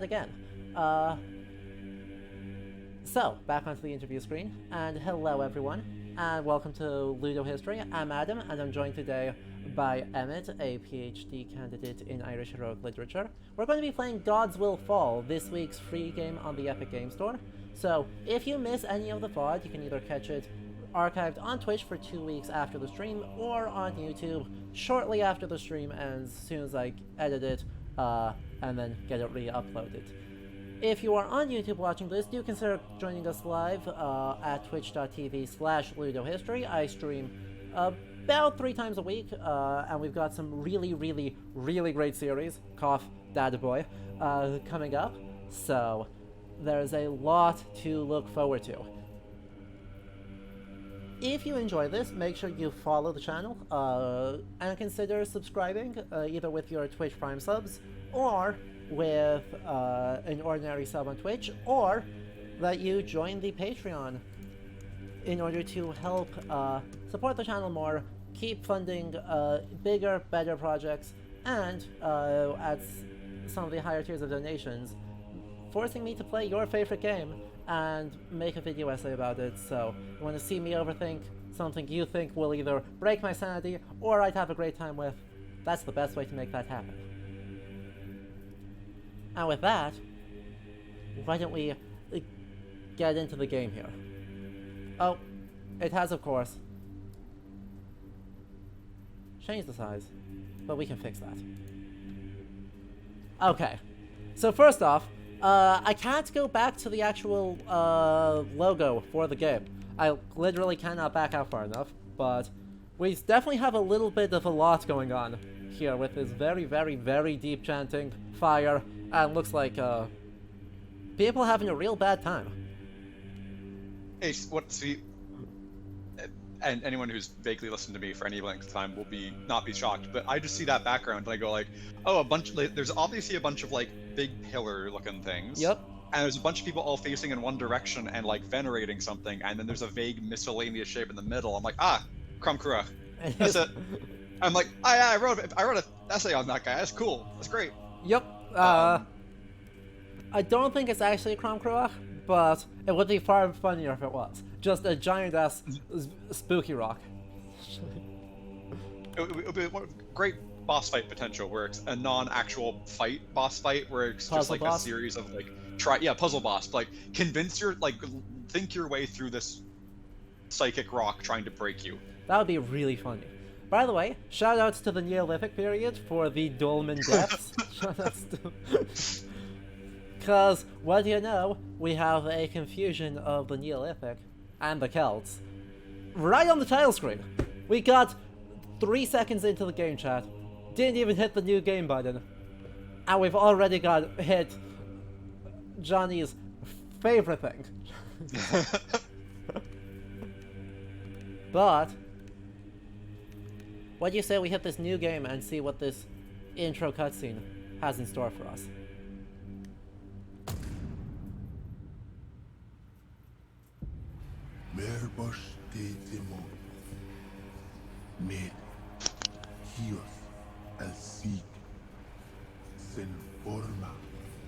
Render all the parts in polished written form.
again. So, back onto the interview screen, and hello everyone, and welcome to Ludo History. I'm Adam, and I'm joined today by Emmet, a PhD candidate in Irish Heroic Literature. We're going to be playing Gods Will Fall, this week's free game on the Epic Game Store. So, if you miss any of the VOD, you can either catch it archived on Twitch for 2 weeks after the stream, or on YouTube shortly after the stream ends, as soon as I edit it, and then get it re-uploaded. If you are on YouTube watching this, do consider joining us live at twitch.tv/ludohistory. I stream about 3 times a week, and we've got some really great series, cough, data boy, coming up. So there's a lot to look forward to. If you enjoy this, make sure you follow the channel and consider subscribing either with your Twitch Prime subs or with an ordinary sub on Twitch, or that you join the Patreon in order to help support the channel more, keep funding bigger, better projects, and at some of the higher tiers of donations, forcing me to play your favorite game and make a video essay about it. So you want to see me overthink something you think will either break my sanity or I'd have a great time with, that's the best way to make that happen. And with that, why don't we get into the game here? Oh, it has, of course, changed the size, but we can fix that. Okay, so first off, I can't go back to the actual logo for the game. I literally cannot back out far enough, but we definitely have a little bit of a lot going on here with this very deep chanting, fire, and looks like people having a real bad time. Hey, and anyone who's vaguely listened to me for any length of time will not be shocked, but I just see that background and I go like, oh, there's obviously a bunch of like big pillar looking things. Yep. And there's a bunch of people all facing in one direction and like venerating something, and then there's a vague miscellaneous shape in the middle. I'm like, Crom Cruach. That's it. I'm like, I wrote an essay on that guy. That's cool. That's great. Yep. I don't think it's actually a Crom Cruach, but it would be far funnier if it was. Just a giant-ass spooky rock. It would be a great boss fight potential, where it's a non-actual fight boss fight, where it's just like a series of like puzzle boss. Like think your way through this psychic rock trying to break you. That would be really funny. By the way, shoutouts to the Neolithic period for the Dolmen Depths. Shoutouts to... Because, what do you know, we have a confusion of the Neolithic and the Celts right on the title screen. We got 3 seconds into the game chat, didn't even hit the new game button, and we've already got hit Johnny's favorite thing. But what do you say we hit this new game and see what this intro cutscene has in store for us? Merbosh de Demo Med Hios al Sig Sen Forma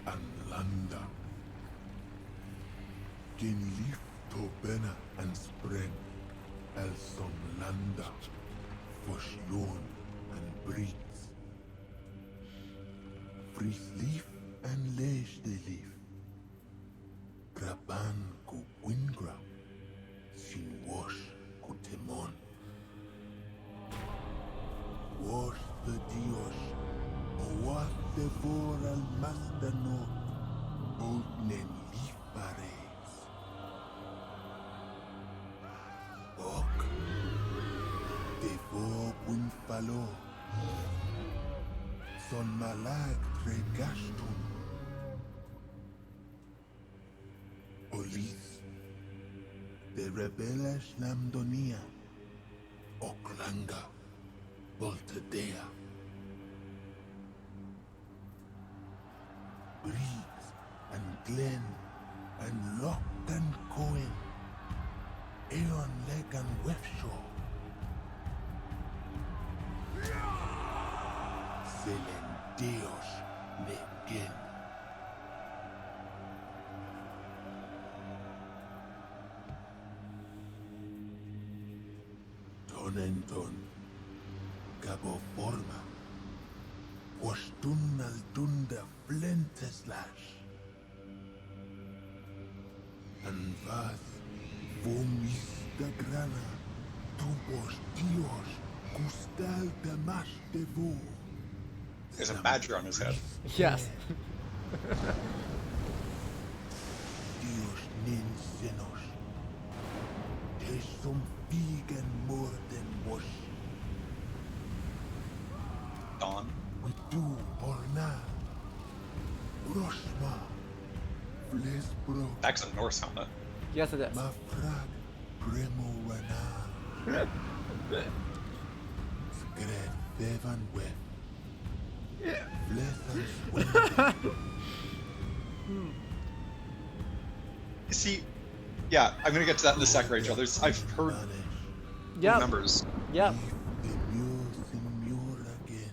and Landa Gen Leaf Tobena and Spren El Som Landa Fosjon and Brits Fris Leaf and Leish de Leaf Graban Ku Wingra Sin wash kutemon. Wash the dios, o wash the vor al mastano, o nen lifares. Ok, de vo winfalo, son malag tregastun. Olis. The rebellious Lamdonia, Oklanga, Voltadea, Breeze and Glen and Lock and Cohen, Aeon Leg and Wefshaw, Selen Deus Negen. Onenton, Cabo Forma, Wastun Altunda Flenteslash, and Vas Vomista Grana, Tubos Dios, Gustal de Mas de Vo. There's a badger on his head. Yes. Dios nin senos, te som vegan more than wash. Dawn. We do Borna, Rosma, Flesbro, That's a Norse helmet. Yes, it is. Mafrag, Gremo Wana, Skred Bevan Web, Flesan Swende, See, yeah, I'm gonna get to that in a sec, Rachel. I've heard Yep. numbers. Yep. the Muse in Mure again.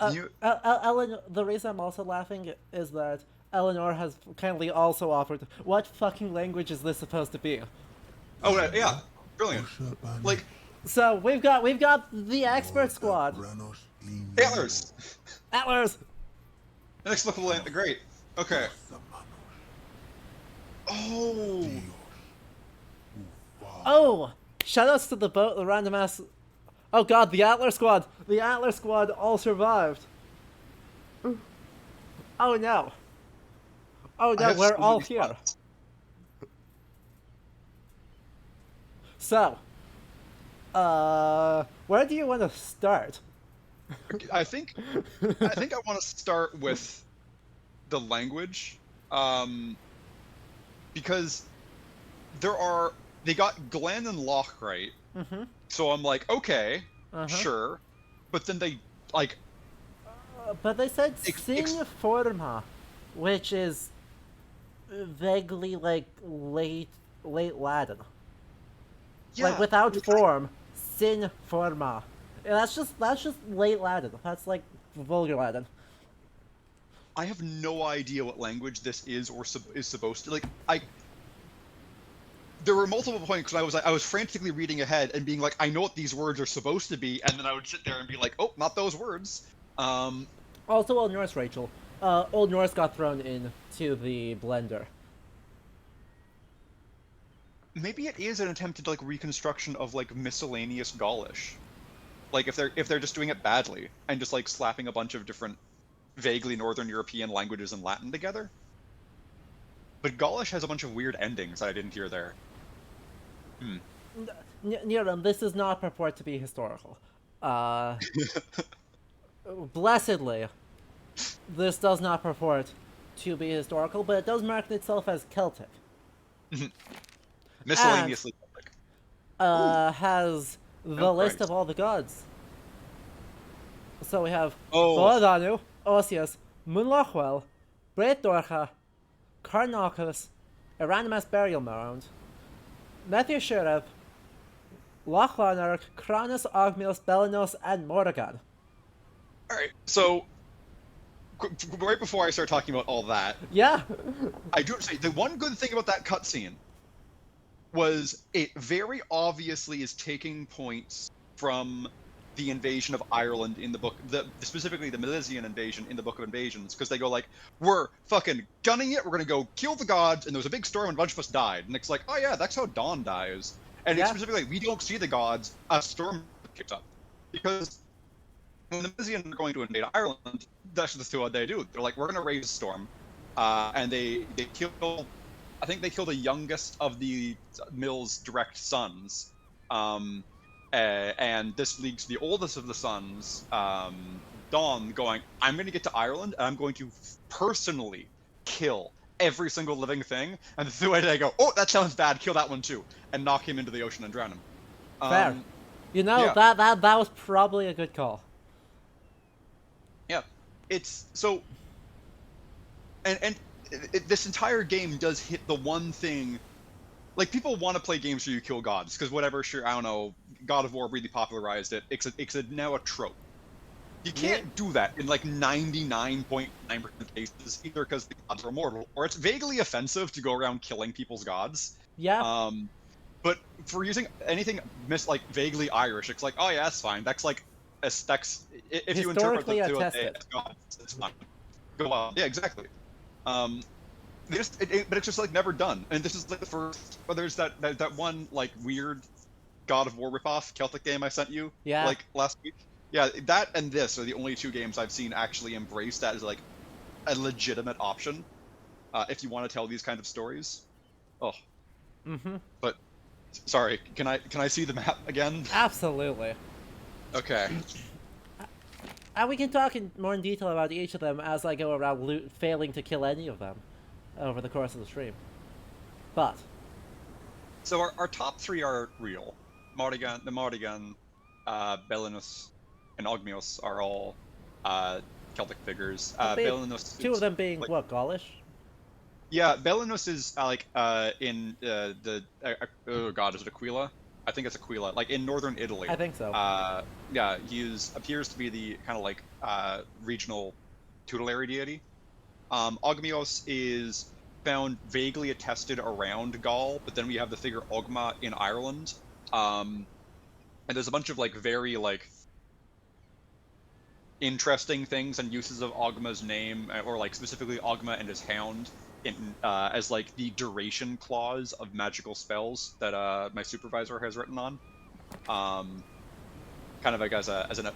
Ellen, the reason I'm also laughing is that Eleanor has kindly also offered, what fucking language is this supposed to be? Oh, yeah, brilliant. Like, So we've got the expert squad. antlers. Atlas. Inexplicable, great. Okay. Oh, Oh, shoutouts to the boat, the random ass. Oh god, the Antler squad. The Antler squad all survived. Oh no. Oh I no, have we're so all many here. thoughts. So, where do you want to start? I think I want to start with the language, because they got Glen and Loch right. Mm-hmm. So I'm like, okay, Uh-huh. sure, but then they like But they said Ex- sin ex- forma, which is vaguely like late Latin. Like without form, sin forma. And that's just late Latin. That's like vulgar Latin. I have no idea what language this is or is supposed to. There were multiple points because I was frantically reading ahead and being like, I know what these words are supposed to be, and then I would sit there and be like, oh, not those words. Also, Old Norse, Rachel. Old Norse got thrown into the blender. Maybe it is an attempted like reconstruction of like miscellaneous Gaulish. Like if they're just doing it badly and just like slapping a bunch of different vaguely Northern European languages and Latin together. But Gaulish has a bunch of weird endings that I didn't hear there. Niran, this does not purport to be historical. Blessedly, this does not purport to be historical, but it does mark itself as Celtic. Miscellaneously Celtic. Has the Oh, list Christ. of all the gods. So we have Oh. Boadanu, Osius, Munlachwell, Breit Dorcha, Carnacus, Eranimus Burial Mound, Methushireb, Lachlanark, Cronus, Ogmios, Belanos, and Morrigan. Alright, so right before I start talking about all that, Yeah. I do have to say the one good thing about that cutscene was it very obviously is taking points from the invasion of Ireland in the book, specifically the Milesian invasion in the Book of Invasions, because they go like, we're fucking gunning it, we're gonna go kill the gods, and there was a big storm and a bunch of us died. And it's like, oh yeah, that's how Dawn dies. And Yeah. it's specifically, we don't see the gods, a storm kicks up. Because when the Milesian are going to invade Ireland, that's just what they do. They're like, we're gonna raise a storm. And they kill, I think they kill the youngest of the Mill's direct sons. And this leads to the oldest of the sons, Dawn, going, I'm going to get to Ireland, and I'm going to personally kill every single living thing. And the way they go, oh, that sounds bad, kill that one too, and knock him into the ocean and drown him. Fair. You know, yeah. that was probably a good call. Yeah, it's so, and this entire game does hit the one thing. Like, people want to play games where you kill gods, because whatever, sure, I don't know, God of War really popularized it. It's now a trope. You can't do that in, like, 99.9% of cases, either because the gods are immortal, or it's vaguely offensive to go around killing people's gods. Yeah. But for using anything like vaguely Irish, it's like, oh yeah, that's fine. That's like, that's if you interpret Historically the two attested. as God, it's fine. Go on. Yeah, exactly. They just, but it's just like never done. And this is like the first. Well, there's that one like weird God of War ripoff Celtic game I sent you Yeah. like last week. Yeah, that and this are the only two games I've seen actually embrace that as like a legitimate option if you want to tell these kind of stories. Oh, Mm-hmm. but sorry, can I see the map again? Absolutely. Okay. And we can talk more in detail about each of them as I go around failing to kill any of them over the course of the stream. But So our top three are real. The Mardigan, Belinus, and Ogmios are all Celtic figures. Belinus two is, of them being like, what, Gaulish? Yeah, Belinus is in oh god, is it Aquila? I think it's Aquila, like in northern Italy. I think so. Yeah, he appears to be the kind of like regional tutelary deity. Ogmios is found vaguely attested around Gaul, but then we have the figure Ogma in Ireland. And there's a bunch of like very like interesting things and uses of Ogma's name, or like specifically Ogma and his hound, as like the duration clause of magical spells that my supervisor has written on. Kind of like as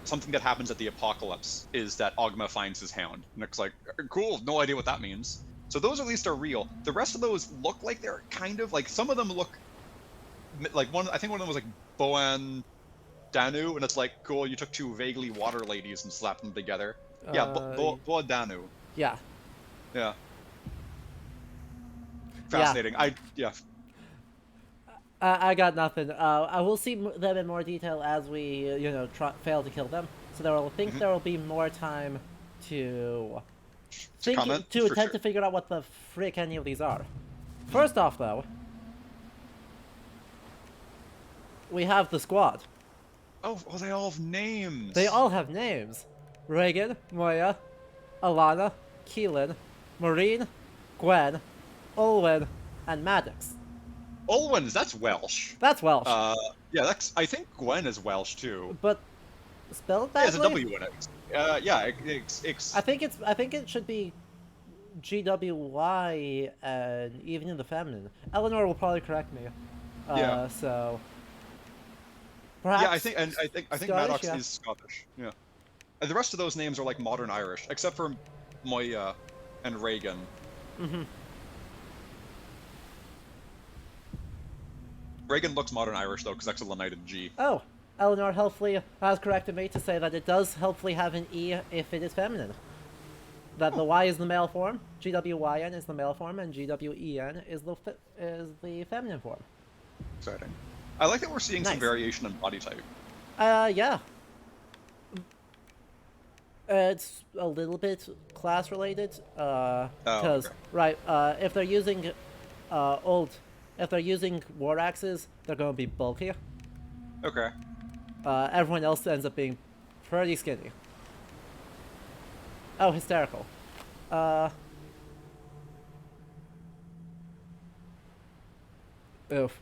something that happens at the apocalypse is that Ogma finds his hound, and it's like, cool, no idea what that means. So those at least are real. The rest of those look like they're kind of like, some of them look like I think one of them was like Boan Danu, and it's like, cool, you took two vaguely water ladies and slapped them together. Yeah, Boan Danu. Yeah. Yeah. Fascinating. Yeah. I got nothing. I will see them in more detail as we, fail to kill them. So there will be more time to attempt to figure out what the frick any of these are. First off, though, we have the squad. Oh, they all have names. They all have names. Reagan, Moya, Alana, Keelan, Maureen, Gwen, Olwen, and Maddox. Olwen's, that's Welsh. That's Welsh. Yeah, I think Gwen is Welsh too. But spelled badly? There's a W in it. Yeah, I think it should be GWY, and even in the feminine. Eleanor will probably correct me. Yeah. So perhaps. Yeah, I think Maddox yeah. is Scottish. Yeah. And the rest of those names are like modern Irish, except for Moya and Reagan. Mm-hmm. Reagan looks modern Irish though, because that's a Leonited G. Oh, Eleanor helpfully has corrected me to say that it does helpfully have an E if it is feminine. That the Y is the male form, GWYN is the male form, and GWEN is the feminine form. Exciting. I like that we're seeing some Nice. variation in body type. Yeah. It's a little bit class related, because okay. if they're using if they're using war axes, they're going to be bulky. Okay. Everyone else ends up being pretty skinny. Oh, hysterical. Oof.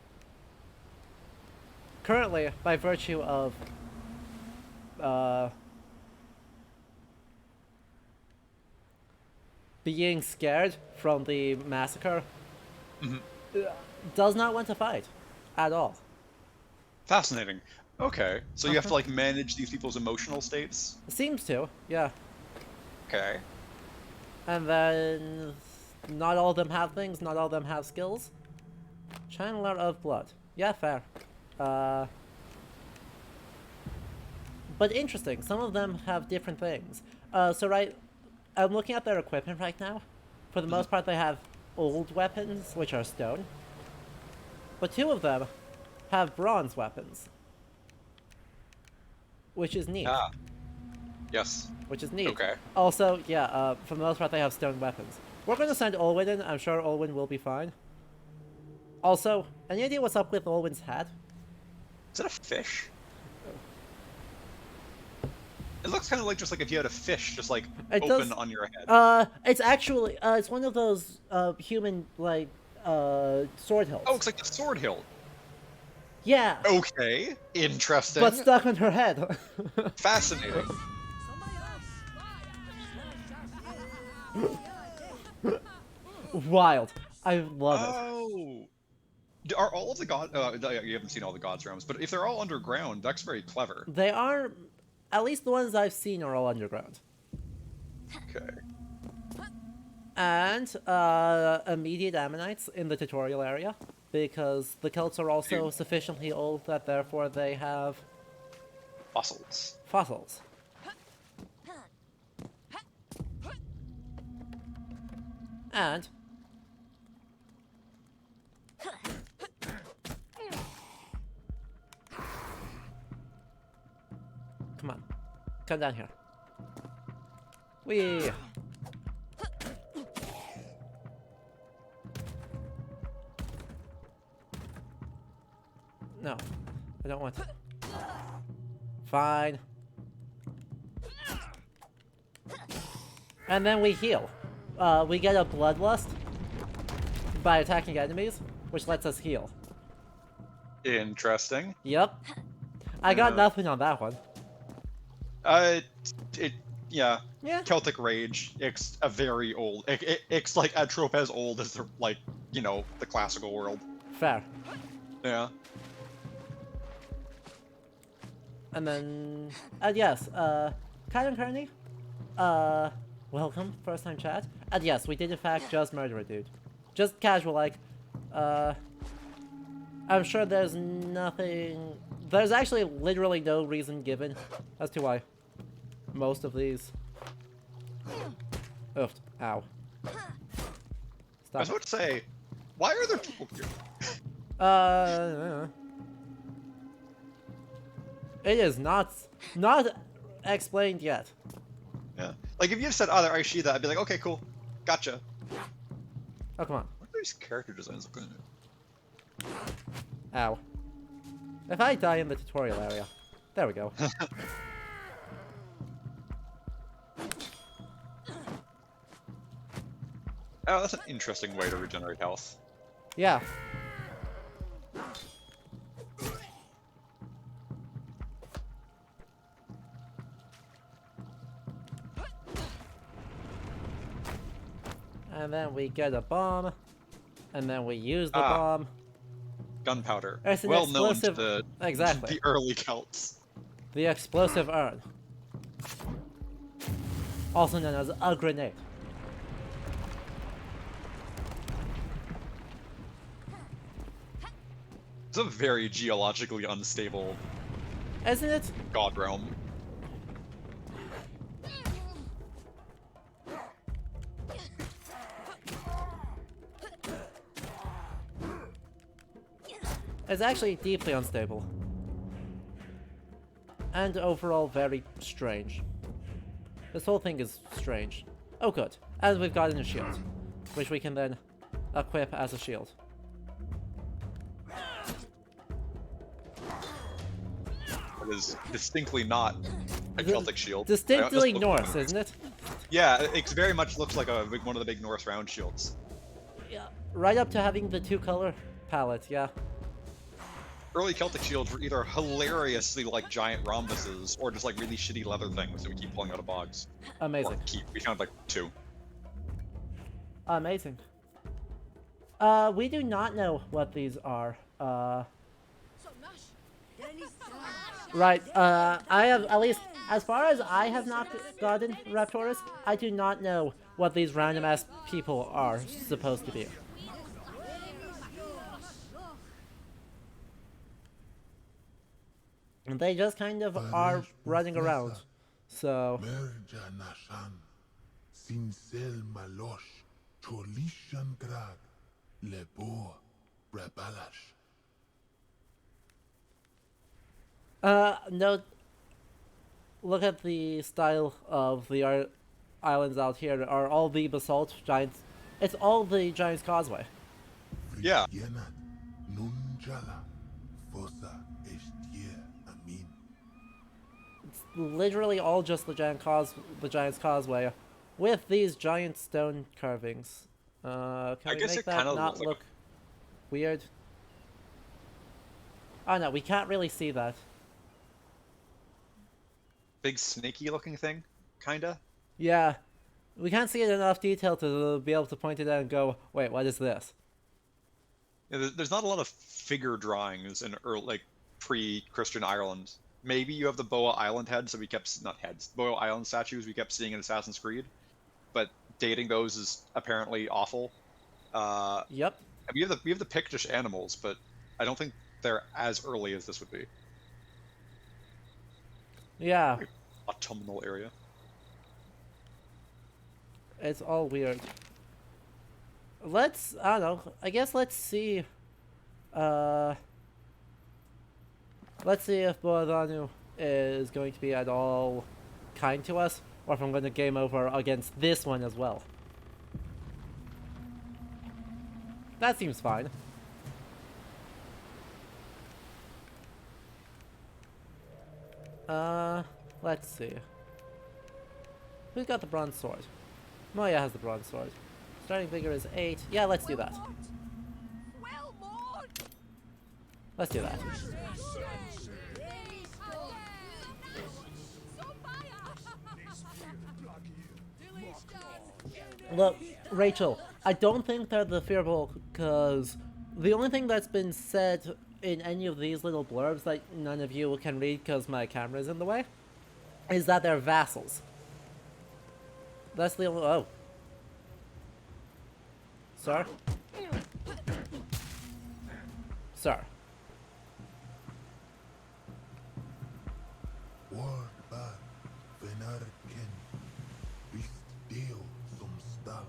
Currently, by virtue of being scared from the massacre, does not want to fight at all. Fascinating. Okay, so you have to like manage these people's emotional states. Seems to, yeah. Okay. And then not all of them have things, not all of them have skills. Channeler of Blood. Yeah, fair. But interesting, some of them have different things. I'm looking at their equipment right now. For the most part, they have old weapons, which are stone. But two of them have bronze weapons. Which is neat. Ah. Yes. Which is neat. Okay. Also, yeah, for the most part, they have stone weapons. We're going to send Olwen in. I'm sure Olwen will be fine. Also, any idea what's up with Olwen's hat? Is it a fish? It looks kind of like just like if you had a fish just like open on your head. It's actually it's one of those human like sword hilts. Oh, it's like the sword hilt. Yeah, Okay, interesting. but stuck on her head. Fascinating. Wild. I love it. Oh. Are all of the god? You haven't seen all the gods' realms, but if they're all underground, that's very clever. They are, at least the ones I've seen are all underground. Okay. And immediate ammonites in the tutorial area, because the Celts are also sufficiently old that therefore they have Fossils. fossils. And come on, come down here. Whee! No, I don't want to. Fine. And then we heal. We get a bloodlust by attacking enemies, which lets us heal. Interesting. Yep. I got nothing on that one. Yeah. Yeah. Celtic Rage. It's a very old. It's like a trope as old as the the classical world. Fair. Yeah. And then, yes, Kyle and Kearney, welcome, first time chat. And yes, we did in fact just murder a dude. Just casual, like, I'm sure there's nothing, there's actually literally no reason given as to why most of these, oof, ow. I Stop. was about to say, why are there people here? It is not explained yet. Yeah. Like if you said, "Oh, they're Aishida," I'd be like, "Okay, cool, gotcha." Oh, come on. What are these character designs looking at? Ow. If I die in the tutorial area. There we go. Oh, that's an interesting way to regenerate health. Yeah. And then we get a bomb. And then we use the bomb. Gunpowder. It's an Well known to explosive- the Exactly. early Celts. The explosive urn. Also known as a grenade. It's a very geologically unstable Isn't it? god realm. It's actually deeply unstable. And overall very strange. This whole thing is strange. Oh good. And we've gotten a shield. Which we can then equip as a shield. It is distinctly not a Celtic shield. Distinctly Just look- Norse, isn't it? Yeah, it very much looks like one of the big Norse round shields. Yeah. Right up to having the two color palette, yeah. Early Celtic shields were either hilariously like giant rhombuses or just like really shitty leather things that we keep pulling out of bogs. Amazing. We found like two. Amazing. We do not know what these are. Right, I have, at least, as far as I have not gotten Raptorus, I do not know what these random-ass people are supposed to be. And they just kind of are running around, so... Merja Nashan, Sinsel Malosh, Cholishan Grag, Lebo, Brabalash. No. Look at the style of the islands out here. Are all the basalt giants? It's all the Giant's Causeway. Yeah. Yenat, Nunjala, Fosa, Eshtier, Amin. It's literally all just the Giant's Causeway, with these giant stone carvings. Can I we guess make it that kinda not looks like look weird? Oh no, we can't really see that. Big snaky looking thing, kinda. Yeah, we can't see it in enough detail to be able to point it out and go, wait, what is this? Yeah, there's not a lot of figure drawings in early, like pre-Christian Ireland. Maybe you have the Boa Island heads that we kept, not heads, Boa Island statues we kept seeing in Assassin's Creed, but dating those is apparently awful. Yep. And we have the Pictish animals, but I don't think they're as early as this would be. Yeah, Autumnal area. it's all weird. Let's, I don't know, I guess let's see, let's see if Boadanu is going to be at all kind to us, or if I'm going to game over against this one as well. That seems fine. Let's see. Who's got the bronze sword? Moya has the bronze sword. Starting vigor is 8. Yeah, let's do that. Let's do that. Look, Rachel, I don't think they're the fearful, because the only thing that's been said in any of these little blurbs that none of you can read because my camera's in the way is that they're vassals. That's the only... Oh. Sir? Sir. Word bad, Venarken, bist deo som stala.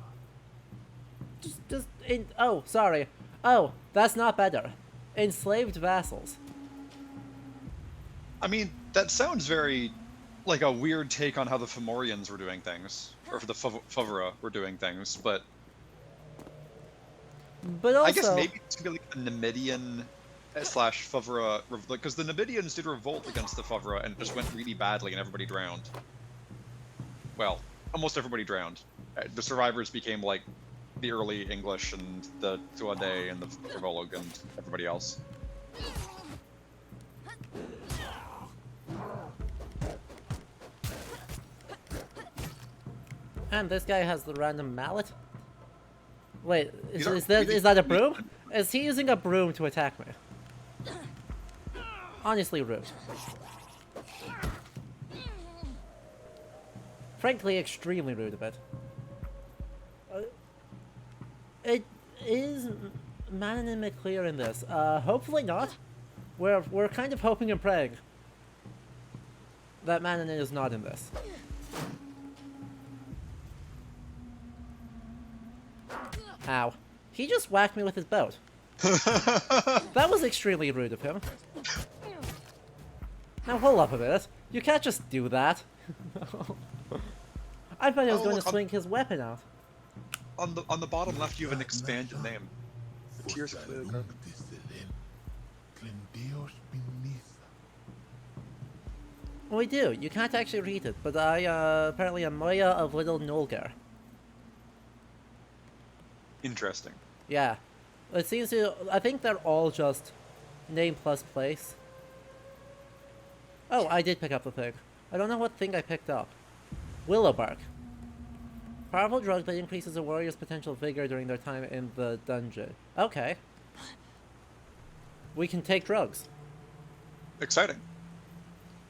Oh, sorry. Oh, that's not better. Enslaved vassals. I mean, that sounds very like a weird take on how the Fomorians were doing things, or the Fovera were doing things, but But also, I guess maybe it's gonna be like a Numidian slash Fovera, because the Numidians did revolt against the Fovera and it just went really badly and everybody drowned. Well, almost everybody drowned. The survivors became like the early English and the Tuatha and the Revolog and everybody else. and this guy has the random mallet. Wait, These are is really that a broom? Is he using a broom to attack me? Honestly rude. Frankly, extremely rude a bit. It is Mananin clear in this. Hopefully not. We're kind of hoping and praying that Mananin is not in this. Ow. He just whacked me with his boat. That was extremely rude of him. Now hold up a minute. You can't just do that. I thought he was going to swing his weapon out. On the bottom left, you have an expanded name. The Tears of Clear. We do. You can't actually read it, but I apparently am Moya of Little Nolgar. Interesting. Yeah. It seems to... I think they're all just name plus place. Oh, I did pick up the thing. I don't know what thing I picked up. Willow bark. Powerful drug that increases a warrior's potential vigor during their time in the dungeon. Okay. We can take drugs. Exciting.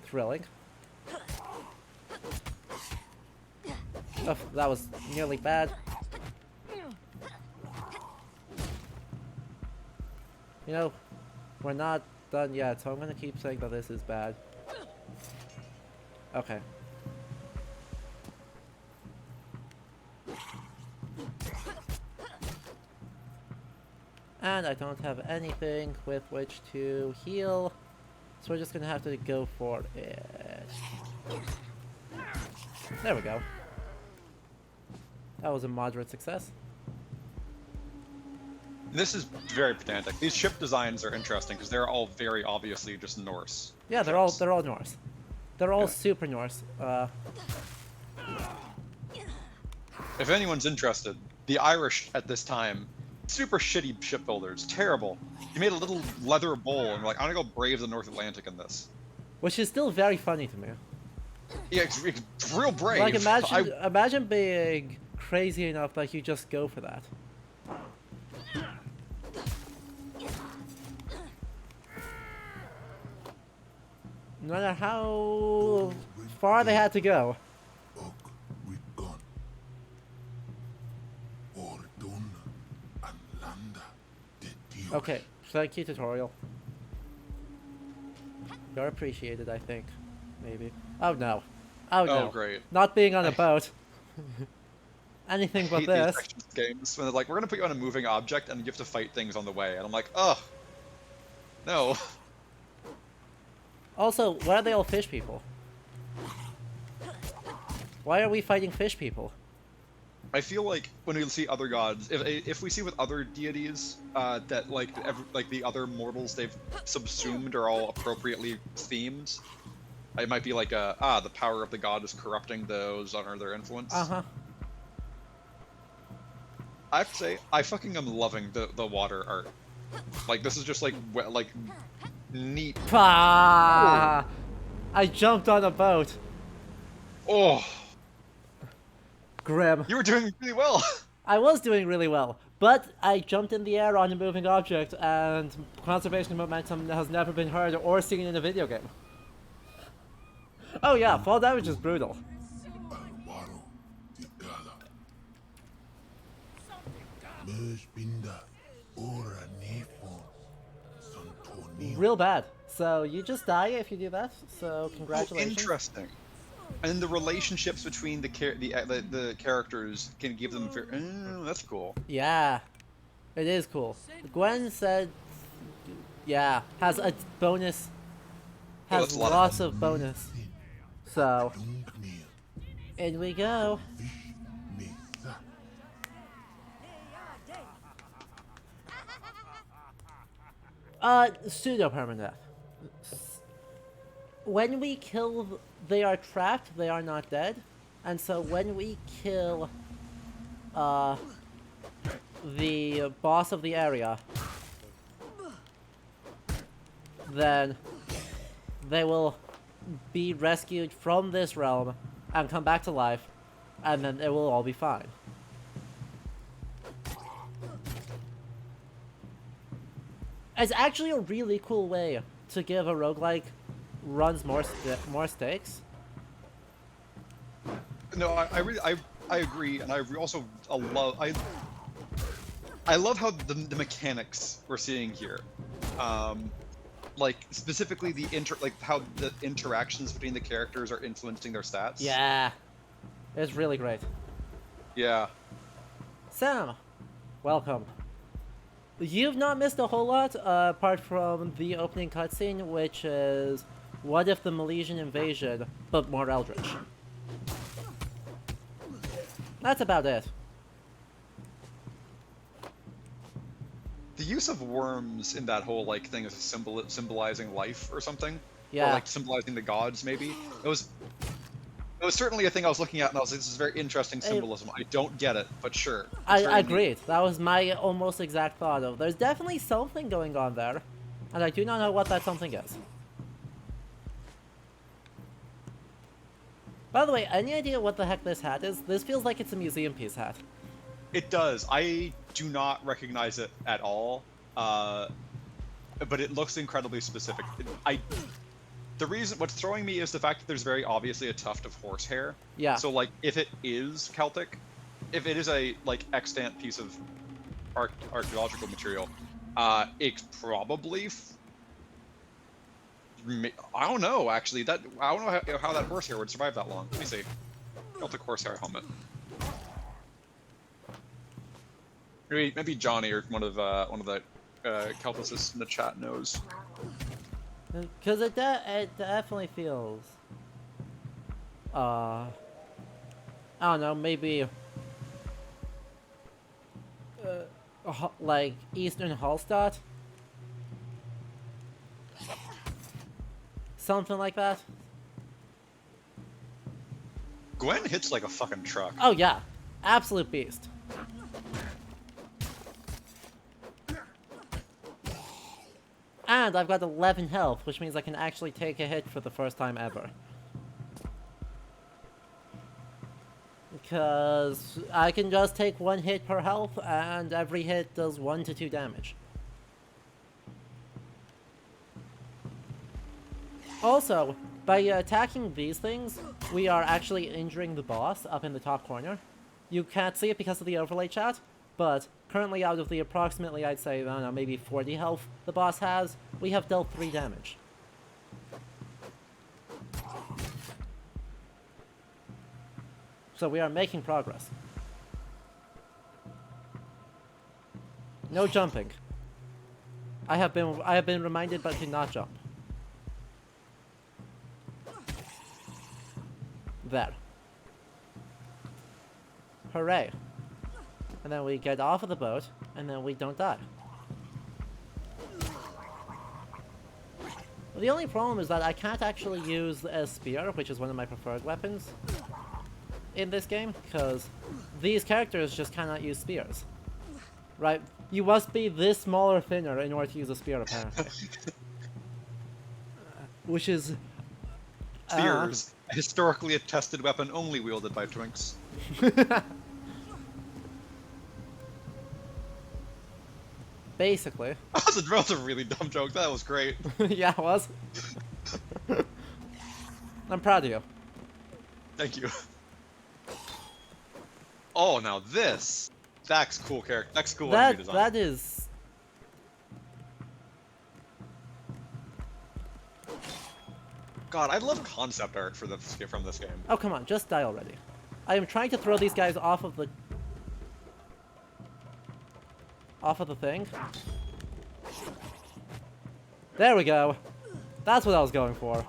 Thrilling. Oh, that was nearly bad. You know, we're not done yet, so I'm gonna keep saying that this is bad. Okay. And I don't have anything with which to heal, so we're just gonna have to go for it. There we go. That was a moderate success. This is very pedantic. These ship designs are interesting because they're all very obviously just Norse. Yeah, they're all Norse. They're all super Norse. If anyone's interested, the Irish at this time Super shitty shipbuilders. Terrible. You made a little leather bowl and we're like, I'm gonna go brave the North Atlantic in this. Which is still very funny to me. Yeah, it's real brave. Like, imagine being crazy enough that you just go for that. No matter how far they had to go. Okay, thank you, tutorial. You're appreciated, I think. Maybe. Oh no. Oh no. Oh great. Not being on a boat. Anything but this. These games when they're like, we're gonna put you on a moving object and you have to fight things on the way, and I'm like, ugh. No. Also, why are they all fish people? Why are we fighting fish people? I feel like when we see other gods, if we see with other deities that like the other mortals they've subsumed are all appropriately themed, it might be like the power of the god is corrupting those under their influence. Uh-huh. I have to say, I fucking am loving the water art. Like this is just like neat. Ah! I jumped on a boat. Oh. Grim. You were doing really well. I was doing really well, but I jumped in the air on a moving object, and conservation of momentum has never been heard or seen in a video game. Oh yeah, fall damage is brutal. Real bad. So you just die if you do that. So congratulations. Oh, interesting. And the relationships between the characters can give them. That's cool. Yeah, it is cool. Gwen said, yeah, has a bonus. Has lots of bonus. So, in we go. Pseudo permanent. When we kill, they are trapped. They are not dead, and so when we kill, the boss of the area, then they will be rescued from this realm and come back to life, and then it will all be fine. It's actually a really cool way to give a roguelike runs more stakes. No, I really agree, and I also love I love how the mechanics we're seeing here, like specifically how the interactions between the characters are influencing their stats. Yeah, it's really great. Yeah. Sam, welcome. You've not missed a whole lot, apart from the opening cutscene, which is, what if the Milesian invasion, but more eldritch? That's about it. The use of worms in that whole like thing as a symbolizing life or something, Yeah. or like symbolizing the gods, maybe. It was certainly a thing I was looking at, and I was like, this is very interesting symbolism. I don't get it, but sure. I agreed. That was my almost exact thought of. There's definitely something going on there, and I do not know what that something is. By the way, any idea what the heck this hat is? This feels like it's a museum piece hat. It does. I do not recognize it at all, but it looks incredibly specific. What's throwing me is the fact that there's very obviously a tuft of horsehair. Yeah. So like, if it is Celtic, if it is a like extant piece of archaeological material, it's probably. I don't know actually. I don't know how that horsehair would survive that long. Let me see. Celtic horsehair helmet. Maybe Johnny or one of the Celticists in the chat knows. Because it definitely feels... I don't know, maybe... like Eastern Hallstatt? Something like that? Gwen hits like a fucking truck. Oh yeah, absolute beast. And I've got 11 health, which means I can actually take a hit for the first time ever. Because I can just take 1 hit per health, and every hit does 1 to 2 damage. Also, by attacking these things, we are actually injuring the boss up in the top corner. You can't see it because of the overlay chat, but currently out of the approximately, I'd say, I don't know, maybe 40 health the boss has, we have dealt 3 damage. So we are making progress. No jumping. I have been reminded but to not jump. There. Hooray. And then we get off of the boat, and then we don't die. The only problem is that I can't actually use a spear, which is one of my preferred weapons in this game, because these characters just cannot use spears. Right? You must be this small or thinner in order to use a spear, apparently. Which is... Spears, a historically attested weapon only wielded by twinks. Basically. That was a really dumb joke. That was great. Yeah, it was. I'm proud of you. Thank you. Oh, now this. That's cool character. That's cool enemy design. That is... God, I love concept art for from this game. Oh, come on, just die already. I am trying to throw these guys off of the thing. There we go. That's what I was going for.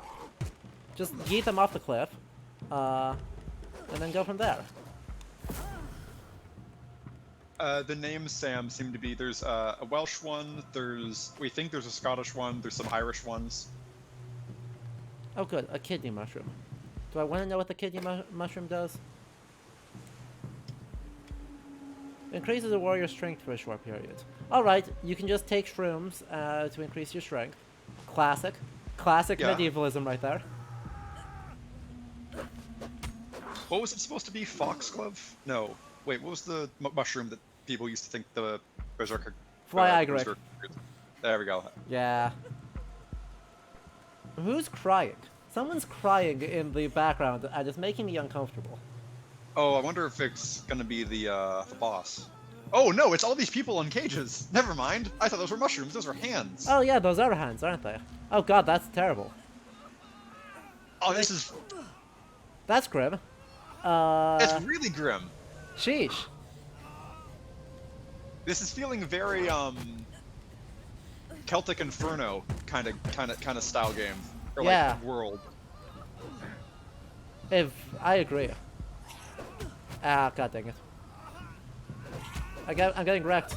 Just yeet them off the cliff. And then go from there. The names, Sam, seem to be, there's a Welsh one, we think there's a Scottish one, there's some Irish ones. Oh good, a kidney mushroom. Do I want to know what the kidney mushroom does? Increases a warrior's strength for a short period. Alright, you can just take shrooms to increase your strength. Classic. Classic medievalism right there. What was it supposed to be? Foxglove? No. Wait, what was the mushroom that people used to think the berserker... Flyagric. There we go. Yeah. Who's crying? Someone's crying in the background and it's making me uncomfortable. Oh, I wonder if it's gonna be the boss. Oh no, it's all these people in cages. Never mind. I thought those were mushrooms. Those were hands. Oh yeah, those are hands, aren't they? Oh god, that's terrible. Oh, this is... That's grim. It's really grim. Sheesh. This is feeling very Celtic Inferno kind of style game. Or like world. If I agree. Ah, god dang it. I'm getting wrecked.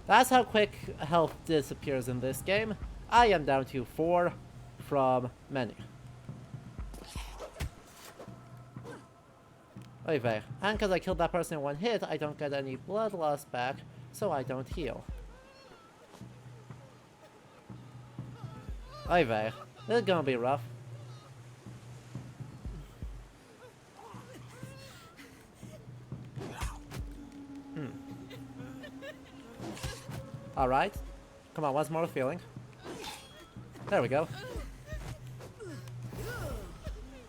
That's how quick health disappears in this game. I am down to 4 from many. Oy vey. And because I killed that person in 1 hit, I don't get any blood loss back, so I don't heal. Oy vey. This is gonna be rough. Alright. Come on, once more feeling. There we go.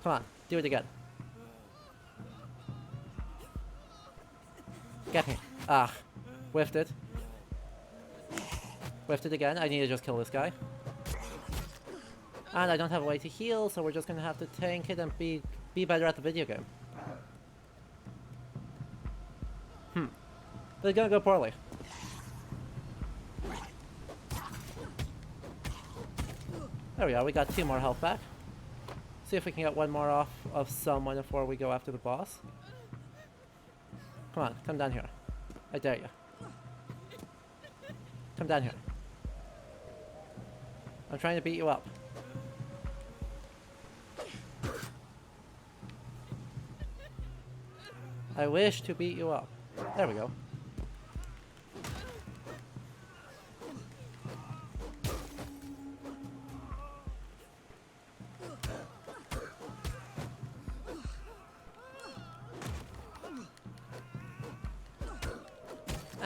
Come on, do it again. Get me. Ah. Whiffed it. Whiffed it again. I need to just kill this guy. And I don't have a way to heal, so we're just gonna have to tank it and be better at the video game. This is gonna go poorly. There we go, we got 2 more health back. See if we can get 1 more off of someone before we go after the boss. Come on, come down here. I dare you. Come down here. I'm trying to beat you up. I wish to beat you up. There we go.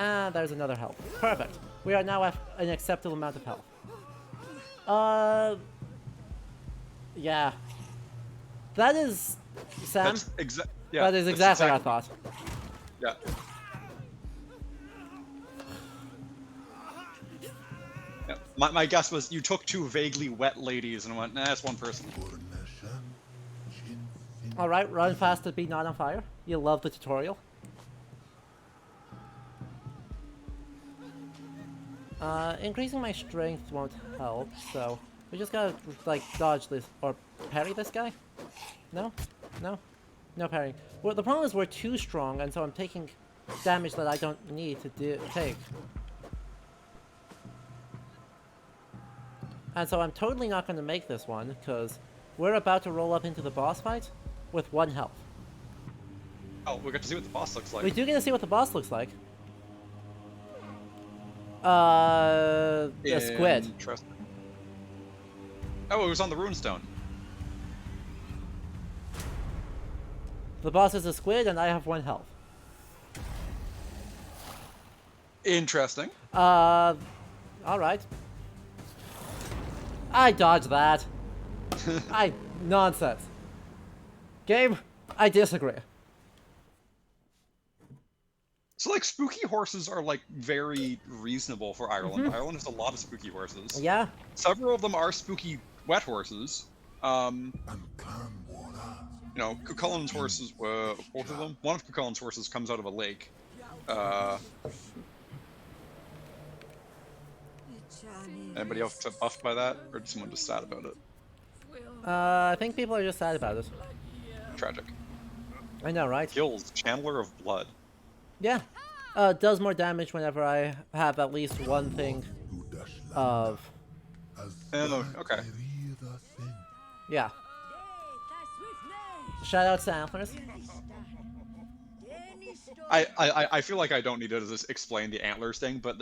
And there's another health. Perfect. We are now at an acceptable amount of health. Yeah. That is... Sam? Yeah, that is exactly what I thought. Yeah. Yeah. My guess was you took two vaguely wet ladies and went, nah, that's one person. Alright, run fast to be not on fire. You love the tutorial. Increasing my strength won't help, so we just gotta, like, dodge this, or parry this guy? No? No? No parrying. Well, the problem is we're too strong, and so I'm taking damage that I don't need to take. And so I'm totally not going to make this one, because we're about to roll up into the boss fight with 1 health. Oh, we get to see what the boss looks like. We do get to see what the boss looks like. A squid. Interesting. Oh, it was on the runestone. The boss is a squid, and I have 1 health. Interesting. Alright. I dodged that. Nonsense. Game, I disagree. So, like, spooky horses are, like, very reasonable for Ireland. Ireland has a lot of spooky horses. Yeah. Several of them are spooky wet horses. You know, Cuchullin's horses, both of them. One of Cuchullin's horses comes out of a lake. Anybody else buffed by that, or is someone just sad about it? I think people are just sad about it. Tragic. I know, right? Kills Chandler of Blood. Yeah. Does more damage whenever I have at least one thing of... Oh, okay. Yeah. Shout out to Antlers. I feel like I don't need to just explain the antlers thing, but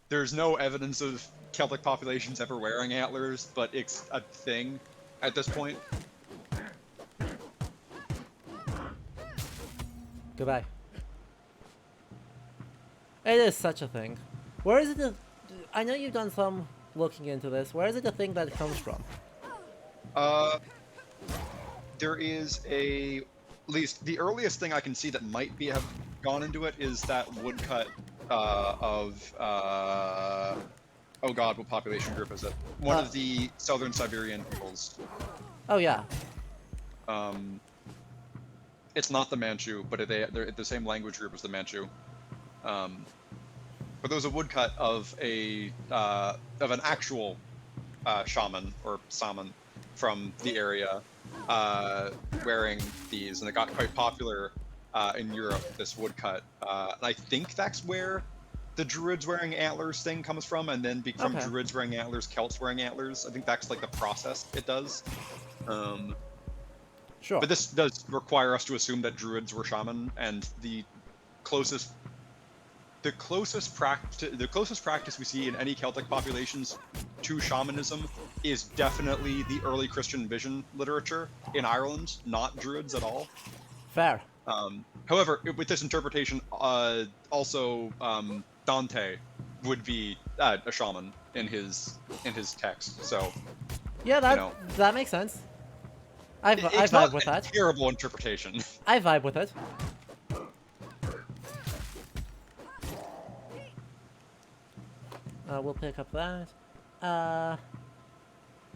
there's no evidence of Celtic populations ever wearing antlers, but it's a thing at this point. Goodbye. It is such a thing. Where is it I know you've done some looking into this. Where is it the thing that it comes from? There is at least the earliest thing I can see that might have gone into it is that woodcut of oh god, what population group is it? One of the southern Siberian peoples. Oh yeah. It's not the Manchu, but they're the same language group as the Manchu. But there was a woodcut of an actual shaman or saman from the area wearing these, and it got quite popular in Europe, this woodcut. And I think that's where the Druids wearing antlers thing comes from, and then from Druids wearing antlers, Celts wearing antlers. I think that's like the process it does. Sure. But this does require us to assume that Druids were shaman, and the closest practice we see in any Celtic populations to shamanism is definitely the early Christian vision literature in Ireland, not Druids at all. Fair. However, with this interpretation, also Dante would be a shaman in his text. So yeah, that makes sense. I vibe with that. Terrible interpretation. I vibe with it. We'll pick up that.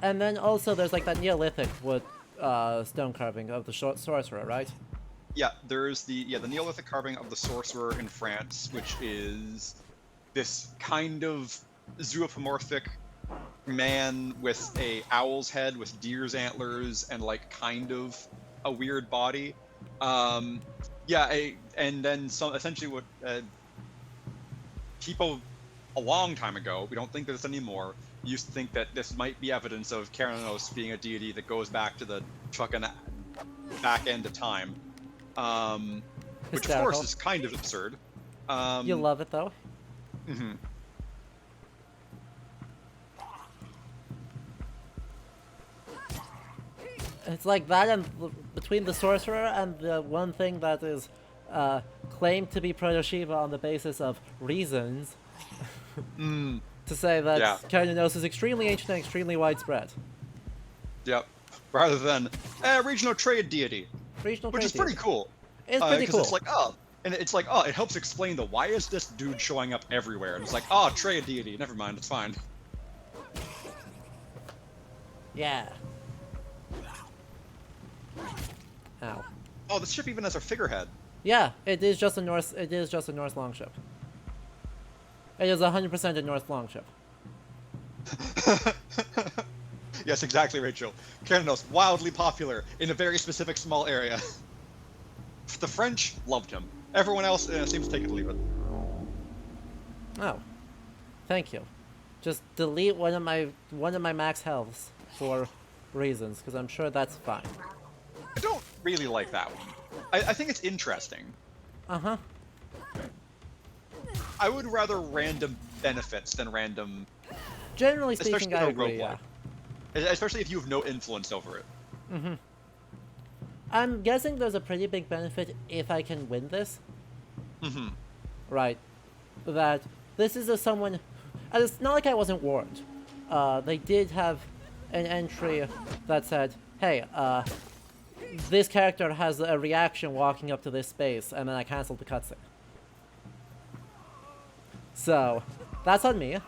And then also there's like that Neolithic wood stone carving of the sorcerer, right? Yeah, there's the Neolithic carving of the sorcerer in France, which is this kind of zoomorphic man with a owl's head with deer's antlers and like kind of a weird body. And then essentially what people a long time ago, we don't think this anymore, used to think that this might be evidence of Keranos being a deity that goes back to the fucking back end of time. Which of course is kind of absurd. You love it though? Mm-hmm. It's like that, and between the sorcerer and the one thing that is claimed to be Proto-Shiva on the basis of reasons Mm, to say that Yeah. Cardenos is extremely ancient and extremely widespread. yep. Rather than regional trade deity, Regional which trade is pretty deity. cool. It's pretty Because cool. it's like, and it's like, it helps explain the why is this dude showing up everywhere? And it's like, trade deity. Never mind, it's fine. Yeah. Ow. Oh, this ship even has a figurehead. Yeah, it is just a Norse. It is just a Norse longship. It is 100% a Norse longship. Yes, exactly, Rachel. Cardenos, wildly popular in a very specific small area. The French loved him. Everyone else seems to take it or leave it. Oh, thank you. Just delete one of my max healths for reasons, because I'm sure that's fine. I don't really like that one. I think it's interesting. Uh-huh. I would rather random benefits than random... Generally speaking, Especially I in a agree, yeah. roguelike. Especially if you have no influence over it. Mm-hmm. I'm guessing there's a pretty big benefit if I can win this. Mm-hmm. Right. That this is someone... And it's not like I wasn't warned. They did have an entry that said, hey, this character has a reaction walking up to this space, and then I canceled the cutscene. So, that's on me.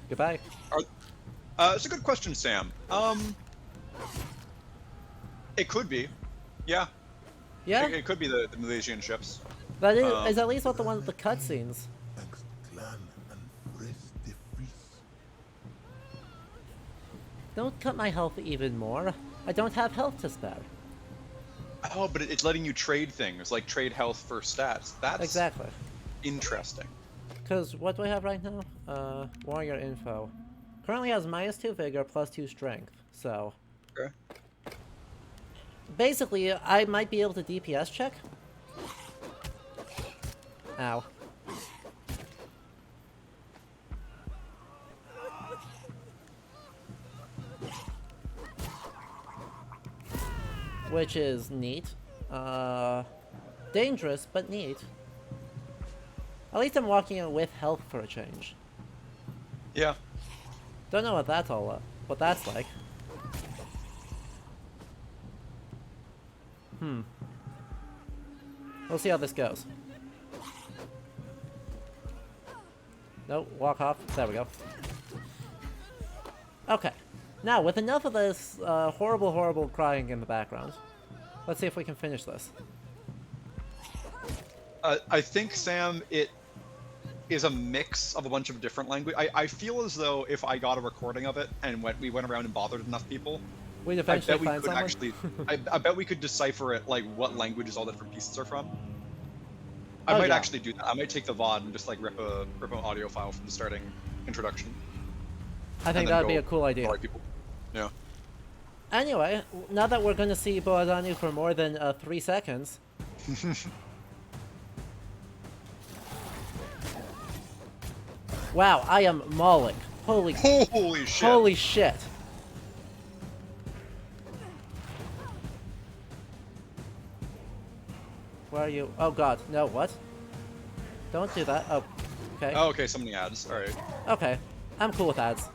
Goodbye. It's a good question, Sam. It could be. Yeah. Yeah, It could be the Malaysian ships. that is at least what the one with the cutscenes. Thanks clan and fris de fris. Don't cut my health even more. I don't have health to spare. Oh, but it's letting you trade things, like trade health for stats. That's Exactly. interesting. Because what do I have right now? Warrior info. Currently has -2 vigor, +2 strength. So, Okay. basically, I might be able to DPS check. Ow. Which is neat. Dangerous, but neat. At least I'm walking in with health for a change. Yeah. Don't know what that's all what that's like. We'll see how this goes. Nope, walk off. There we go. Okay. Now, with enough of this horrible, horrible crying in the background, let's see if we can finish this. I think, Sam, it is a mix of a bunch of different language. I feel as though if I got a recording of it and we went around and bothered enough people, We'd I eventually bet we find could someone. actually. I bet we could decipher it, like what languages all the different pieces are from. I Oh, might yeah. actually do that. I might take the VOD and just like rip an audio file from the starting introduction. I think and then that would be go a cool idea. like people. Yeah. Anyway, now that we're going to see Boazanu for more than 3 seconds... Wow, I am mauling. Holy Holy shit! Holy shit. Where are you? Oh god, no, what? Don't do that. Oh, okay. Oh, okay, so many ads. All right. Okay, I'm cool with ads.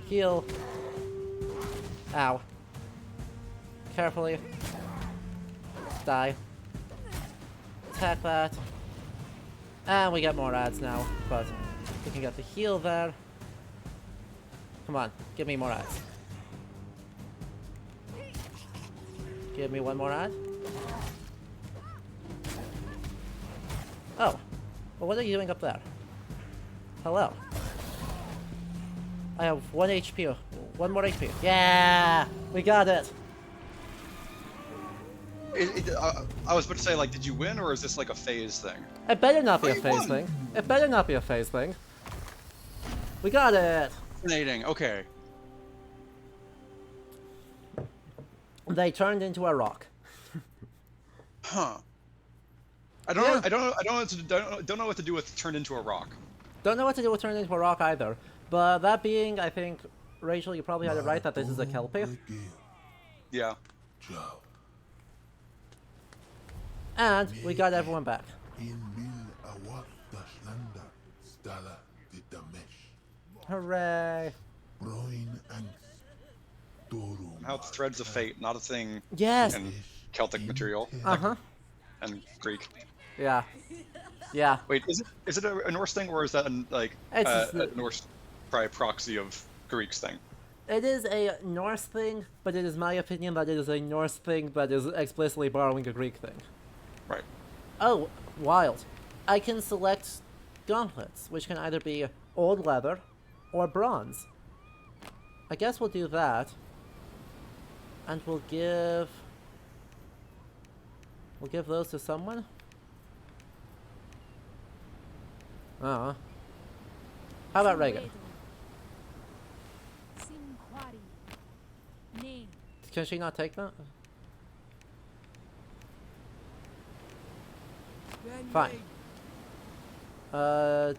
Heal. Ow. Carefully. Die. Attack that. And we get more ads now, but we can get the heal there. Come on, give me more ads. Give me one more ad. Oh. Well, what are you doing up there? Hello. I have 1 HP. 1 more HP. Yeah! We got it! I was about to say, like, did you win, or is this like a phase thing? It better not be Oh, a you phase won! thing. It better not be a phase thing. We got it! Fascinating. Okay. They turned into a rock. Huh. I don't know. I don't know. I don't know what to do with turn into a rock. Don't know what to do with turning into a rock either. But that being, I think, Rachel, you probably had it right that this is a Kelpie. Yeah. Ciao. And we got everyone back. In mil awat dashlanda stala de damesh. Hooray! Broin angst. Toru. How it's threads of fate, not a thing Yes! in Celtic material Uh-huh. and Greek. Yeah. Yeah. Wait, is it a Norse thing or is that It's a Norse probably proxy of Greek's thing? It is a Norse thing, but it is my opinion that it is a Norse thing that is explicitly borrowing a Greek thing. Right. Oh, wild. I can select gauntlets, which can either be old leather or bronze. I guess we'll do that. And we'll give those to someone? How about Reagan? Can she not take that? Fine.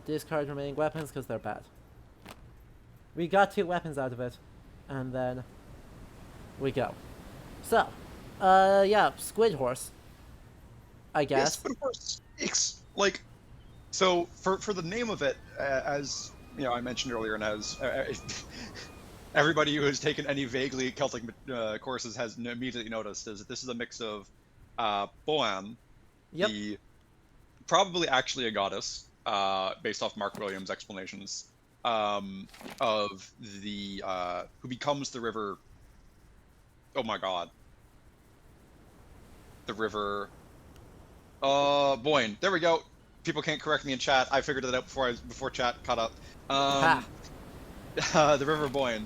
Discard remaining weapons because they're bad. We got 2 weapons out of it, and then we go. So, yeah, Squid Horse. I guess. Yeah, Squid Horse. It's like, so for the name of it, as you know, I mentioned earlier, and as everybody who has taken any vaguely Celtic courses has immediately noticed, is that this is a mix of Boam, Yep. the probably actually a goddess, based off Mark Williams' explanations, of the who becomes the river. Oh my God. The river. Boyne. There we go. People can't correct me in chat. I figured it out before chat caught up. The river Boyne.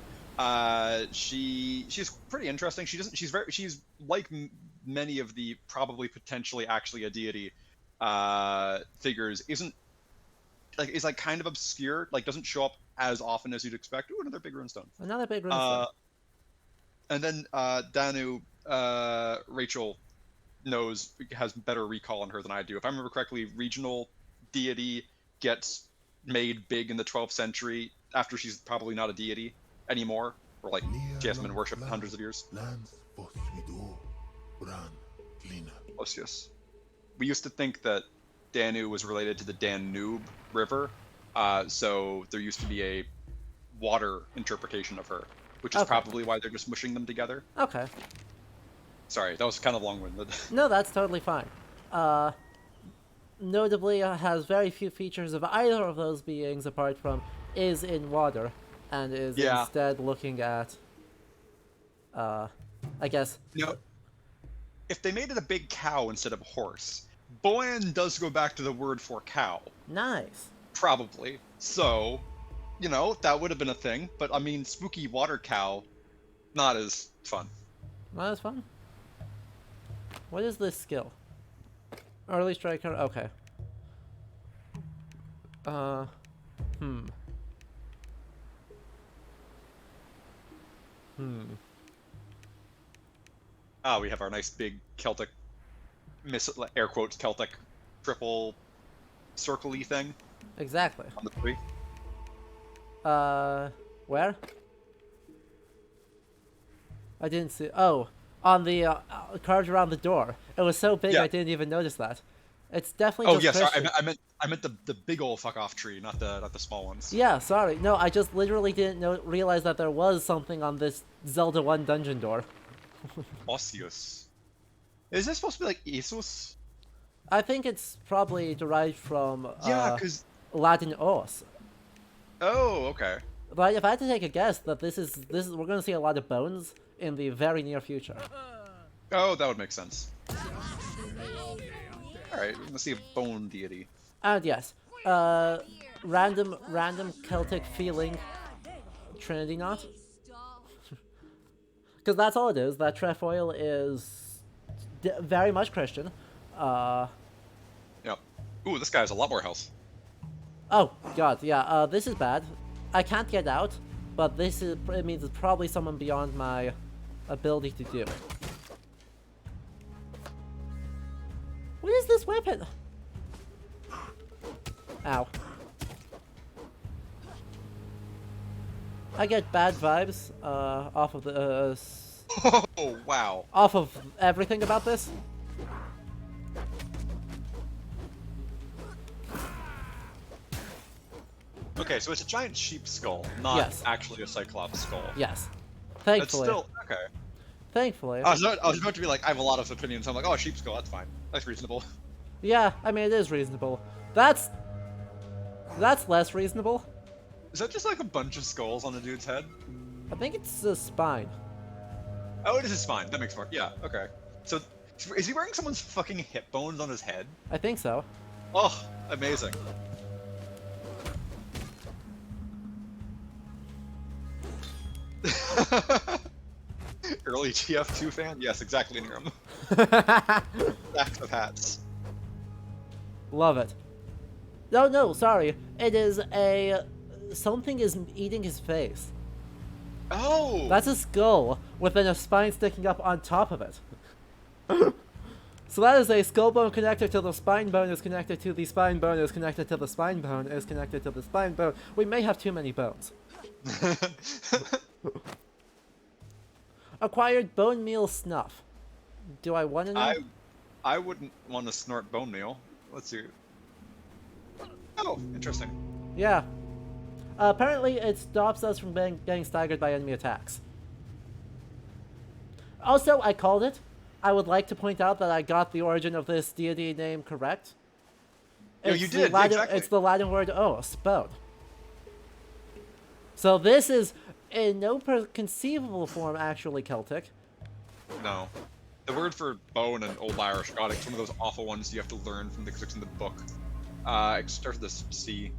She's pretty interesting. She's like many of the probably potentially actually a deity figures. Is like kind of obscure. Like doesn't show up as often as you'd expect. Ooh, another big runestone. Another big runestone. And then Danu, Rachel has better recall on her than I do. If I remember correctly, regional deity gets made big in the 12th century after she's probably not a deity anymore, or like she hasn't been worshipped in hundreds of years. Osius. We used to think that Danu was related to the Danube River, so there used to be a water interpretation of her, which is probably why they're just mushing them together. Okay. Sorry, that was kind of long-winded. No, that's totally fine. Notably, has very few features of either of those beings apart from is in water, and is instead looking at, I guess... No. If they made it a big cow instead of a horse, Boyan does go back to the word for cow. Nice. Probably. So, you know, that would have been a thing, but I mean, spooky water cow, not as fun. Not as fun? What is this skill? Early striker? Okay. Ah, we have our nice big Celtic, air quotes, Celtic triple circle-y thing. Exactly. On the tree. Where? I didn't see. Oh, on the carved around the door. It was so big I didn't even notice that. It's definitely. Oh just yes, sorry, I meant the big old fuck off tree, not the small ones. Yeah, sorry. No, I just literally didn't realize that there was something on this Zelda 1 dungeon door. Osius. Is this supposed to be like Isus? I think it's probably derived from because Latin os. Oh, okay. But if I had to take a guess, that this is we're going to see a lot of bones in the very near future. Oh, that would make sense. Alright, let's see a bone deity. And yes, random Celtic feeling Trinity knot. Because that's all it is. That trefoil is very much Christian. Yep. Ooh, this guy has a lot more health. Oh god, yeah. This is bad. I can't get out, but it means it's probably someone beyond my ability to do. What is this weapon? Ow. I get bad vibes off of the Oh, wow. off of everything about this. Okay, so it's a giant sheep skull, not Yes. actually a cyclops skull. Yes. That's Thankfully. still okay. Thankfully. I was about to be like, I have a lot of opinions. I'm like, oh, sheep skull, that's fine. That's reasonable. Yeah, I mean, it is reasonable. That's less reasonable. Is that just like a bunch of skulls on the dude's head? I think it's the spine. Oh, it is his spine. That makes more. Yeah, okay. So, is he wearing someone's fucking hip bones on his head? I think so. Oh, amazing. Early TF2 fan? Yes, exactly, Niram. Stacks of hats. Love it. No, no, sorry. It is a... Something is eating his face. Oh! That's a skull, with then a spine sticking up on top of it. So that is a skull bone connected to the spine bone is connected to the spine bone is connected to the spine bone is connected to the spine bone. We may have too many bones. Acquired bone meal snuff. Do I want to know? I wouldn't want to snort bone meal. Let's see. Oh, interesting. Yeah. Apparently, it stops us from getting staggered by enemy attacks. Also, I called it. I would like to point out that I got the origin of this deity name correct. No, you did, exactly. It's the Latin word os, bone. So this is, in no conceivable form, actually Celtic. No. The word for bone in Old Irish God, it's one of those awful ones you have to learn from the in the book. It starts with this C.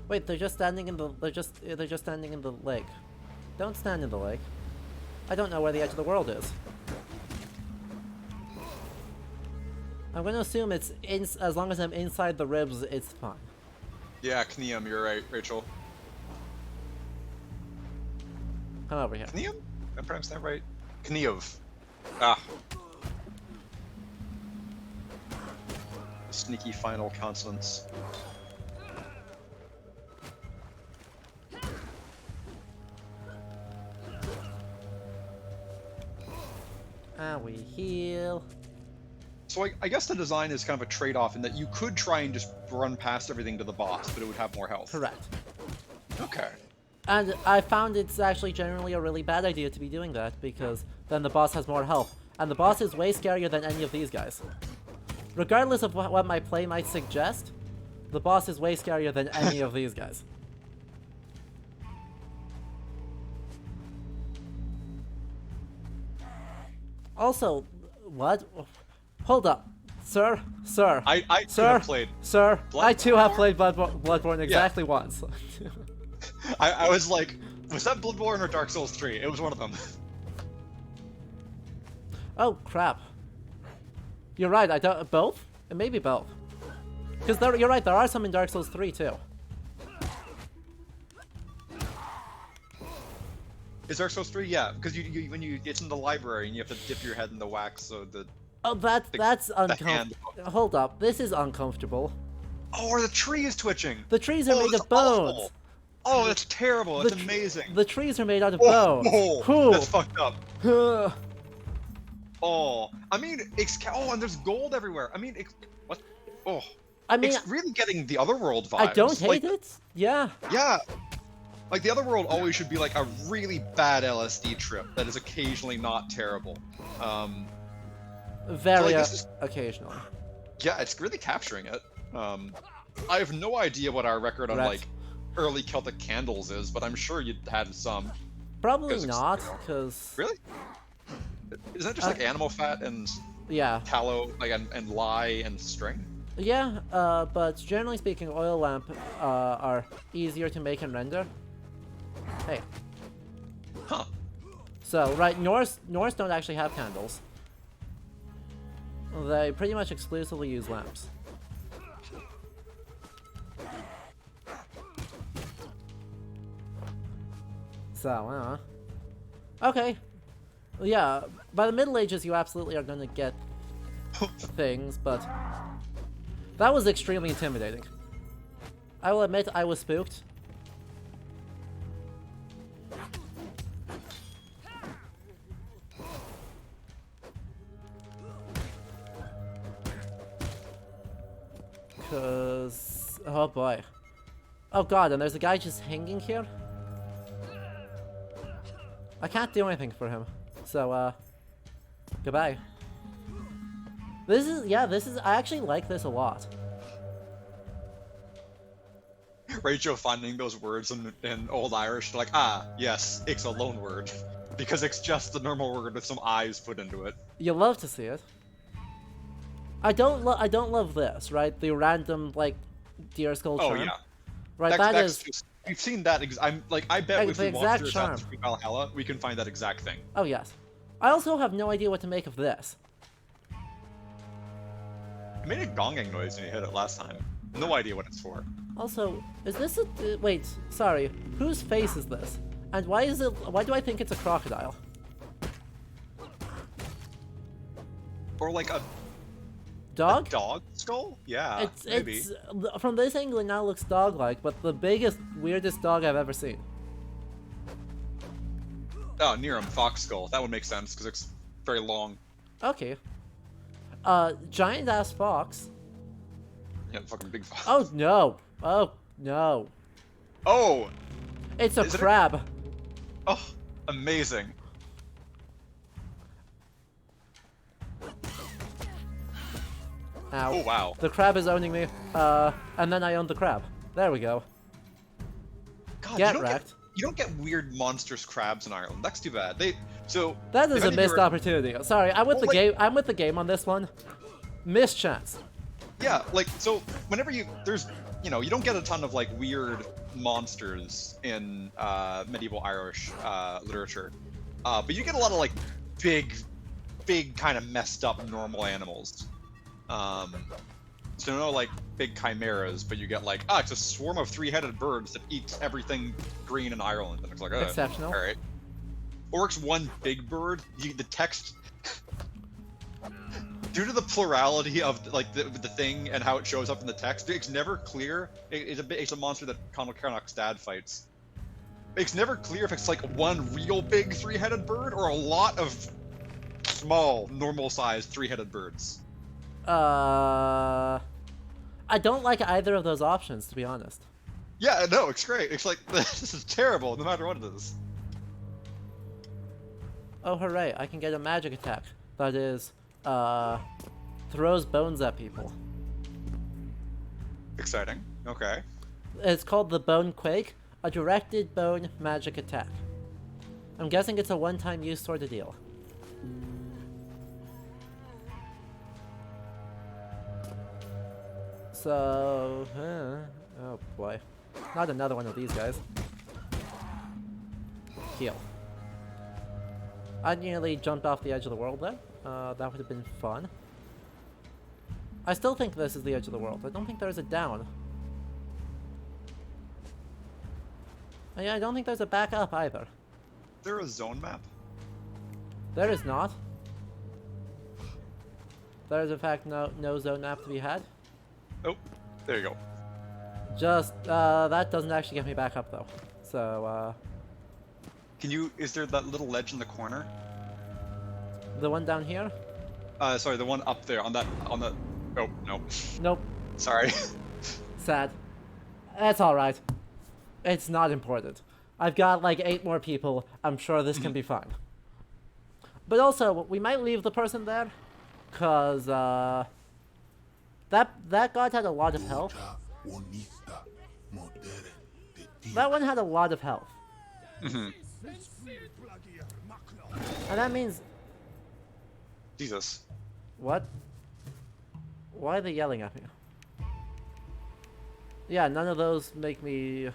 Wait, they're just standing in the they're just standing in the lake. Don't stand in the lake. I don't know where the edge of the world is. I'm gonna assume it's as long as I'm inside the ribs, it's fine. Yeah, Kneum, you're right, Rachel. Come over here. Kneum? I'm pronouncing that right? Kniev. Ah. Sneaky final consonants. Ah, we heal. So I guess the design is kind of a trade-off in that you could try and just run past everything to the boss, but it would have more health. Correct. Okay. And I found it's actually generally a really bad idea to be doing that, because then the boss has more health. And the boss is way scarier than any of these guys. Regardless of what my play might suggest, the boss is way scarier than any of these guys. Also, what? Hold up. Sir? Sir? I too sir? have played Sir? I too have Bloodborne? played Bloodborne exactly once. I was like, was that Bloodborne or Dark Souls 3? It was one of them. Oh, crap. You're right, I don't... Both? It may be both. Because you're right, there are some in Dark Souls 3 too. Is Dark Souls 3? Yeah, because you when you it's in the library and you have to dip your head in the wax so the... Oh, that's uncomfortable. hand. Hold up, this is uncomfortable. Oh, or the tree is twitching! The trees are made that's of bones. awful. Oh, that's terrible. That's The amazing. The trees are made out of Oh, bones. oh, that's fucked up. Whew. Oh, I mean, oh, and there's gold everywhere. I mean, what? Oh, I mean, it's really getting the Otherworld vibes. I don't hate like, it. Yeah. Yeah, like the Otherworld always should be like a really bad LSD trip that is occasionally not terrible. Very this is- occasionally. Yeah, it's really capturing it. I have no idea what our record on like early Celtic candles is, but I'm sure you'd had some. Probably not, because... Really? Is that just like animal fat and Yeah. tallow, like and lye and string? Yeah, but generally speaking, oil lamp are easier to make and render. Hey. Huh. So, right, Norse don't actually have candles. They pretty much exclusively use lamps. So, okay. Yeah, by the Middle Ages, you absolutely are going to get things, but that was extremely intimidating. I will admit I was spooked. Cause... oh boy. Oh god, and there's a guy just hanging here? I can't do anything for him. So, goodbye. This is, I actually like this a lot. Rachel finding those words in Old Irish, like, ah, yes, it's a loan word. Because it's just the normal word with some eyes put into it. You love to see it. I don't love this, right? The random, like, deer skull charm. Oh, yeah. Right, That's just, we've seen that, I bet if the we watch exact Assassin's charm. Creed Valhalla, we can find that exact thing. Oh, yes. I also have no idea what to make of this. It made a gonging noise when you hit it last time. No idea what it's for. Also, is this a... wait, sorry. Whose face is this? And why do I think it's a crocodile? Or like a Dog? dog skull? Yeah, maybe. It's from this angle it now looks dog-like, but the biggest, weirdest dog I've ever seen. Oh, near him, fox skull. That would make sense because it's very long. Okay. Giant-ass fox. Yeah, fucking big fox. Oh no! Oh no! Oh! It's a Is it a- crab. Oh, amazing. Ow. Oh, wow. The crab is owning me. And then I own the crab. There we go. God, Get wrecked. You don't get weird monstrous crabs in Ireland. That's too bad. That is a missed opportunity. Sorry, I'm with the game. I'm with the game on this one. Missed chance. Yeah, like, so whenever you don't get a ton of like weird monsters in medieval Irish literature, but you get a lot of like big kind of messed up normal animals. So no like big chimeras, but you get like, it's a swarm of three-headed birds that eats everything green in Ireland, and it's like, exceptional. All right. Orcs one big bird. The text. Due to the plurality of like the thing and how it shows up in the text, it's never clear. It's a monster that Conal Carnock's dad fights. It's never clear if it's like one real big three-headed bird or a lot of small, normal-sized three-headed birds. I don't like either of those options, to be honest. Yeah, no, it's great. It's like, this is terrible, no matter what it is. Oh hooray! I can get a magic attack that is throws bones at people. Exciting. Okay. It's called the Bone Quake, a directed bone magic attack. I'm guessing it's a one-time use sort of deal. So, oh boy, not another one of these guys. Heal. I nearly jumped off the edge of the world there. That would have been fun. I still think this is the edge of the world. I don't think there's a down. And yeah, I don't think there's a back up either. Is there a zone map? There is not. There is in fact no zone map to be had. Oh, there you go. Just, that doesn't actually get me back up though. So, Is there that little ledge in the corner? the one down here? Sorry, the one up there on the, oh, no. Nope. Sorry. Sad. That's alright. It's not important. I've got like 8 more people. I'm sure this can be fine. But also, we might leave the person there, cause, that god had a lot of health. That one had a lot of health. Mm-hmm. And that means... Jesus. What? Why are they yelling at me? Yeah, none of those make me...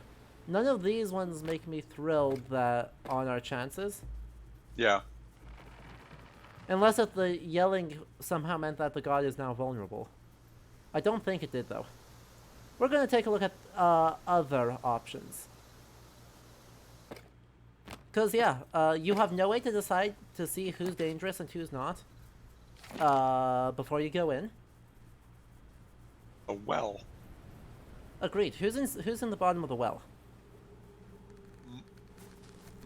None of these ones make me thrilled that on our chances. Yeah. Unless if the yelling somehow meant that the god is now vulnerable. I don't think it did, though. We're going to take a look at other options. Because, yeah, you have no way to decide to see who's dangerous and who's not before you go in. A well. Agreed. Who's in the bottom of the well?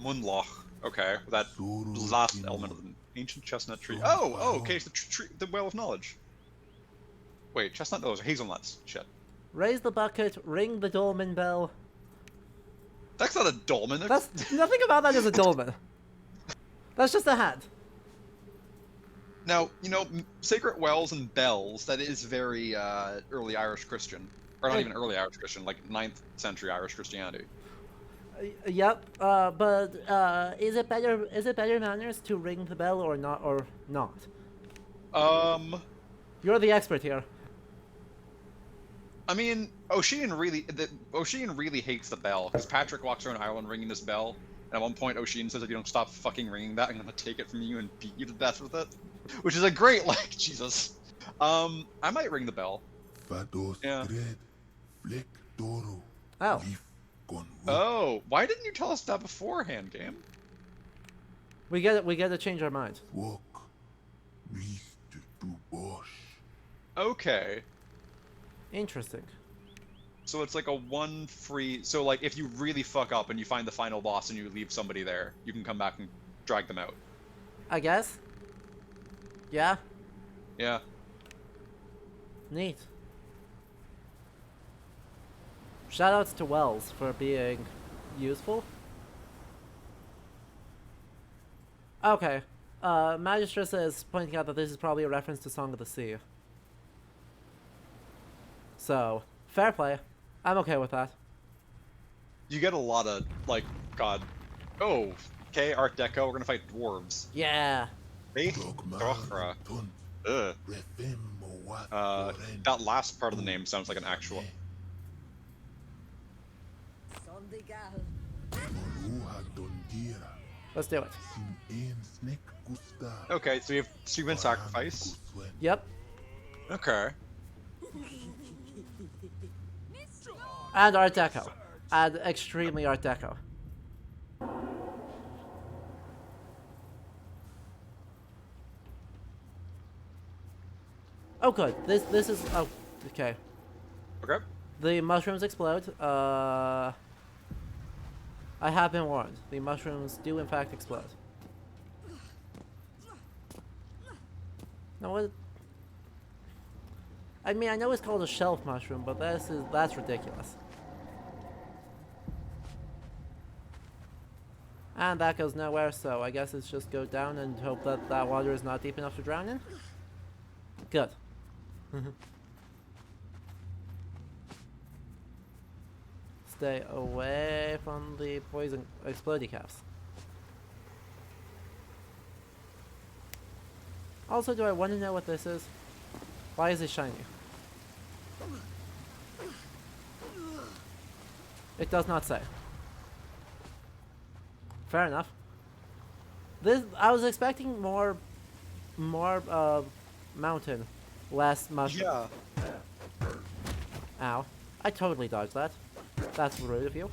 Munloch. Okay, that Zoro last Kino. element of the ancient chestnut tree. From Oh, okay, Pharaoh. it's the well of knowledge. Wait, chestnut? Those are hazelnuts. Shit. Raise the bucket, ring the dolmen bell. That's not a dolmen. That's nothing about that is a dolmen. That's just a hat. Now, sacred wells and bells, that is very early Irish Christian. Or not Like- even early Irish Christian, like 9th century Irish Christianity. Yep. But is it better manners to ring the bell or not? You're the expert here. I mean, O'Shean really hates the bell, because Patrick walks around Ireland ringing this bell, and at one point O'Shean says, if you don't stop fucking ringing that, I'm gonna take it from you and beat you to death with it. Which is a great, Jesus. I might ring the bell. Fados Yeah. Gred, Flick Toro, Oh. Leaf Con Oh, why didn't you tell us that beforehand, game? We get to change our mind. Walk, Reese to Bosch. Okay. Interesting. So it's like a one free... So, like, if you really fuck up and you find the final boss and you leave somebody there, you can come back and drag them out. I guess. Yeah. Yeah. Neat. Shoutouts to Wells for being useful. Okay. Magistress is pointing out that this is probably a reference to Song of the Sea. So, fair play. I'm okay with that. You get a lot of, like, God... Oh, okay, Art Deco, we're gonna fight dwarves. Yeah. Faith Dogma Drochra. Tunt, Ugh. Refem Moat Oren. That last part of the name sounds like an actual... Moruha Dondira, Let's do it. Sin Ein Snek Gustav. Okay, so we have human sacrifice. Yep. Okay. And Art Deco. And extremely Art Deco. Oh good. This is oh okay. Okay. The mushrooms explode. I have been warned. The mushrooms do in fact explode. No, what? I mean, I know it's called a shelf mushroom, but that's ridiculous. And that goes nowhere, so I guess it's just go down and hope that that water is not deep enough to drown in. Good. Stay away from the poison explodey caps. Also, do I want to know what this is? Why is it shiny? It does not say. Fair enough. I was expecting more mountain, less mushroom. Yeah. Ow. I totally dodged that. That's rude of you.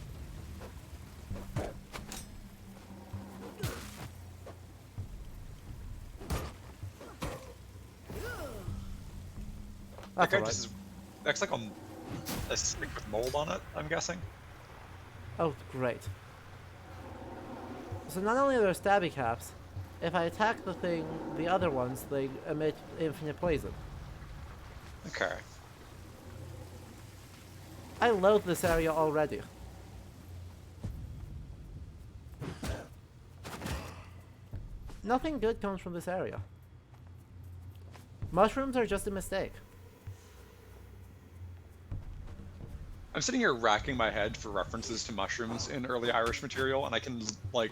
That's Okay, alright. this is... That's like a stick with mold on it, I'm guessing. Oh, great. So not only are there stabby caps, if I attack the other ones, they emit infinite poison. Okay. I loathe this area already. Nothing good comes from this area. Mushrooms are just a mistake. I'm sitting here racking my head for references to mushrooms in early Irish material, and I can, like...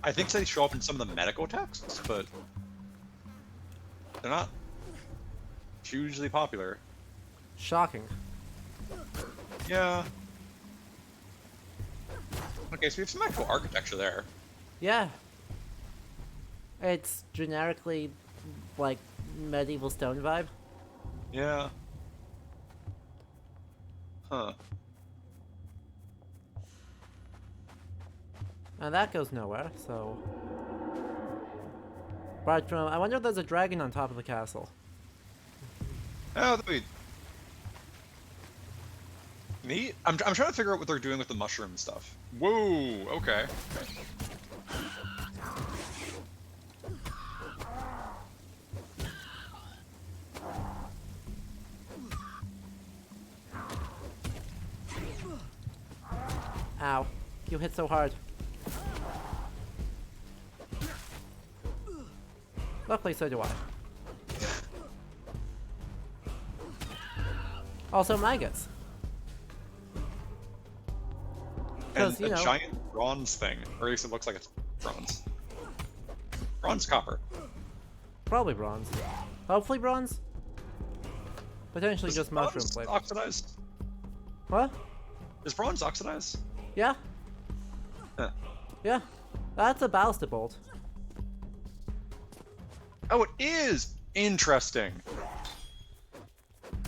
I think they show up in some of the medical texts, but... They're not hugely popular. Shocking. Yeah. Okay, so we have some actual architecture there. Yeah. It's generically, like, medieval stone vibe. Yeah. Huh. And that goes nowhere, so... Right from... I wonder if there's a dragon on top of the castle. Oh, Neat. I'm trying to figure out what they're doing with the mushroom stuff. Whoa. Okay. Ow. You hit so hard. Luckily, so do I. Also, maggots. And You a know, giant bronze thing. Or at least it looks like it's bronze. Bronze copper. probably bronze. Hopefully bronze. Potentially Is just bronze mushroom flavor. oxidized? What? Is bronze oxidized? Yeah. Huh. Yeah. That's a ballistic bolt. Oh, it is! Interesting.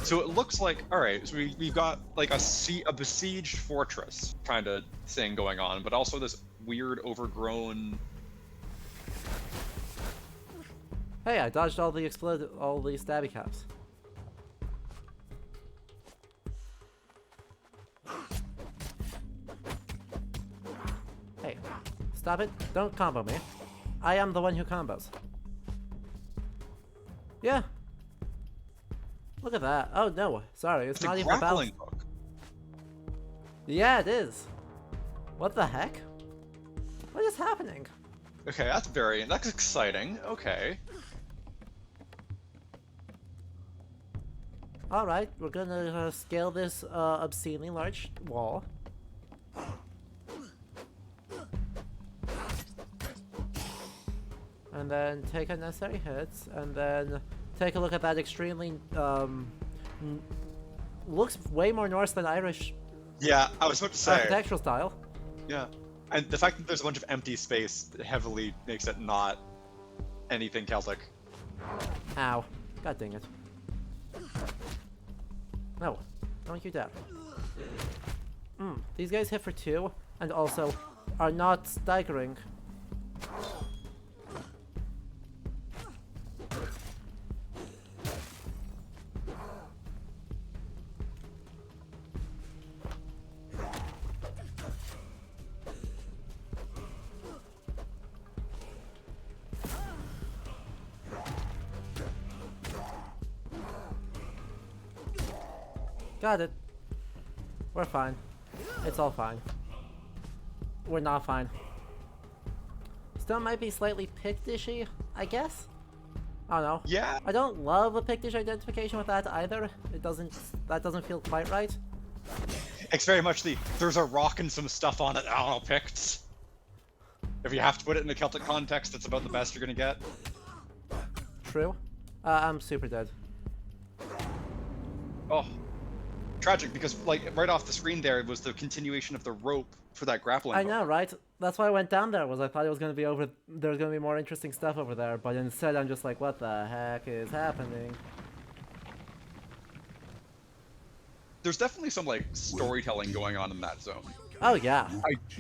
So it looks like, alright, so we've got like a besieged fortress kind of thing going on, but also this weird overgrown... Hey, I dodged all the stabby caps. Hey, stop it. Don't combo me. I am the one who combos. Yeah. Look at that. Oh no, sorry, it's It's not a even a grappling balance. hook. Yeah, it is. What the heck? What is happening? Okay, that's exciting. Okay. Alright, we're gonna scale this obscenely large wall. And then take unnecessary hits, and then take a look at that extremely, looks way more Norse than Irish Yeah, I was about to say. architectural style. Yeah. And the fact that there's a bunch of empty space heavily makes it not anything Celtic. Ow. God dang it. No, don't you dare. These guys hit for 2, and also are not staggering. Got it. We're fine. It's all fine. We're not fine. Still might be slightly Pictish-y, I guess? I don't know. Yeah. I don't love a Pictish identification with that either. That doesn't feel quite right. It's very much there's a rock and some stuff on it. I don't know, Picts. If you have to put it in a Celtic context, it's about the best you're gonna get. True. I'm super dead. Oh. Tragic, because like right off the screen there was the continuation of the rope for that grappling I hook. know, right? That's why I went down there, was I thought it was gonna be there was gonna be more interesting stuff over there, but instead I'm just like, what the heck is happening? There's definitely some like storytelling going on in that zone. Oh yeah.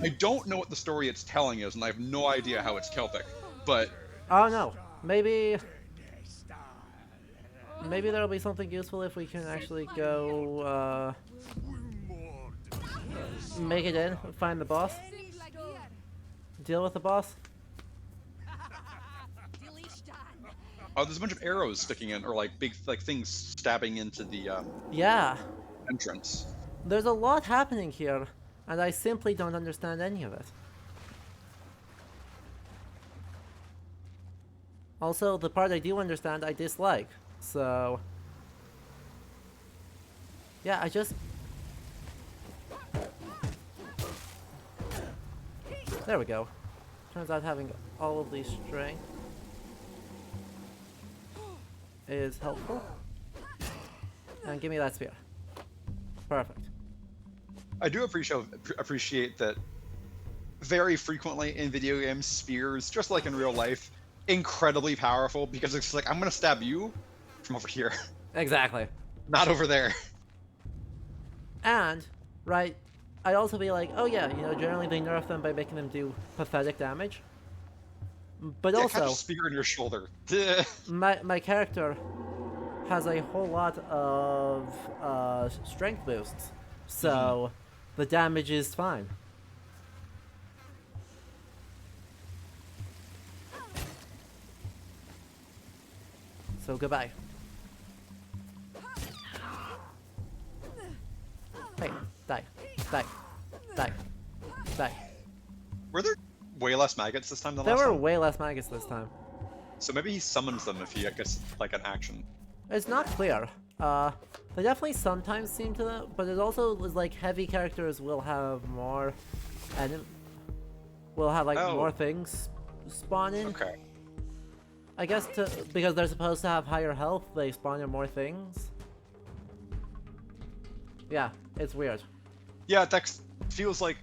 I don't know what the story it's telling is, and I have no idea how it's Celtic, but Oh no. Maybe there'll be something useful if we can actually go make it in, find the boss, deal with the boss. oh, there's a bunch of arrows sticking in, or like big like things stabbing into the Yeah. entrance. There's a lot happening here, and I simply don't understand any of it. Also, the part I do understand, I dislike. So... yeah, I just... there we go. Turns out having all of these strength is helpful. And give me that spear. Perfect. I do appreciate that very frequently in video games, spears, just like in real life, incredibly powerful, because it's like, I'm gonna stab you from over here. Exactly. Not over there. And, right, I'd also be like, oh yeah, you know, generally they nerf them by making them do pathetic damage. But Yeah, also, catch a spear in your shoulder. my character has a whole lot of strength boosts. So the damage is fine. So goodbye. Hey, die, die, die, die. Were there way less maggots this time than There last were time? way less maggots this time. So maybe he summons them if he, I guess, like an action. It's not clear. They definitely sometimes seem to, but it also was like heavy characters will have more, will have like more things spawn in. Okay. I guess because they're supposed to have higher health, they spawn in more things. Yeah, it's weird. Yeah, that feels like,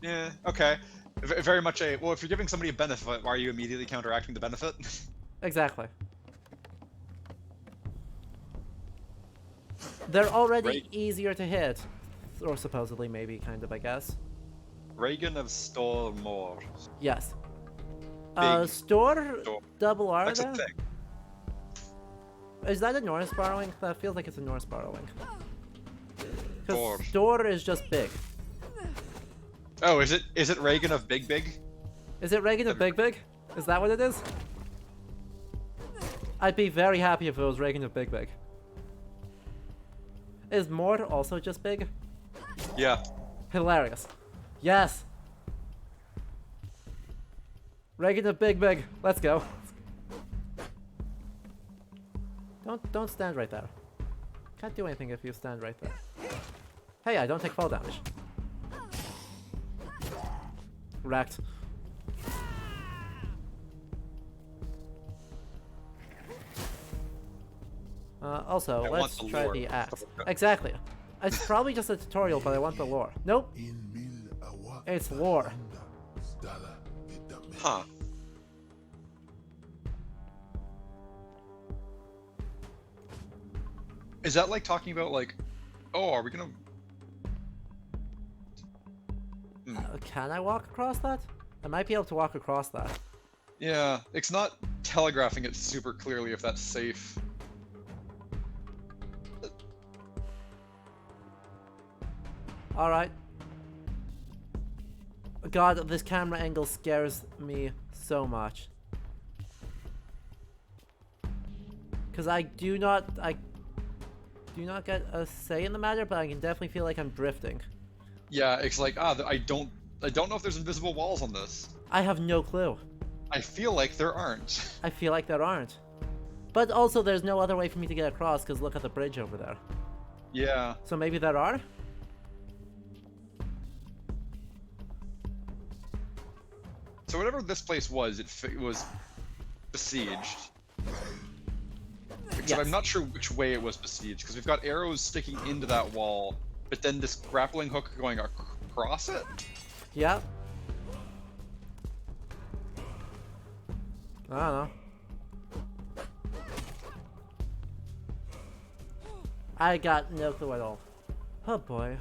yeah, okay. Very much a, well, if you're giving somebody a benefit, why are you immediately counteracting the benefit? Exactly. They're already easier to hit. Or supposedly, maybe, kind of, I guess. Reagan of Stormore. Yes. Big Store? Double R That's a there? thing. Is that a Norse borrowing? That feels like it's a Norse borrowing. Door. Because store is just big. Oh, is it Reagan of Big Big? Is it Reagan of Big Big? Is that what it is? I'd be very happy if it was Reagan of Big Big. Is Mord also just big? Yeah. Hilarious. Yes! Reagan of Big Big. Let's go. Don't stand right there. Can't do anything if you stand right there. Hey, I don't take fall damage. Wrecked. Also, let's try the axe. Exactly. It's probably just a tutorial, but I want the lore. Nope. It's lore. Huh. Is that like talking about like, oh, are we gonna... Can I walk across that? I might be able to walk across that. Yeah, it's not telegraphing it super clearly if that's safe. Alright. God, this camera angle scares me so much. Because I do not get a say in the matter, but I can definitely feel like I'm drifting. Yeah, it's like, I don't know if there's invisible walls on this. I have no clue. I feel like there aren't. I feel like there aren't. But also, there's no other way for me to get across, because look at the bridge over there. Yeah. So maybe there are? So whatever this place was, it was besieged. Except Yes. I'm not sure which way it was besieged, because we've got arrows sticking into that wall, but then this grappling hook going across it? Yeah. I don't know. I got no clue at all. Oh boy.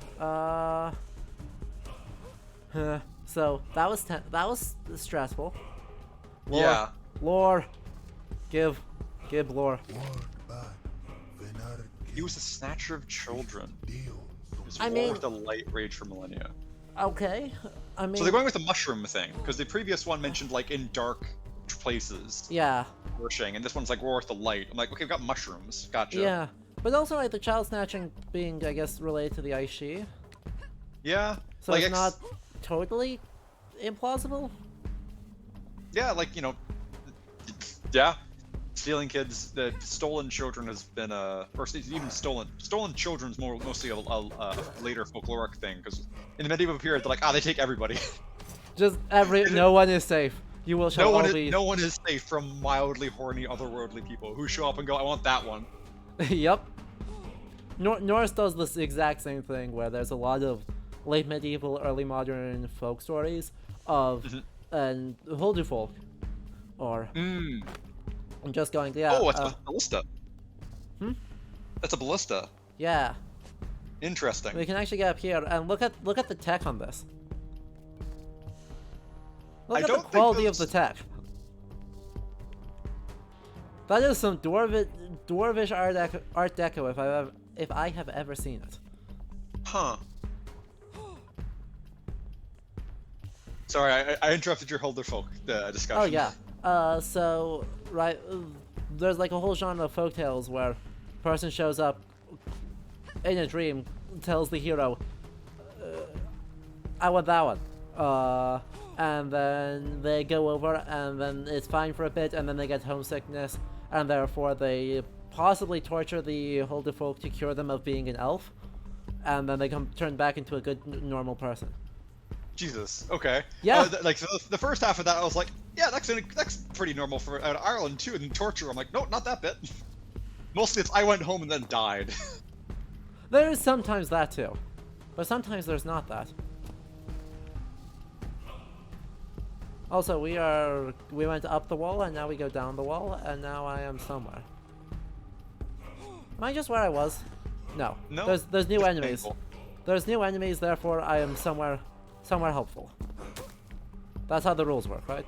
So that was stressful. Lore. Yeah. Lore. Give lore. He was a snatcher of children. His I war mean- with the light rage for millennia. Okay. I mean. So they're going with the mushroom thing, because the previous one mentioned like in dark places, Yeah. flourishing, and this one's like war with the light. I'm like, okay, we've got mushrooms. Gotcha. Yeah. But also like the child snatching being, I guess, related to the Aishi. Yeah. So like it's not totally implausible. Yeah, like, you know, yeah, stealing kids, the stolen children has been or even stolen children's mostly a later folkloric thing, because in the medieval period they're like, they take everybody. Just no one is safe. You will shall all be. No one is safe from mildly horny otherworldly people who show up and go, I want that one. Yep. Norse does this exact same thing where there's a lot of late medieval, early modern folk stories of and Holdu folk, or I'm just going, yeah. Oh, it's a ballista. That's a ballista. Yeah. Interesting. We can actually get up here and look at the tech on this. Look at the quality of the tech. That is some dwarvish art deco if I have ever seen it. Huh. Sorry, I interrupted your Holderfolk discussion. Oh yeah. So right, there's like a whole genre of folktales where a person shows up in a dream, tells the hero, "I want that one," and then they go over, and then it's fine for a bit, and then they get homesickness, and therefore they possibly torture the Holderfolk to cure them of being an elf, and then they come turn back into a good normal person. Jesus. Okay. Yeah. Like the first half of that, I was like, yeah, that's pretty normal for Ireland too. And then torture, I'm like, no, not that bit. Mostly it's I went home and then died. There is sometimes that too, but sometimes there's not that. Also, we went up the wall and now we go down the wall, and now I am somewhere. Am I just where I was? No. No. There's new enemies. Painful. There's new enemies, therefore I am somewhere helpful. That's how the rules work, right?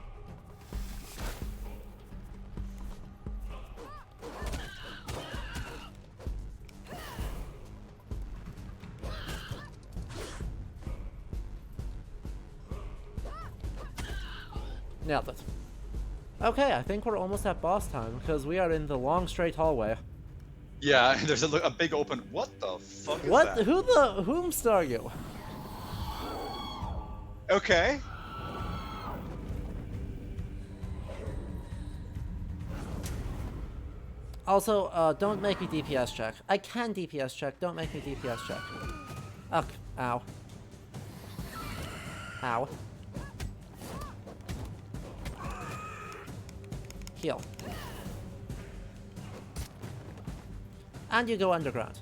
Nailed it. Okay, I think we're almost at boss time, because we are in the long straight hallway. Yeah, there's a big open. What the fuck is What? that? Whomst are you? Okay. Also, don't make me DPS check. I can DPS check, don't make me DPS check. Ugh, ow. Ow. Heal. And you go underground.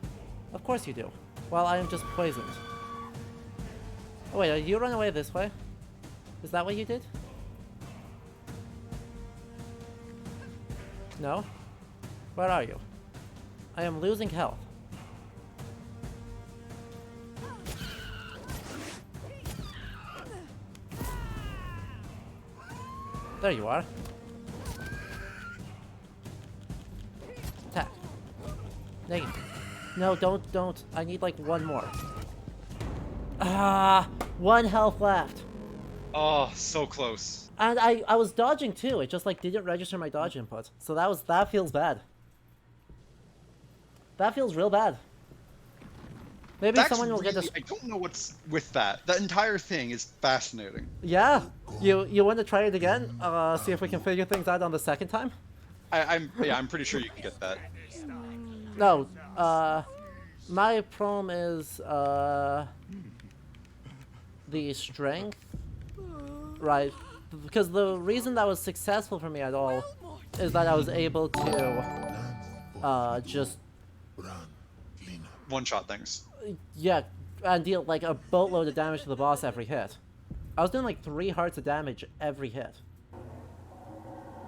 Of course you do. While I am just poisoned. Oh wait, you run away this way? Is that what you did? No? Where are you? I am losing health. There you are. Attack. Negative. No, don't. I need like one more. Ah, 1 health left. Oh, so close. And I was dodging too. It just like didn't register my dodge input. So that feels bad. That feels real bad. Maybe That's someone will get this. I don't know what's with that. That entire thing is fascinating. Yeah. You want to try it again? See if we can figure things out on the second time? I'm pretty sure you can get that. No. My problem is the strength. Right. Because the reason that was successful for me at all is that I was able to just One-shot things. yeah, and deal like a boatload of damage to the boss every hit. I was doing like 3 hearts of damage every hit.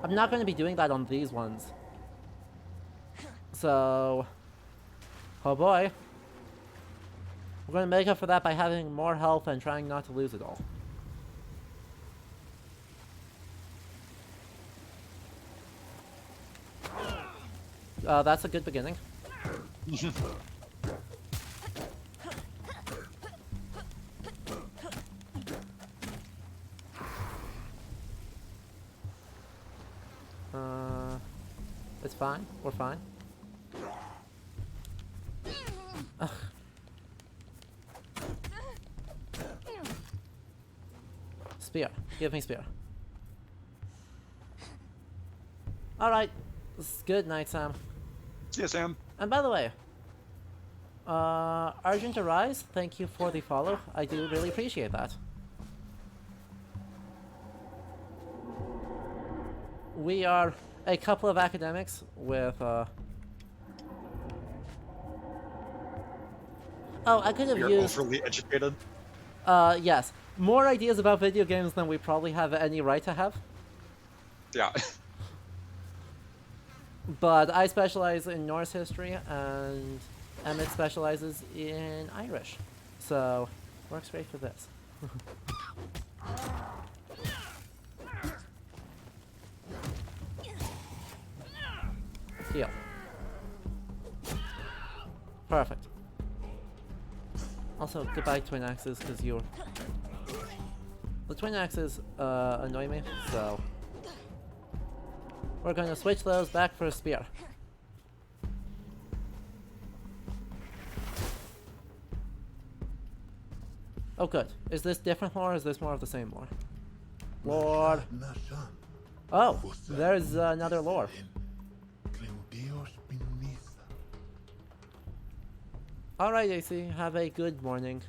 I'm not going to be doing that on these ones. So, oh boy. We're going to make up for that by having more health and trying not to lose it all. That's a good beginning. It's fine. We're fine. Ugh. Spear. Give me spear. Alright. Good night, Sam. See ya, Sam. And by the way, Argent Arise, thank you for the follow. I do really appreciate that. We are a couple of academics with, Oh, I could have You're used... overly educated. Yes. More ideas about video games than we probably have any right to have. Yeah. But I specialize in Norse history, and Emmet specializes in Irish. So, works great for this. Heal. Perfect. Also, goodbye twin axes, because you're... The twin axes annoy me, so... We're gonna switch those back for a spear. Oh good. Is this different lore or is this more of the same lore? Lore! Oh! There's another lore. Alright AC, have a good morning.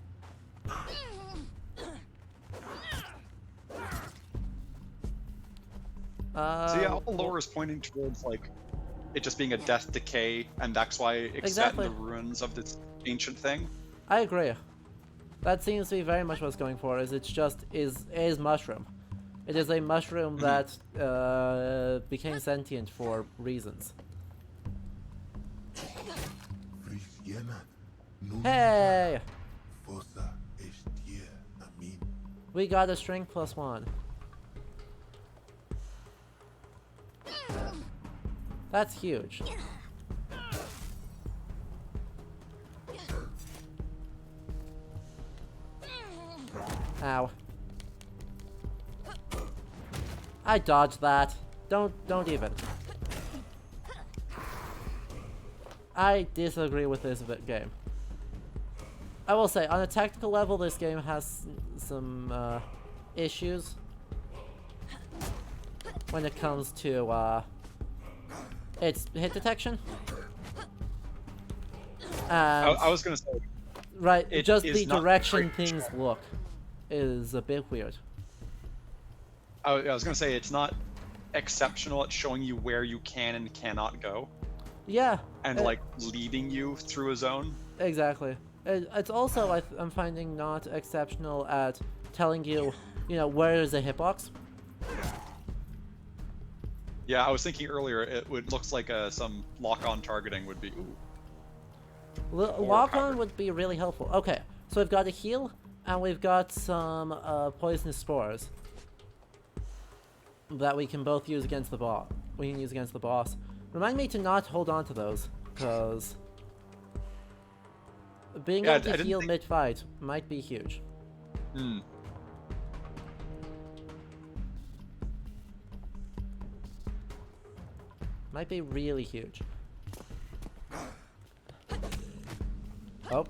So yeah, all the lore is pointing towards like it just being a death decay, and that's why it's Exactly. set in the ruins of this ancient thing. I agree. That seems to be very much what it's going for. Is it's just is mushroom. It is a mushroom that became sentient for reasons. Hey! We got a strength +1. That's huge. Ow. I dodged that. Don't even. I disagree with this game. I will say, on a technical level, this game has some issues when it comes to its hit detection. And I was gonna say, right, it just is the not direction great things control. look is a bit weird. I was gonna say it's not exceptional at showing you where you can and cannot go, Yeah. and like leading you through a zone. Exactly. It's also, I'm finding, not exceptional at telling you, where is a hitbox. Yeah, I was thinking earlier it looks like some lock-on targeting would be. Ooh. Lock-on would be really helpful. Okay, so we've got a heal, and we've got some poisonous spores that we can both use against the boss. We can use against the boss. Remind me to not hold on to those, because being able to heal mid-fight might be huge. Hmm. Might be really huge. Oh,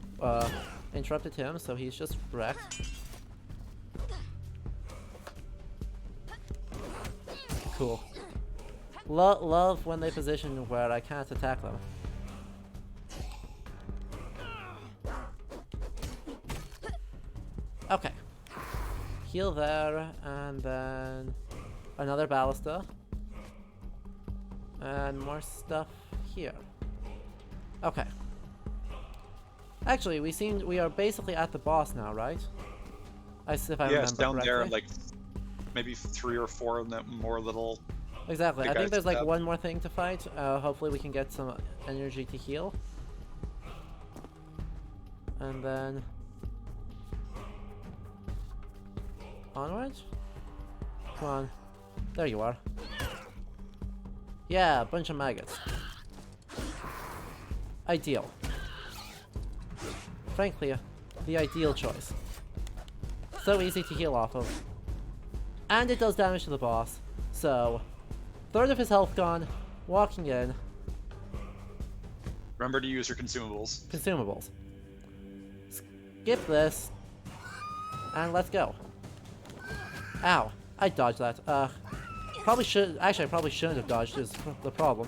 interrupted him, so he's just wrecked. Cool. Love when they position where I can't attack them. Okay. Heal there, and then another ballista. And more stuff here. Okay. Actually, we are basically at the boss now, right? If I remember Yes, down there, correctly. like maybe 3 or 4 of them more little. Exactly. I think guys there's like up. one more thing to fight. Hopefully we can get some energy to heal. And then onwards? Come on. There you are. Yeah, a bunch of maggots. Ideal. Frankly, the ideal choice. So easy to heal off of. And it does damage to the boss. So, third of his health gone, walking in. Remember to use your consumables. Consumables. Skip this. And let's go. Ow. I dodged that. Probably should. Actually, I probably shouldn't have dodged, is the problem.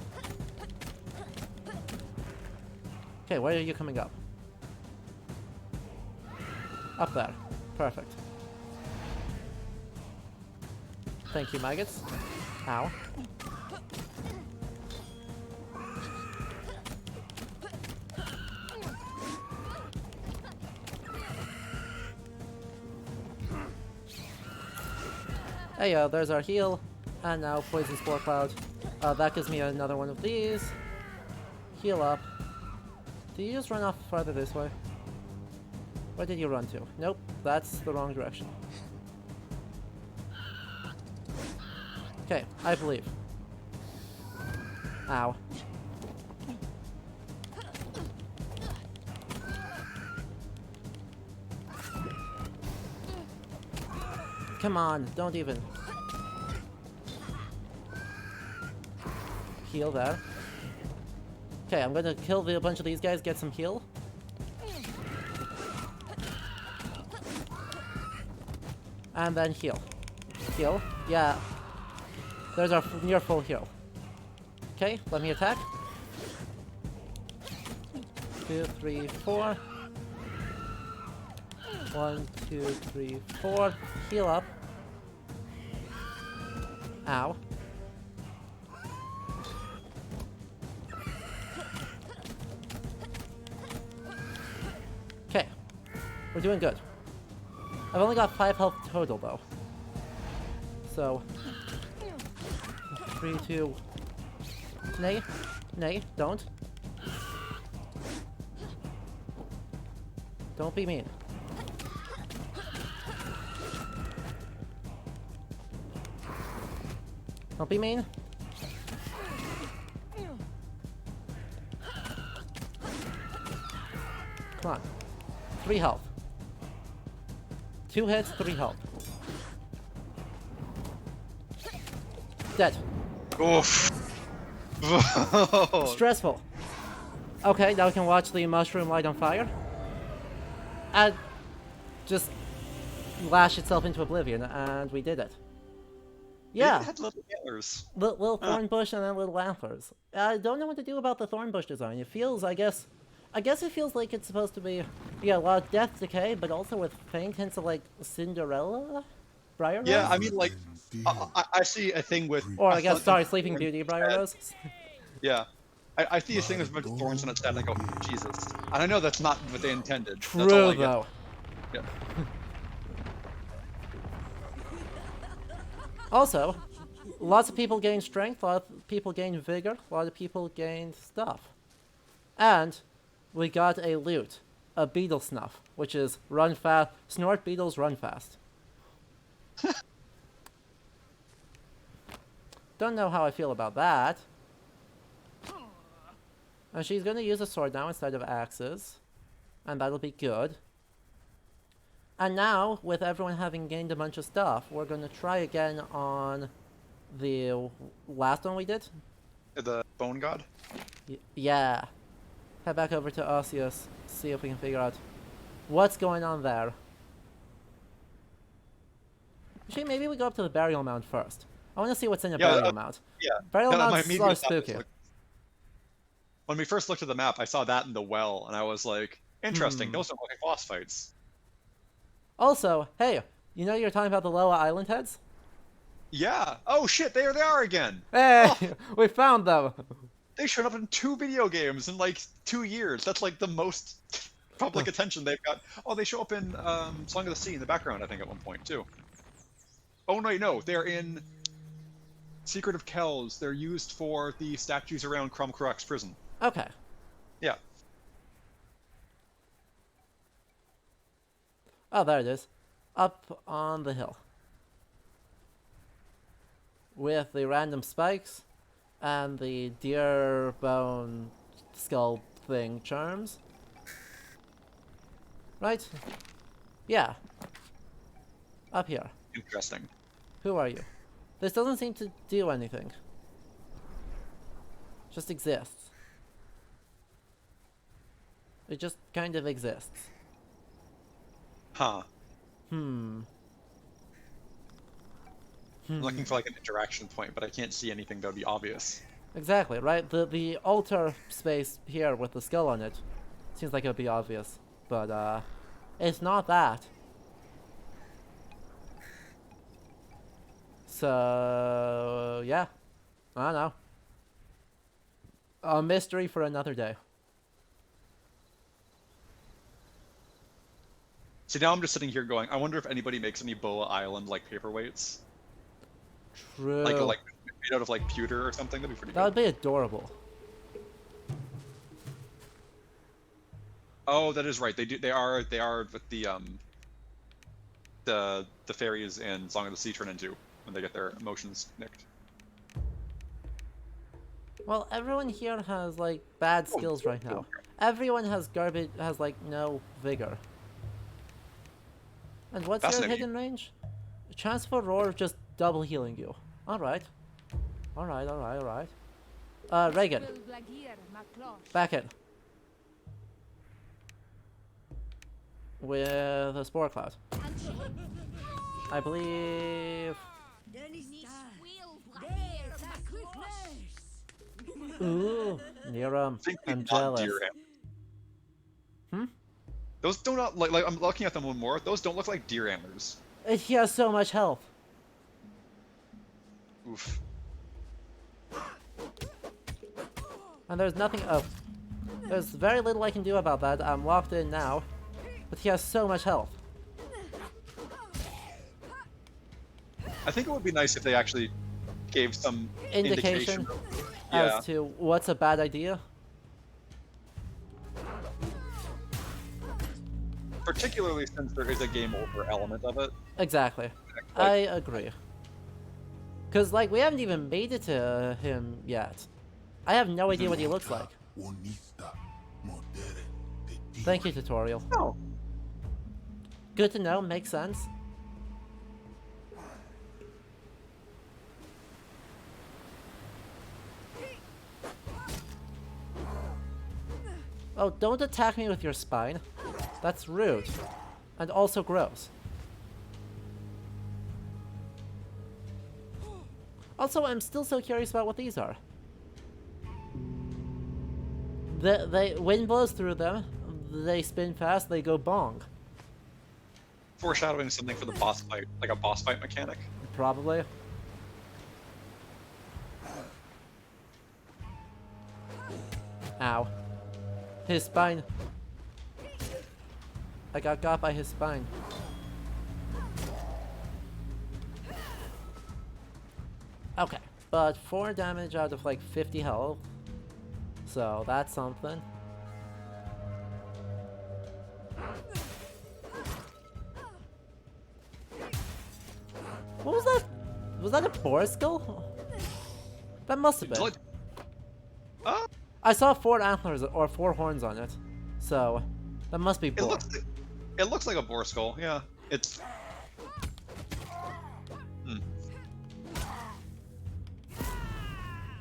Okay, where are you coming up? Up there. Perfect. Thank you, maggots. Ow. Hey, there's our heal. And now Poison Spore Cloud. That gives me another one of these. Heal up. Did you just run off farther this way? Where did you run to? Nope, that's the wrong direction. Okay, I believe. Ow. Come on, don't even. Heal there. Okay, I'm gonna kill a bunch of these guys, get some heal. And then heal. Heal. Yeah. There's our near full heal. Okay, let me attack. 2, 3, 4. 1, 2, 3, 4. Heal up. Ow. Okay. We're doing good. I've only got 5 health total though. So 3, 2. Nay. Nay, don't. Don't be mean. Don't be mean. Come on. 3 health. 2 hits, 3 health. Dead. Oof. Stressful. Okay, now we can watch the mushroom light on fire. And just lash itself into oblivion, and we did it. Yeah. It had little antlers. Little thorn bush and then little antlers. I don't know what to do about the thorn bush design. It feels, I guess it feels like it's supposed to be, yeah, a lot of death decay, but also with faint hints of like Cinderella, Briar Rose? Yeah, I mean, like, I see a thing with. Or I guess, sorry, Sleeping Beauty, Briar Rose. Yeah, I see a thing with a bunch of thorns on its head, and I go, Jesus. And I know that's not what they intended. True, that's all I though. get. Yeah. Also, lots of people gain strength, a lot of people gain vigor, a lot of people gain stuff. And we got a loot, a beetle snuff, which is run fast, snort beetles, run fast. Don't know how I feel about that. And she's gonna use a sword now instead of axes, and that'll be good. And now, with everyone having gained a bunch of stuff, we're gonna try again on the last one we did. The bone god? Yeah. Head back over to Osseous, see if we can figure out what's going on there. Actually, maybe we go up to the burial mound first. I want to see what's in the burial mound. Yeah. Burial my mound's so immediate thought was, spooky. like, when we first looked at the map, I saw that in the well, and I was like, interesting, those don't look like boss fights. Also, hey, you know you're talking about the Loa Island heads? Yeah. Oh shit, there they are again. Hey, Oh, we found them. they showed up in 2 video games in like 2 years. That's like the most public attention they've got. Oh, they show up in Song of the Sea in the background, I think, at one point too. Oh no, they're in Secret of Kells. They're used for the statues around Crom Croc's prison. Okay. Yeah. Oh, there it is. Up on the hill. With the random spikes and the deer bone skull thing charms. Right? Yeah. Up here. Interesting. Who are you? This doesn't seem to do anything. Just exists. It just kind of exists. Huh. Hmm. I'm looking for like an interaction point, but I can't see anything that would be obvious. Exactly, right? The altar space here with the skull on it seems like it would be obvious, but it's not that. So yeah, I don't know. A mystery for another day. See, now I'm just sitting here going, I wonder if anybody makes any Boa Island like paperweights. True. Like made out of like pewter or something. That'd be pretty That would good. be adorable. Oh, that is right. They are with the fairies in Song of the Sea turn into when they get their emotions nicked. Well, everyone here has like bad skills right now. Everyone has garbage, has like no vigor. And what's your Fascinating. hidden range? Chance for roar, just double healing you. Alright. Alright. Reagan. Back in. With a Spore Cloud. I believe... Ooh, near him. I'm jealous. Hmm? Those do not like I'm looking at them one more. Those don't look like deer antlers. He has so much health. Oof. And there's nothing. Oh, there's very little I can do about that. I'm locked in now, but he has so much health. I think it would be nice if they actually gave some indication as to what's a bad idea. Particularly since there is a game over element of it. Exactly. I agree. Because, like, we haven't even made it to him yet. I have no idea what he looks like. Thank you, tutorial. Oh. Good to know, makes sense. Oh, don't attack me with your spine. That's rude. And also gross. Also, I'm still so curious about what these are. They wind blows through them, they spin fast, they go bong. Foreshadowing something for the boss fight, like a boss fight mechanic. Probably. Ow. His spine. I got by his spine. Okay, but 4 damage out of like 50 health. So that's something. What was that? Was that a boar skull? That must have been. I saw 4 antlers or 4 horns on it. So that must be boar. It looks like a boar skull, yeah. It's...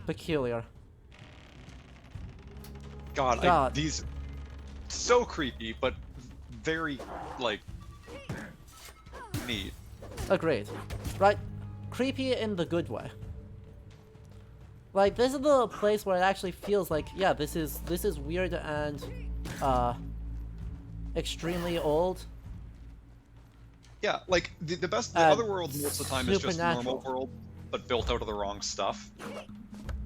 Peculiar. God. These... So creepy, but very, like... neat. Agreed. Right. Creepy in the good way. Like, this is the place where it actually feels like, yeah, this is weird and, extremely old. Yeah, like, the other world most of the time is just normal world, but built out of the wrong stuff.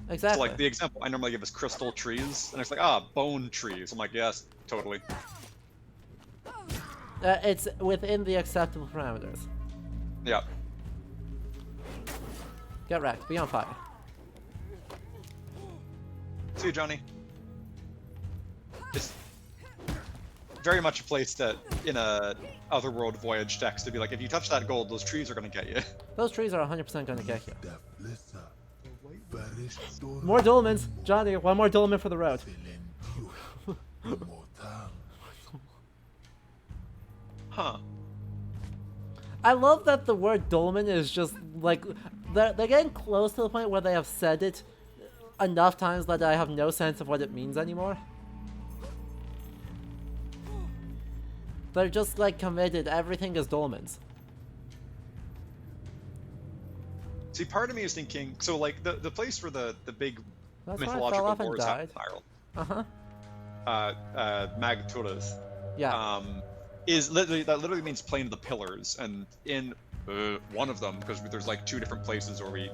Exactly. So, like, the example I normally give is crystal trees, and it's like, bone trees. I'm like, yes, totally. It's within the acceptable parameters. Yeah. Get wrecked. Be on fire. See you, Johnny. It's very much a place that, in a Otherworld Voyage text, to be like, if you touch that gold, those trees are gonna get you. Those trees are 100% gonna get you. More dolmens! Johnny, one more dolmen for the road. Huh. I love that the word dolmen is just, like, they're getting close to the point where they have said it enough times that I have no sense of what it means anymore. They're just, like, committed, everything is dolmens. See, part of me is thinking, so, like, the place where the big That's mythological wars happen in Ireland. Magturas. Yeah. Is literally, that literally means Plain of the Pillars, and in one of them, because there's like 2 different places where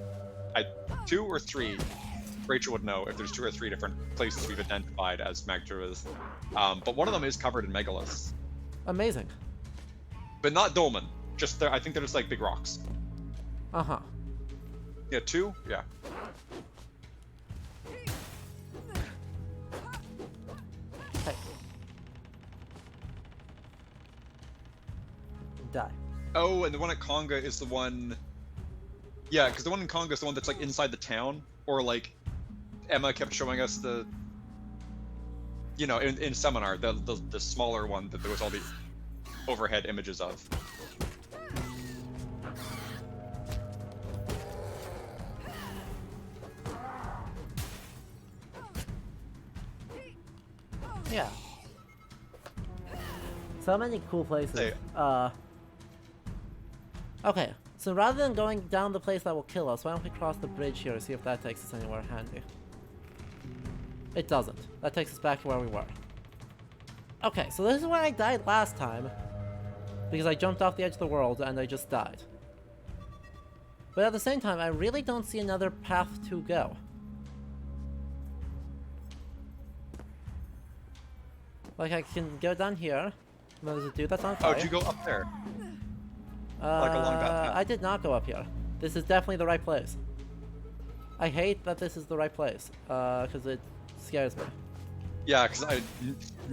2 or 3, Rachel would know if there's 2 or 3 different places we've identified as Magturas, but one of them is covered in megaliths. Amazing. But not dolmen, just I think they're just like big rocks. Uh-huh. Yeah, 2? Yeah. Hey. Die. Oh, and the one at Conga is the one... Yeah, because the one in Conga is the one that's like inside the town, or like Emma kept showing us the... You know, in Seminar, the smaller one that there was all the overhead images of. Yeah. So many cool places. Hey. Okay, so rather than going down the place that will kill us, why don't we cross the bridge here and see if that takes us anywhere handy? It doesn't. That takes us back to where we were. Okay, so this is where I died last time. Because I jumped off the edge of the world and I just died. But at the same time, I really don't see another path to go. Like, I can go down here. There's a dude that's on fire. Oh, did you go up there? Like along that path? I did not go up here. This is definitely the right place. I hate that this is the right place, because it scares me. Yeah, because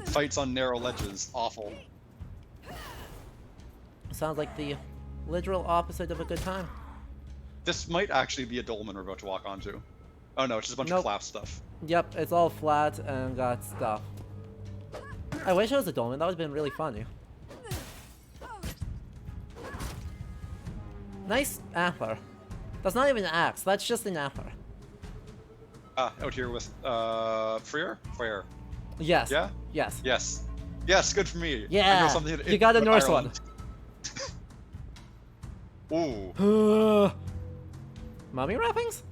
fights on narrow ledges, awful. Sounds like the literal opposite of a good time. This might actually be a dolmen we're about to walk onto. Oh no, it's just a bunch of flap stuff. Yep, it's all flat and got stuff. I wish it was a dolmen, that would have been really funny. Nice antler. That's not even an axe, that's just an antler. Out here with, Freer? Freer. Yes. Yeah? Yes. Yes. Yes, good for me. Yeah, I know something you got a Norse Ireland. one. Ooh. Mummy wrappings?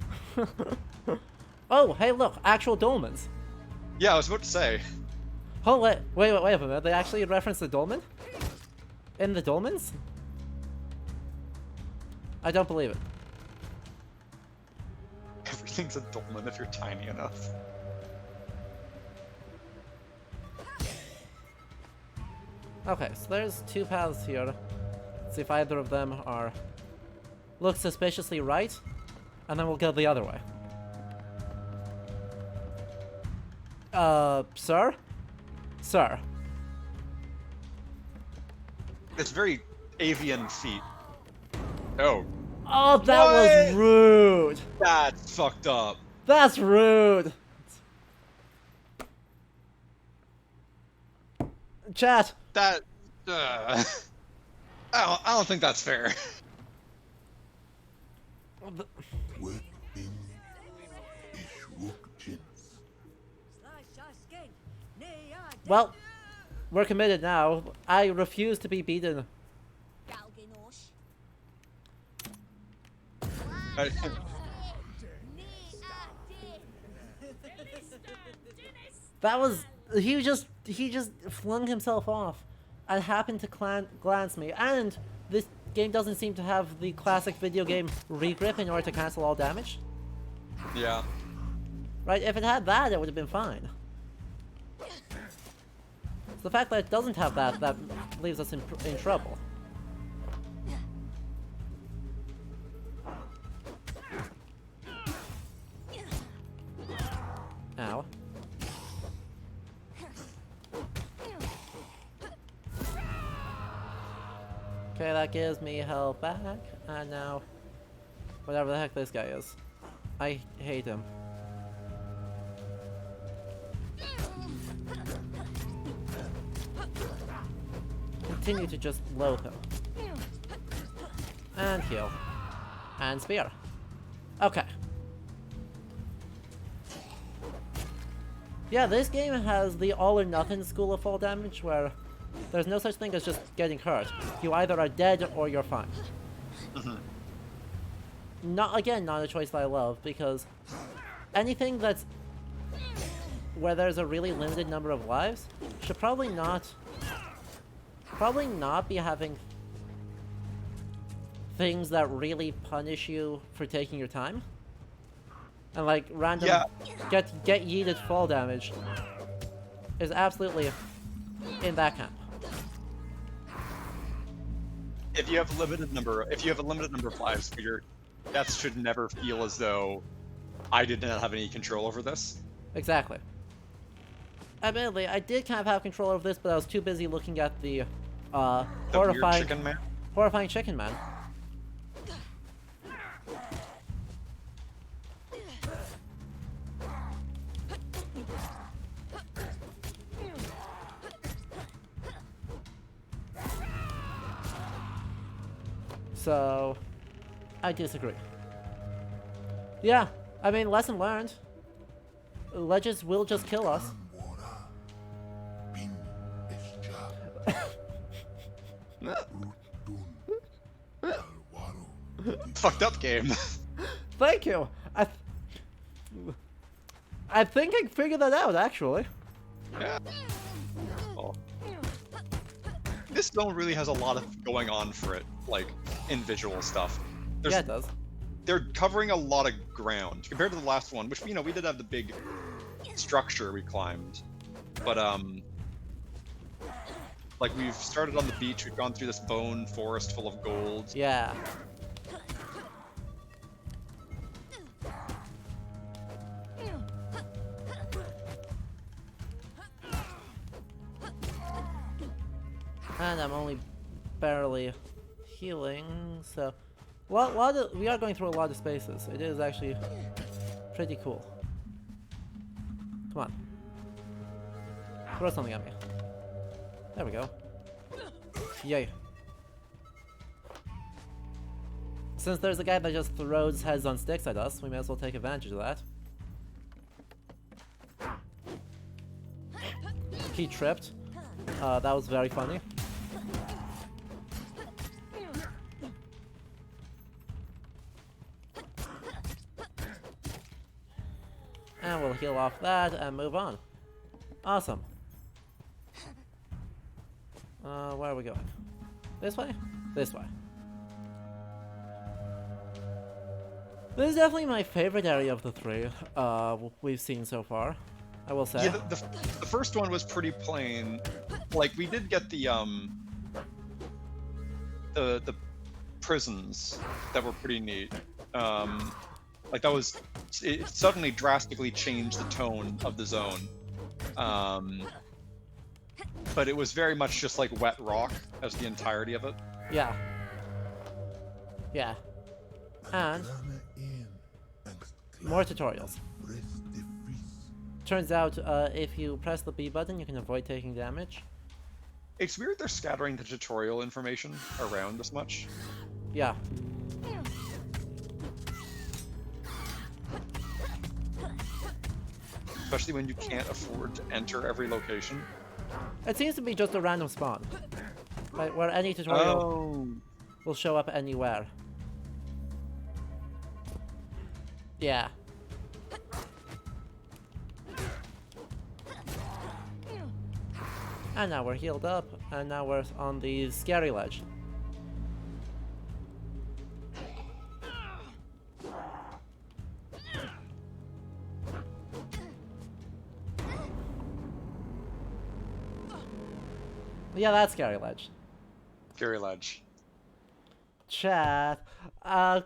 Oh, hey look, actual dolmens. Yeah, I was about to say. Oh, wait a minute, they actually referenced the dolmen? In the dolmens? I don't believe it. Everything's a dolmen if you're tiny enough. Okay, so there's two paths here. Let's see if either of them are... look suspiciously right, and then we'll go the other way. Sir? Sir. It's very avian feet. Oh. Oh, that was rude! That's fucked up. That's rude! Chat! That... I don't think that's fair. Well, we're committed now. I refuse to be beaten. That was... he just flung himself off and happened to glance me, and this game doesn't seem to have the classic video game regrip in order to cancel all damage. Yeah. Right, if it had that, it would have been fine. It's the fact that it doesn't have that that leaves us in trouble. Ow. Okay, that gives me health back, and now, whatever the heck this guy is. I hate him. Continue to just loathe him. And heal. And spear. Okay. Yeah, this game has the all or nothing school of fall damage where there's no such thing as just getting hurt. You either are dead or you're fine. Not a choice that I love, because anything that's where there's a really limited number of lives should probably not be having things that really punish you for taking your time. And like random get yeeted fall damage is absolutely in that camp. If you have a limited number of lives, your deaths should never feel as though I did not have any control over this. Exactly. Admittedly, I did kind of have control over this, but I was too busy looking at the horrifying chicken man. Horrifying chicken man. So, I disagree. Yeah, I mean, lesson learned. Ledges will just kill us. Fucked up game. Thank you. I think I figured that out actually. Yeah. Well, this zone really has a lot of going on for it, like in visual stuff. Yeah, it does. They're covering a lot of ground compared to the last one, which we did have the big structure we climbed, but like we've started on the beach, we've gone through this bone forest full of gold. Yeah. And I'm only barely healing, so we are going through a lot of spaces. It is actually pretty cool. Come on. Throw something at me. There we go. Yay. Since there's a guy that just throws heads on sticks at us, we may as well take advantage of that. He tripped. That was very funny. And we'll heal off that and move on. Awesome. Where are we going? This way? This way. This is definitely my favorite area of the three we've seen so far, I will say. Yeah, the first one was pretty plain. Like, we did get the prisons that were pretty neat. Like, it suddenly drastically changed the tone of the zone. But it was very much just like wet rock as the entirety of it. Yeah. Yeah. And more tutorials. Turns out, if you press the B button, you can avoid taking damage. It's weird they're scattering the tutorial information around this much. Yeah. Especially when you can't afford to enter every location. It seems to be just a random spawn. Right, where any tutorial will show up anywhere. Yeah. And now we're healed up, and now we're on the scary ledge. Yeah, that's scary ledge. Scary ledge. Chat. I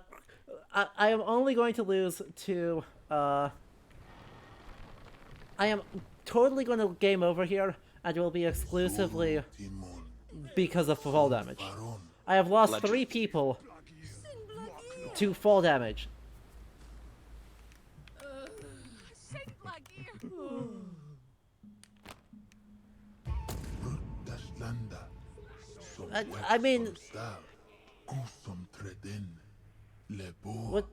am only going to lose to, I am totally going to game over here, and it will be exclusively because of fall damage. I have lost 3 people to fall damage. I mean... What?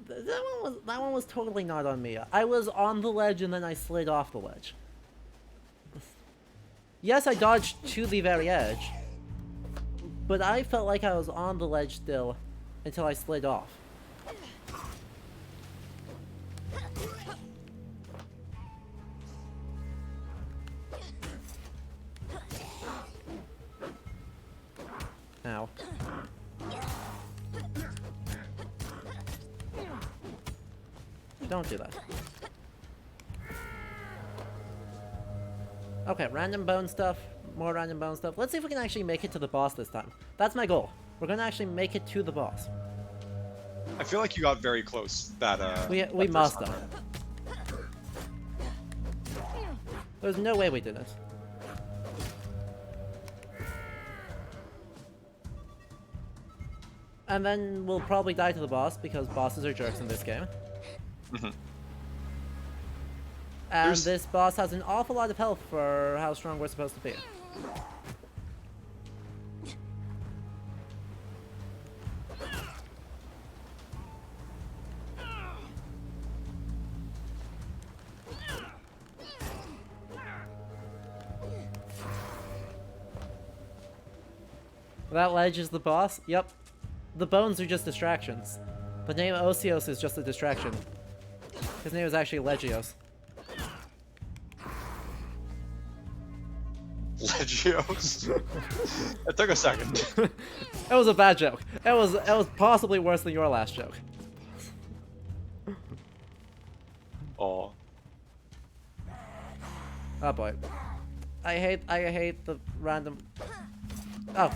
That one was totally not on me. I was on the ledge and then I slid off the ledge. Yes, I dodged to the very edge, but I felt like I was on the ledge still until I slid off. Ow. Don't do that. Okay, random bone stuff, more random bone stuff. Let's see if we can actually make it to the boss this time. That's my goal. We're gonna actually make it to the boss. I feel like you got very close. We must have. There's no way we didn't. And then we'll probably die to the boss, because bosses are jerks in this game. Mm-hmm. And this boss has an awful lot of health for how strong we're supposed to be. That ledge is the boss? Yep. The bones are just distractions. The name Osios is just a distraction. His name is actually Legios. Legios. It took a second. It was a bad joke. It was possibly worse than your last joke. Oh. Oh boy. I hate the random. Oh.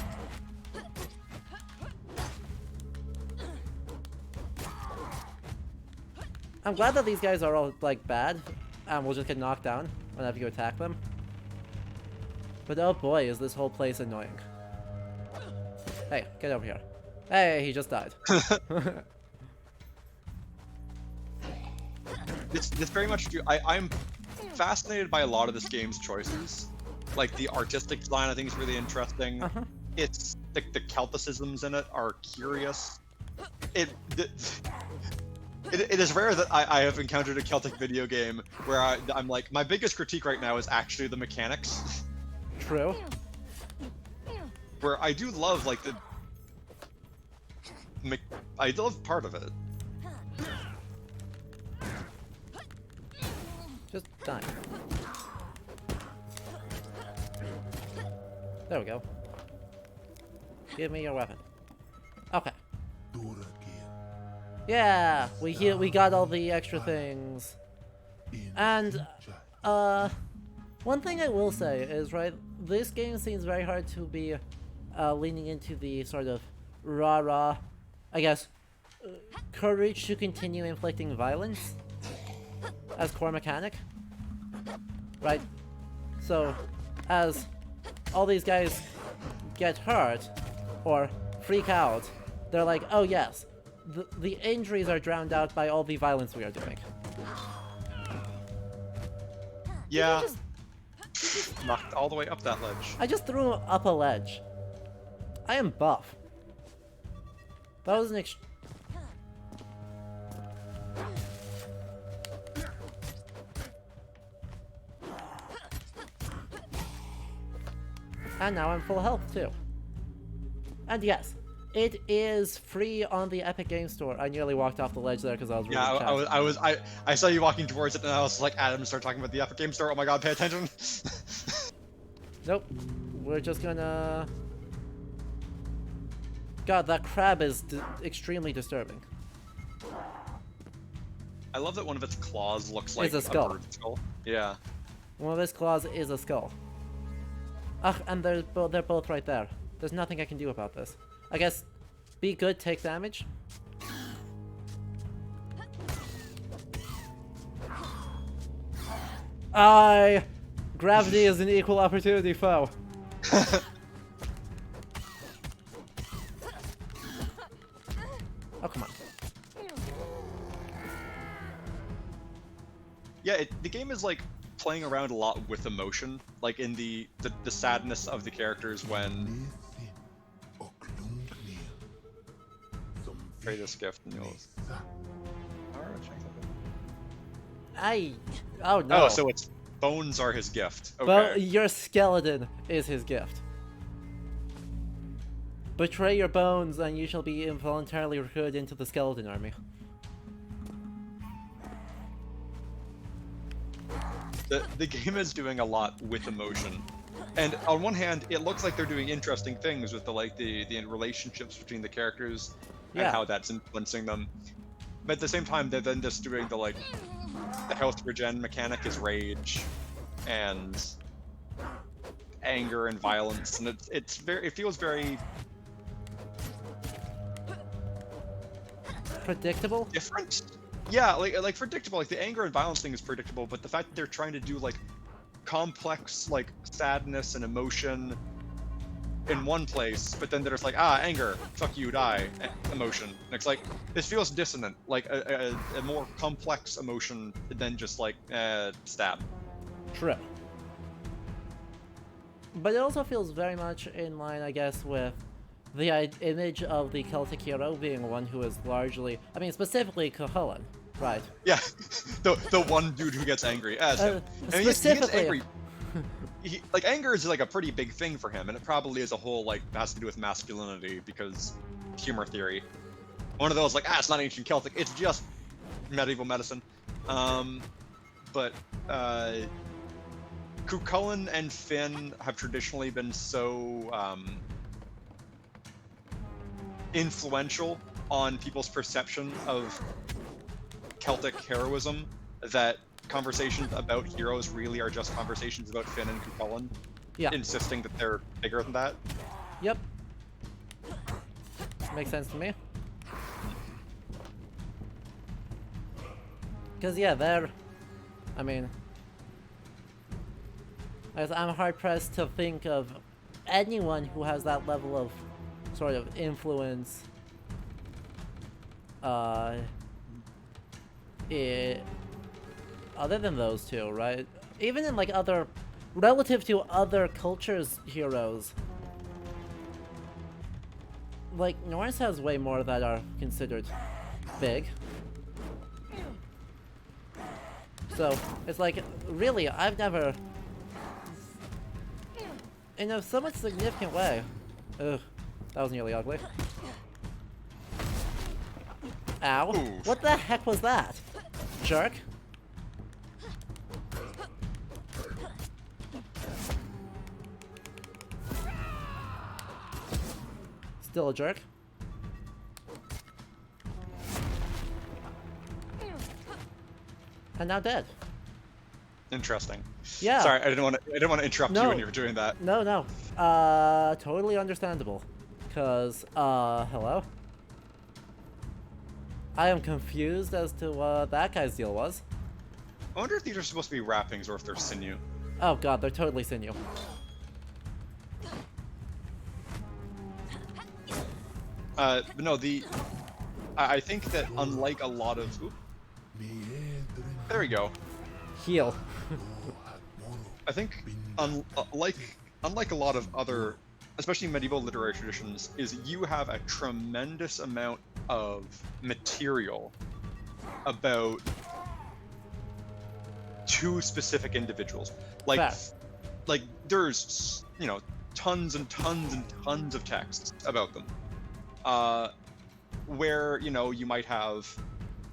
I'm glad that these guys are all like bad, and we'll just get knocked down whenever you attack them. But oh boy, is this whole place annoying. Hey, get over here. Hey, he just died. This very much do. I'm fascinated by a lot of this game's choices. Like the artistic design, I think is really interesting. It's the Celticisms in it are curious. It is rare that I have encountered a Celtic video game where I'm like, my biggest critique right now is actually the mechanics. True. Where I do love like I love part of it. Just die. There we go. Give me your weapon. Okay. Yeah, we got all the extra things. And one thing I will say is, right, this game seems very hard to be leaning into the sort of rah-rah, I guess, courage to continue inflicting violence as core mechanic, right? So, as all these guys get hurt or freak out, they're like, oh yes, the injuries are drowned out by all the violence we are doing. Yeah. Knocked all the way up that ledge. I just threw him up a ledge. I am buff. That was an And now I'm full health too. And yes, it is free on the Epic Games Store. I nearly walked off the ledge there because I was really I saw you walking towards it and I was like, Adam, start talking about the Epic Games Store. Oh my god, pay attention. Nope. We're just gonna... God, that crab is extremely disturbing. I love that one of its claws looks like it's a skull. Bird skull. Yeah. One of its claws is a skull. Ugh, and they're both right there. There's nothing I can do about this. I guess, be good, take damage. Gravity is an equal opportunity foe. Oh, come on. Yeah, the game is like playing around a lot with emotion, like in the sadness of the characters when trade this gift and you'll... Oh no. Oh, so it's bones are his gift. Okay. But your skeleton is his gift. Betray your bones and you shall be involuntarily recruited into the skeleton army. The game is doing a lot with emotion. And on one hand, it looks like they're doing interesting things with the relationships between the characters and how that's influencing them. But at the same time, they're then just doing the health regen mechanic is rage and anger and violence, and it feels very predictable. Different. Yeah, like predictable. Like the anger and violence thing is predictable, but the fact that they're trying to do like complex sadness and emotion in one place, but then there's like anger, fuck you, die, emotion. And it's like this feels dissonant, like a more complex emotion than just like stab. True. But it also feels very much in line, I guess, with the image of the Celtic hero being one who is largely, I mean, specifically Cuchulainn, right? Yeah, the one dude who gets angry. As him. I mean, specifically, he gets angry. like anger is like a pretty big thing for him, and it probably is a whole like has to do with masculinity because humor theory. One of those like it's not ancient Celtic, it's just medieval medicine. But Cuchulainn and Finn have traditionally been so influential on people's perception of Celtic heroism that conversations about heroes really are just conversations about Finn and Cuchulainn, insisting that they're bigger than that. Yep. Makes sense to me. Because, yeah, I mean, I'm hard-pressed to think of anyone who has that level of sort of influence other than those two, right? Even in, like, relative to other cultures' heroes, like, Norse has way more that are considered big. So, it's like, really, I've never, in a somewhat significant way. Ugh, that was nearly ugly. Ow. Ooh. What the heck was that? Jerk. Still a jerk. And now dead. Interesting. Yeah. Sorry, I didn't want to interrupt you when you were doing that. No. Totally understandable. Cause, hello? I am confused as to what that guy's deal was. I wonder if these are supposed to be wrappings or if they're sinew. Oh god, they're totally sinew. No, I think that unlike a lot of... Oop, there we go. Heal. I think unlike a lot of other, especially medieval literary traditions, is you have a tremendous amount of material about two specific individuals. Like there's, you know, tons and tons and tons of texts about them. Where, you know, you might have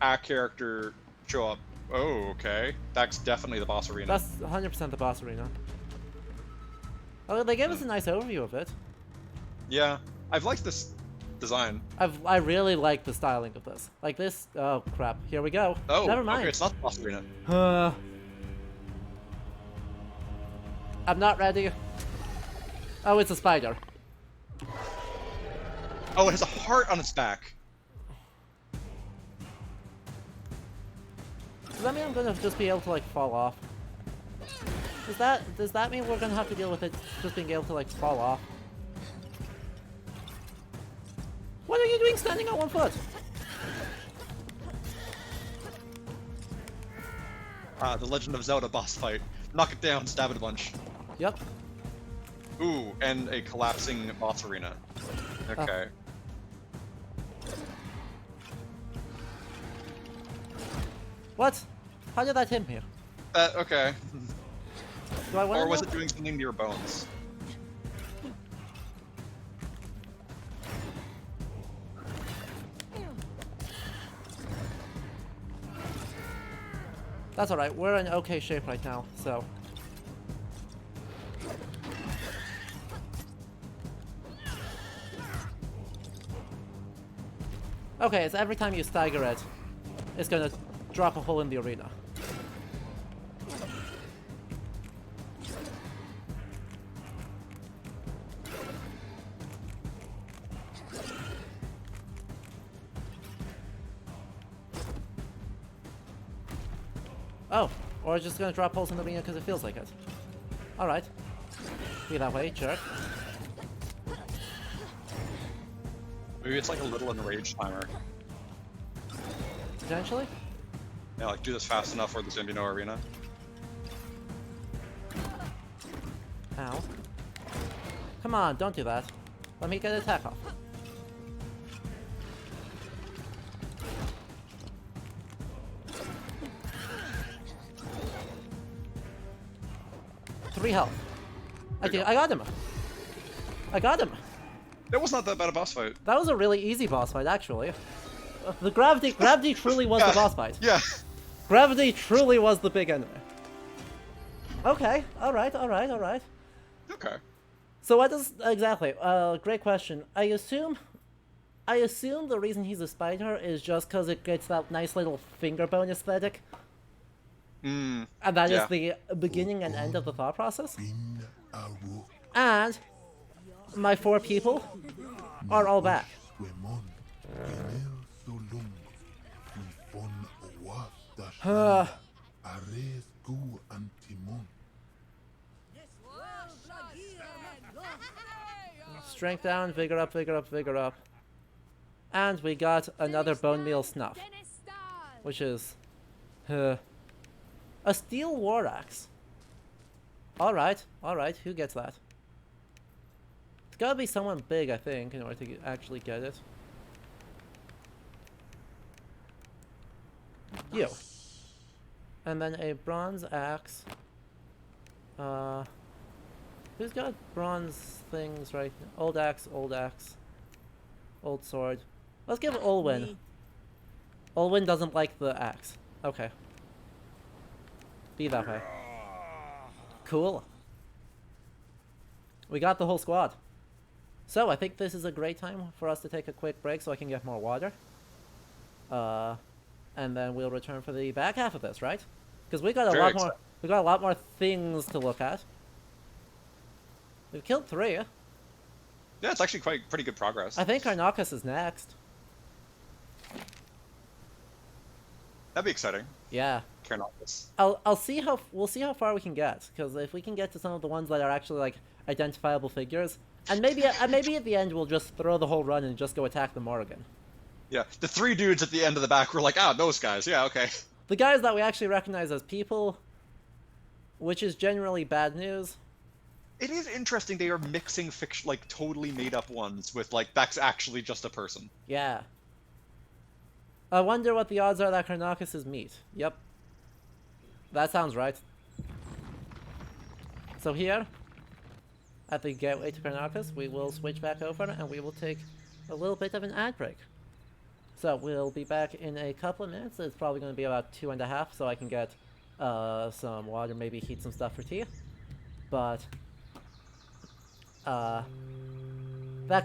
a character show up. Oh, okay. That's definitely the boss arena. That's 100% the boss arena. Oh, they gave us a nice overview of it. Yeah, I've liked this design. I really like the styling of this. Like this. Oh crap! Here we go. Oh, never mind. Okay, it's not the boss arena. I'm not ready. Oh, it's a spider. Oh, it has a heart on its back. Does that mean I'm gonna just be able to like fall off? Does that mean we're gonna have to deal with it just being able to like fall off? What are you doing standing on one foot? The Legend of Zelda boss fight. Knock it down, stab it a bunch. Yep. Ooh, and a collapsing boss arena. Okay. What? How did that hit me? Okay. Do I want Or was it doing something to your bones? That's alright, we're in okay shape right now, so. Okay, it's every time you stagger it, it's gonna drop a hole in the arena. Oh, or it's just gonna drop holes in the arena because it feels like it. Alright. Be that way, jerk. Maybe it's like a little enraged timer. Potentially? Yeah, like do this fast enough or there's gonna be no arena. Ow. Come on, don't do that. Let me get an attack off. 3 health. I There you got him. I got him. That was not that bad a boss fight. That was a really easy boss fight, actually. The gravity truly was the boss fight. Yeah. Gravity truly was the big enemy. Okay, alright. Okay. So what does, exactly, great question. I assume the reason he's a spider is just because it gets that nice little finger bone aesthetic. And that is the beginning and end of the thought process. Bin Aru And my 4 people are all back. Wemon. Enel Solung. Fifon Owas Dashan. Ares Gu Antimon. Strength down, vigor up, vigor up, vigor up. And we got another bone meal snuff. Which is... a steel war axe. Alright, who gets that? It's gotta be someone big, I think, in order to actually get it. You. And then a bronze axe. Who's got bronze things right now? Old axe, old sword. Let's give Olwyn. Olwyn doesn't like the axe. Okay. Be that way. Cool. We got the whole squad. So I think this is a great time for us to take a quick break so I can get more water. And then we'll return for the back half of this, right? Because we got a lot more. We got a lot more things to look at. We've killed 3. Yeah, it's actually pretty good progress. I think Karnakas is next. That'd be exciting. Yeah. Karnakas. We'll see how far we can get, because if we can get to some of the ones that are actually like identifiable figures, and maybe at the end we'll just throw the whole run and just go attack the Morrigan. Yeah, the 3 dudes at the end of the back were like, ah, those guys. Yeah, okay. The guys that we actually recognize as people, which is generally bad news. It is interesting they are mixing fiction, like totally made up ones with like that's actually just a person. Yeah. I wonder what the odds are that Karnakas is meat. Yep. That sounds right. So here, at the gateway to Karnakas, we will switch back over and we will take a little bit of an ad break. So we'll be back in a couple of minutes. It's probably going to be about 2.5, so I can get some water, maybe heat some stuff for tea. But that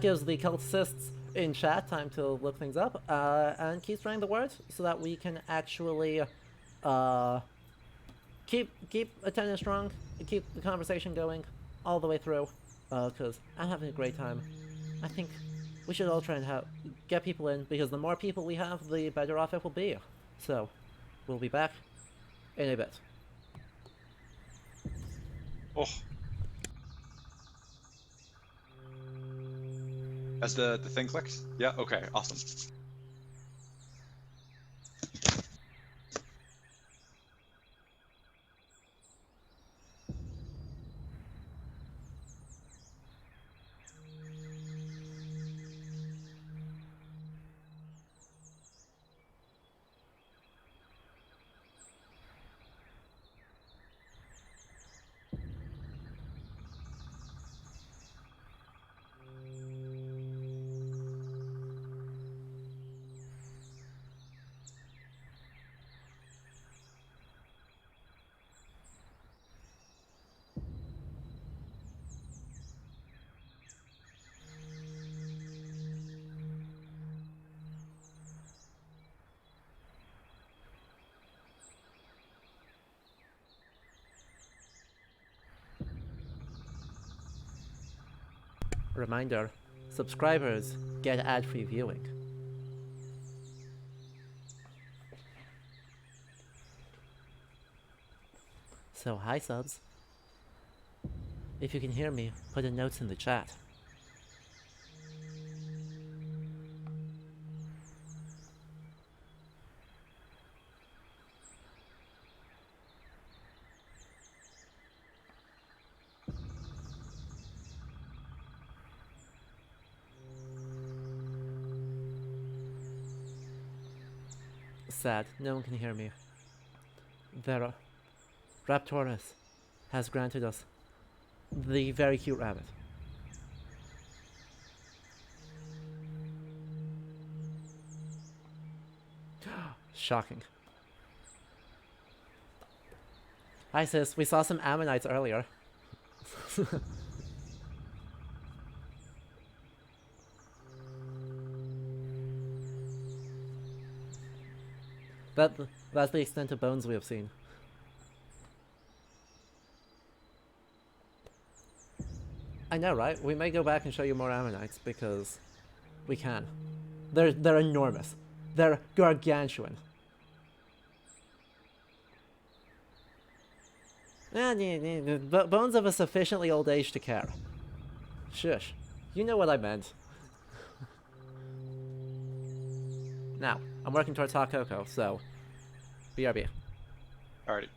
gives the cultists in chat time to look things up and keep spreading the word so that we can actually keep attendance strong, keep the conversation going all the way through. Because I'm having a great time. I think we should all try and get people in, because the more people we have, the better off it will be. So, we'll be back in a bit. Oh. Has the thing clicked? Yeah, okay, awesome. Reminder, subscribers get ad-free viewing. So, hi subs. If you can hear me, put a note in the chat. Sad, no one can hear me. Vera, Raptorus has granted us the very cute rabbit. Shocking. Hi sis, we saw some ammonites earlier. That's the extent of bones we have seen. I know, right? We may go back and show you more ammonites because we can. They're enormous. They're gargantuan. Bones of a sufficiently old age to care. Shush. You know what I meant. Now, I'm working towards hot cocoa, so BRB. Alrighty.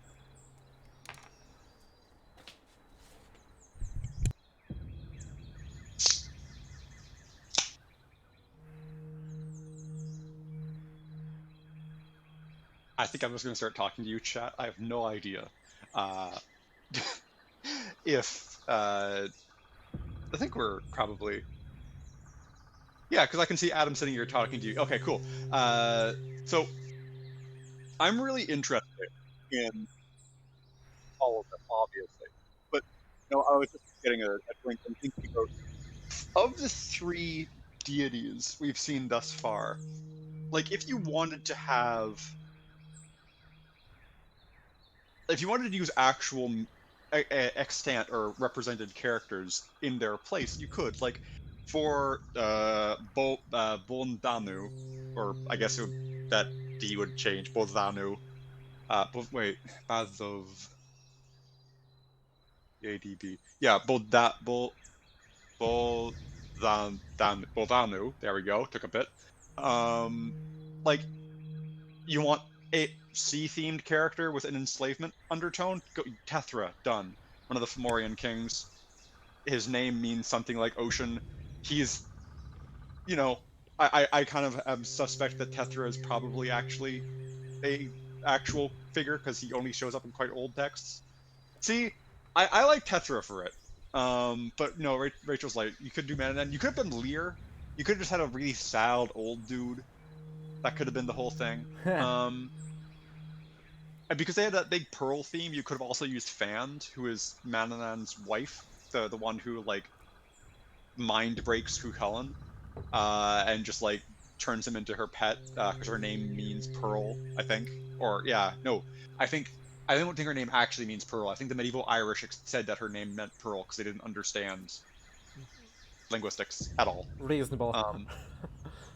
I think I'm just gonna start talking to you, chat. I have no idea. If I think we're probably, yeah, because I can see Adam sitting here talking to you. Okay, cool. So I'm really interested in all of them, obviously, but I was just getting a drink and thinking of the 3 deities we've seen thus far. Like, if you wanted to use actual extant or represented characters in their place, you could. Like, for Bondanu, or I guess that D would change, Bondanu. Wait, Bazov. ADB. Yeah, Boldanu. There we go. Took a bit. Like, you want a sea-themed character with an enslavement undertone? Go Tethra, done. One of the Fomorian kings. His name means something like ocean. He's, I kind of am suspect that Tethra is probably actually a actual figure because he only shows up in quite old texts. See, I like Tethra for it. But no, Rachel's like, you could do Mananan. You could have been Lear. You could have just had a really sad old dude. That could have been the whole thing. And because they had that big Pearl theme, you could have also used Fand, who is Mananan's wife, the one who like mind breaks Cuchulainn, and just like turns him into her pet because her name means Pearl, I think. Or yeah, no, I don't think her name actually means Pearl. I think the medieval Irish said that her name meant Pearl because they didn't understand linguistics at all. Reasonable.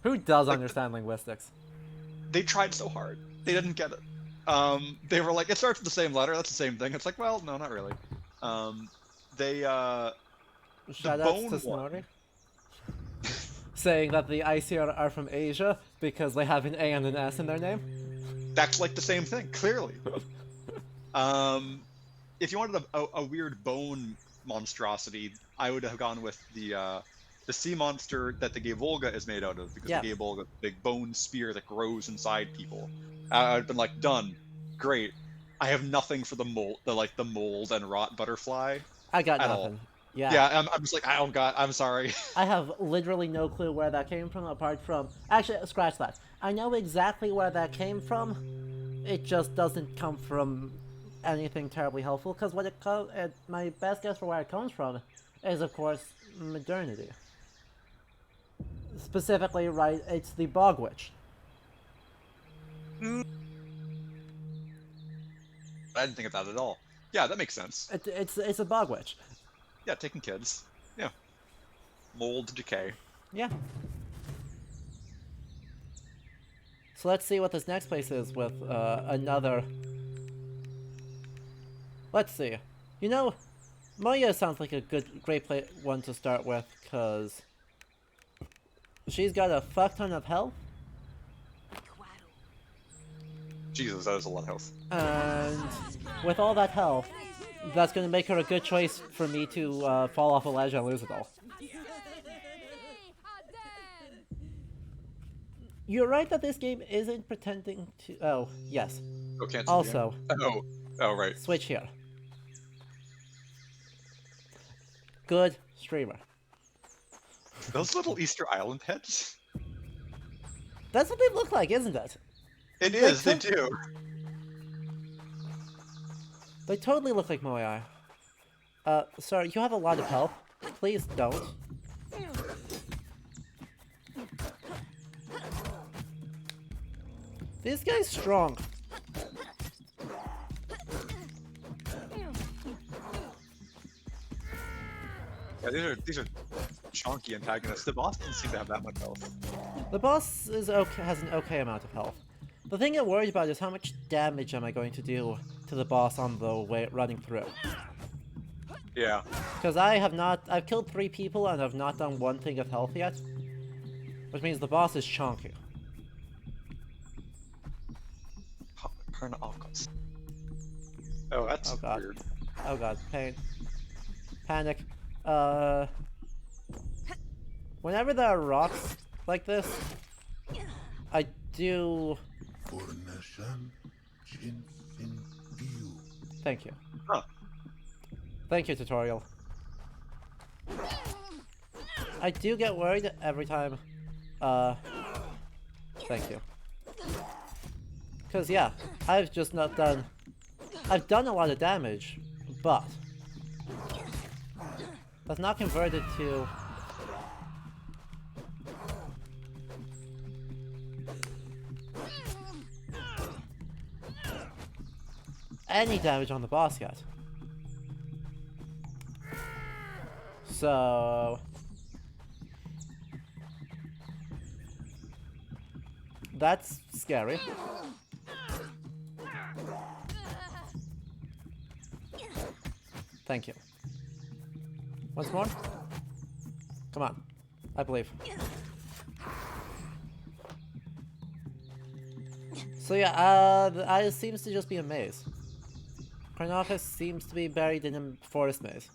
Who does understand linguistics? They tried so hard. They didn't get it. They were like, it starts with the same letter. That's the same thing. It's like, well, no, not really. Shoutouts to Snorri. Saying that the Aesir are from Asia because they have an A and an S in their name. That's like the same thing, clearly. If you wanted a weird bone monstrosity, I would have gone with the sea monster that the Volga is made out of, because the Volga, big bone spear that grows inside people. I'd been like, done, great. I have nothing for the mold and rot butterfly. I got nothing. All. Yeah. Yeah, I'm just like, I don't got. I'm sorry. I have literally no clue where that came from, apart from actually, scratch that. I know exactly where that came from. It just doesn't come from anything terribly helpful, because my best guess for where it comes from is, of course, modernity. Specifically, right, it's the Bog Witch. I didn't think of that at all. Yeah, that makes sense. It's a Bog Witch. Yeah, taking kids. Yeah. Mold, decay. Yeah. So let's see what this next place is with another... Let's see. Moya sounds like a great one to start with, because she's got a fuck ton of health. Jesus, that is a lot of health. And with all that health, that's going to make her a good choice for me to fall off a ledge and lose it all. You're right that this game isn't pretending to... Oh, yes. Oh, cancel also... Oh, right. Switch here. good streamer. Those little Easter Island heads? That's what they look like, isn't it? It is, they do. They totally look like Moai. Sir, you have a lot of health. Please don't. This guy's strong. Yeah, these are chunky antagonists. The boss doesn't seem to have that much health. The boss is okay, has an okay amount of health. The thing I'm worried about is how much damage am I going to do to the boss on the way running through. Yeah. Because I've killed 3 people and I've not done 1 thing of health yet. Which means the boss is chunky. Oh, that's Oh god. weird. Oh god, pain. Panic. Whenever there are rocks like this, I do... Thank you. Huh. Thank you, tutorial. I do get worried every time, thank you. Because, yeah, I've just not done... I've done a lot of damage, but... that's not converted to... any damage on the boss yet. So... that's scary. Thank you. Once more? Come on. I believe. So yeah, it seems to just be a maze. Carnophis seems to be buried in a forest maze.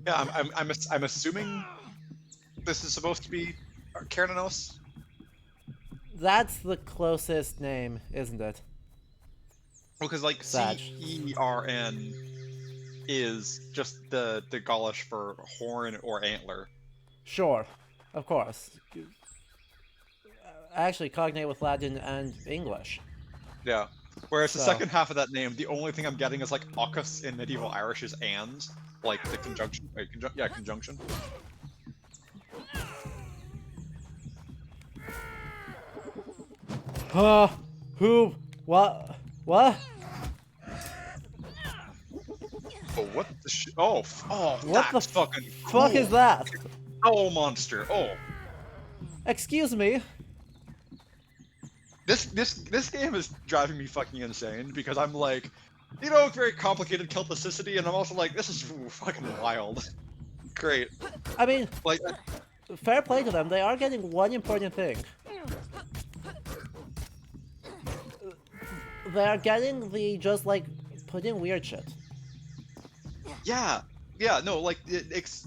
Yeah, I'm assuming this is supposed to be Kernanos. That's the closest name, isn't it? Because like CERN is just the Gaulish for horn or antler. Sure, of course. Actually, cognate with Latin and English. Yeah. Whereas the second half of that name, the only thing I'm getting is like Ocus in medieval Irish is and, like the conjunction. Conjunction. Who? What? What? Oh, what the oh, What that's the fucking fuck cool. is that? Oh, monster. Oh. Excuse me. This game is driving me fucking insane because I'm like, you know, very complicated Celticity, and I'm also like, this is fucking wild. Great. I mean, like, fair play to them. They are getting one important thing. They are getting the just like put in weird shit. Yeah, no, like it's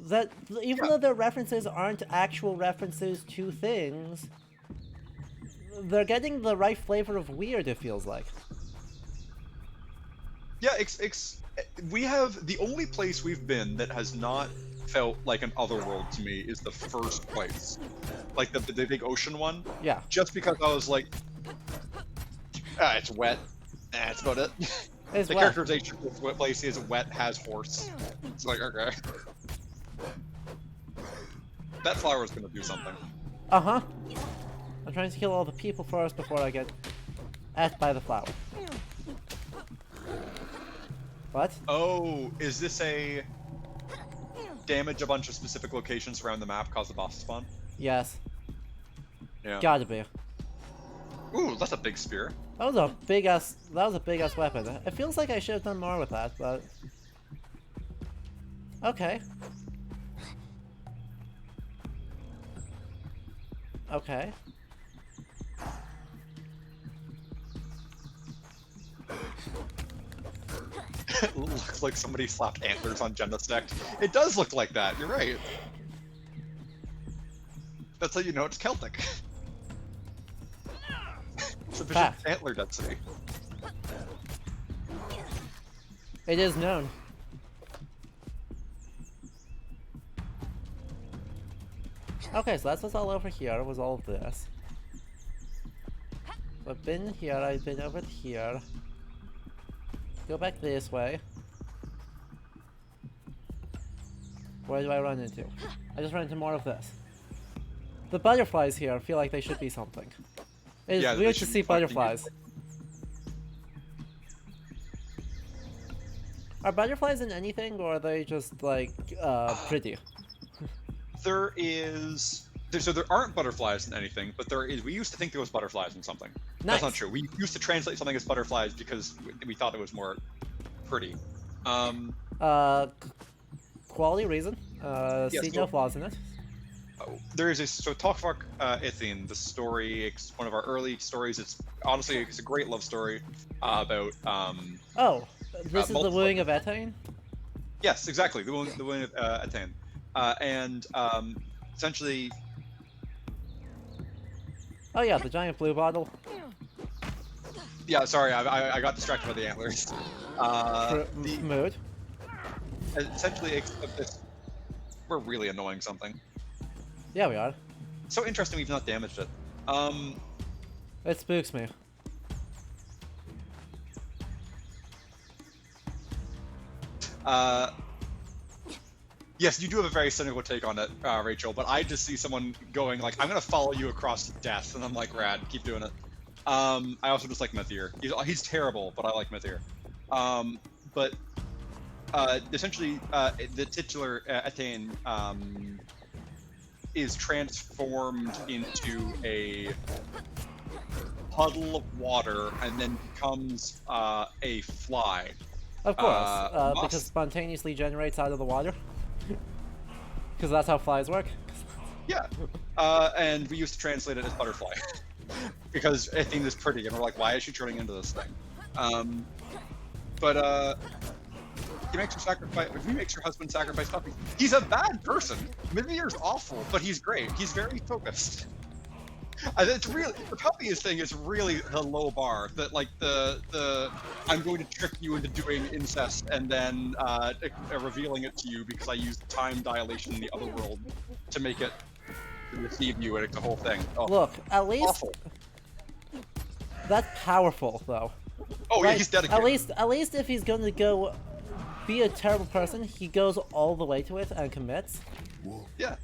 that even though their references aren't actual references to things, they're getting the right flavor of weird. It feels like. Yeah, we have the only place we've been that has not felt like an otherworld to me is the first place, like the big ocean one. Yeah. Just because I was like, it's wet. That's about it. It's the wet. characterization of what place is wet, has horse. It's like, okay. That flower is gonna do something. Uh-huh. I'm trying to kill all the people first before I get asked by the flower. What? Oh, is this a damage a bunch of specific locations around the map cause the boss to spawn? Yes. Yeah. Gotta be. Ooh, that's a big spear. That was a big ass weapon. It feels like I should have done more with that, but okay. Okay. It looks like somebody slapped antlers on Jenna's deck. It does look like that, you're right. That's how you know it's Celtic. Sufficient antler density. It is known. Okay, so that's what's all over here, was all of this. I've been here, I've been over here. Go back this way. Where do I run into? I just ran into more of this. The butterflies here feel like they should be something. It's Yeah, they weird to should see be fucking butterflies. Are butterflies in anything, or are they just, like, pretty? There is... so there aren't butterflies in anything, but there is... We used to think there was butterflies in something. Nice. That's not true. We used to translate something as butterflies because we thought it was more pretty. Quality reason. Yes, See so- no flaws in it. There is a... So Talkfuck Ithine, the story, it's one of our early stories. It's honestly, it's a great love story about... Oh, this is the multiple- wooing of Ethane? Yes, exactly. The one of Ithane. And essentially... Oh yeah, the giant blue bottle. Yeah, sorry, I got distracted by the antlers. Mood. Essentially, we're really annoying something. Yeah, we are. So interesting we've not damaged it. It spooks me. Yes, you do have a very cynical take on it, Rachel, but I just see someone going like, I'm gonna follow you across to death, and I'm like, rad, keep doing it. I also just like Mythir. He's terrible, but I like Mythir. But essentially, the titular Ethane is transformed into a puddle of water and then becomes a fly. Of course, because spontaneously generates out of the water. Because that's how flies work. Yeah, and we used to translate it as butterfly because Ethine is pretty, and we're like, why is she turning into this thing? But he makes her sacrifice. He makes her husband sacrifice puppies. He's a bad person. Mimmir's awful, but he's great. He's very focused. It's really, the puppies thing is really the low bar. That like the I'm going to trick you into doing incest and then revealing it to you because I used time dilation in the other world to make it deceive you, and it's the whole thing. Oh, Look, at least awful. that's powerful, though. Oh yeah, Right? he's dedicated. At least if he's going to go be a terrible person, he goes all the way to it and commits. Yeah.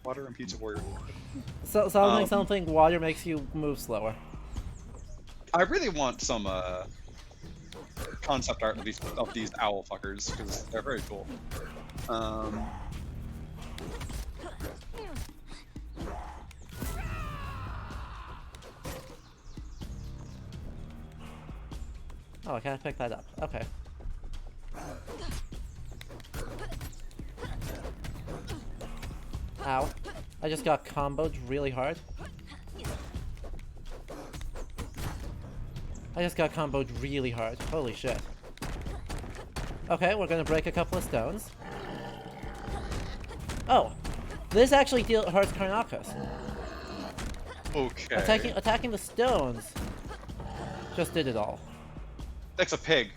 Water and pizza warrior. So something water makes you move slower. I really want some concept art of these owl fuckers because they're very cool. Oh, I can't pick that up. Okay. Ow. I just got comboed really hard. Holy shit. Okay, we're gonna break a couple of stones. Oh! This actually hurts Karnakas. Okay. Attacking the stones just did it all. That's a pig.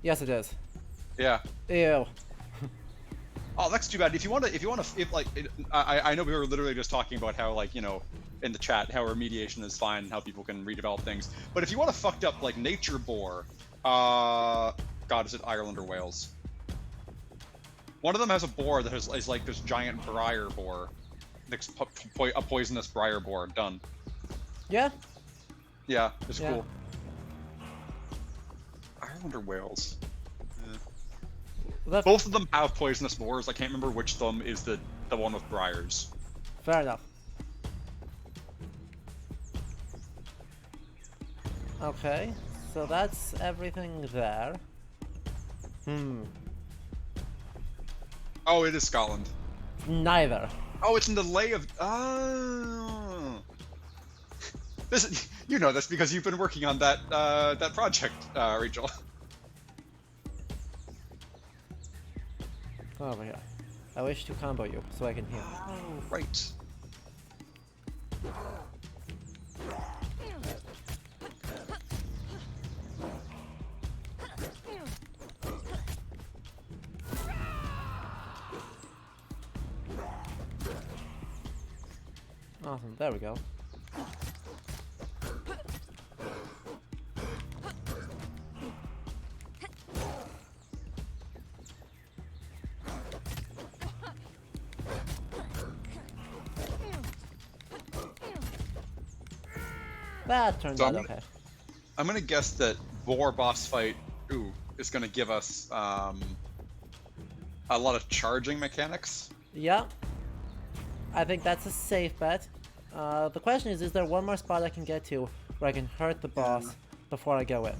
Yes, it is. Yeah. Ew. Oh, that's too bad. If I know we were literally just talking about how, like, you know, in the chat, how remediation is fine and how people can redevelop things. But if you want a fucked up, like, nature boar, God, is it Ireland or Wales? One of them has a boar that is like this giant briar boar. A poisonous briar boar. Done. Yeah? Yeah, it's Yeah. cool. Ireland or Wales? That's Both of them have poisonous boars. I can't remember which of them is the one with briars. fair enough. Okay, so that's everything there. Oh, it is Scotland. Neither. Oh, it's in the lay of. Oh. This, you know this because you've been working on that project, Rachel. Come over here. I wish to combo you so I can heal. Oh, right. Awesome, there we go. That turned out okay. I'm gonna guess that Boar boss fight, is gonna give us a lot of charging mechanics. Yeah. I think that's a safe bet. The question is there one more spot I can get to where I can hurt the boss before I go in?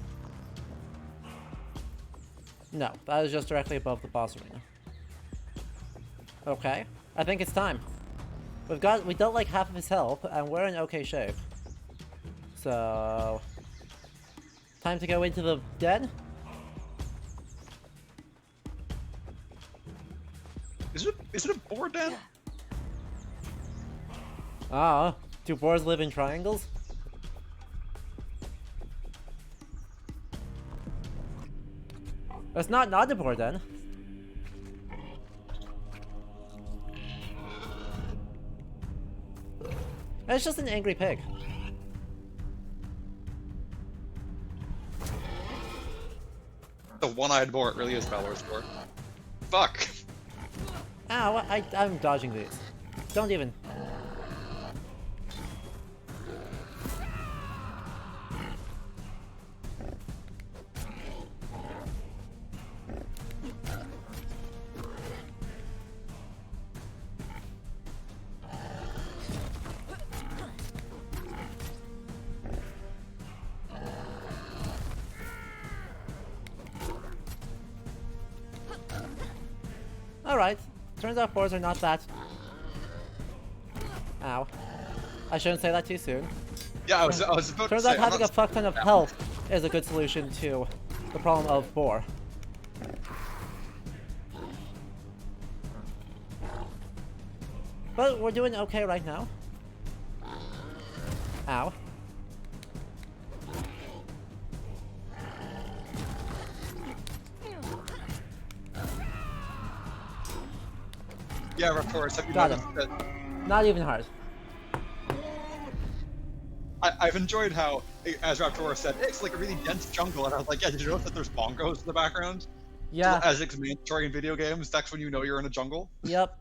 No, that is just directly above the boss arena. Okay, I think it's time. We dealt like half of his health, and we're in okay shape. So, time to go into the den. Is it a boar den? Ah, do boars live in triangles? It's not a boar den. It's just an angry pig. The one-eyed boar, it really is Balor's boar. Fuck! Ow, I'm dodging these. Don't even. Alright, turns out boars are not that... Ow. I shouldn't say that too soon. Yeah, I was about to say... Turns out having a fuck ton of health is a good solution to the problem of boar. But we're doing okay right now. Ow. Yeah, Raptorus, have you Got noticed that... Not even hard. I've enjoyed how, as Raptorus said, it's like a really dense jungle, and I was like, yeah, did you notice that there's bongos in the background? Yeah. As it's mandatory in video games, that's when you know you're in a jungle. Yep.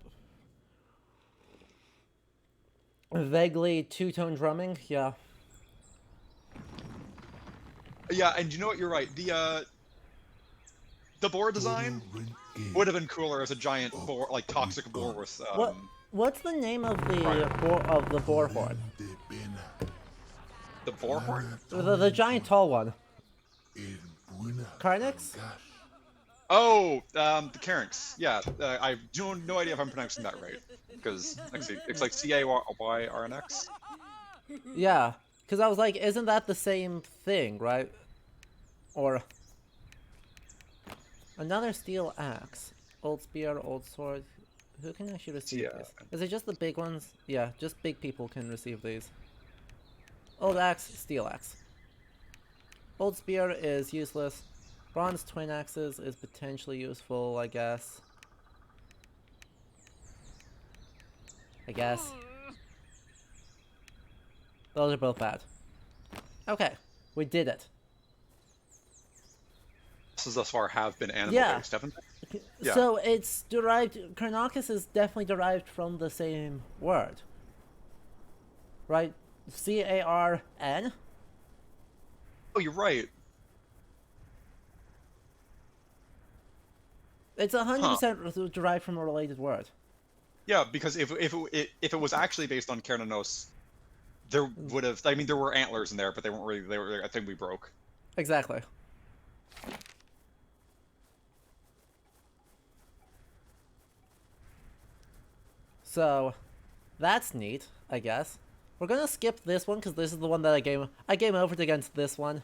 Vaguely two-tone drumming, yeah. Yeah, and you know what, you're right, the boar design would have been cooler as a giant boar, like toxic boar with, What's the name of the boar horde? The boar horde? The giant tall one. Carnix? Oh, the Carinx. Yeah, I do no idea if I'm pronouncing that right. Because, actually, it's like C-A-Y-R-N-X. Yeah, because I was like, isn't that the same thing, right? Or... Another steel axe. Old spear, old sword. Who can actually receive this? Is it just the big ones? Yeah, just big people can receive these. Old axe, steel axe. Old spear is useless. Bronze twin axes is potentially useful, I guess. Those are both bad. Okay, we did it. Thus far have been animal-based, haven't they? Yeah. So it's derived... Carnocus is definitely derived from the same word. Right? C-A-R-N? Oh, you're right. It's 100% derived from a related word. Yeah, because if it was actually based on Carnanos, there would have... I mean, there were antlers in there, but they weren't really... They were, I think we broke. Exactly. So, that's neat, I guess. We're gonna skip this one because this is the one that I game overed against this one,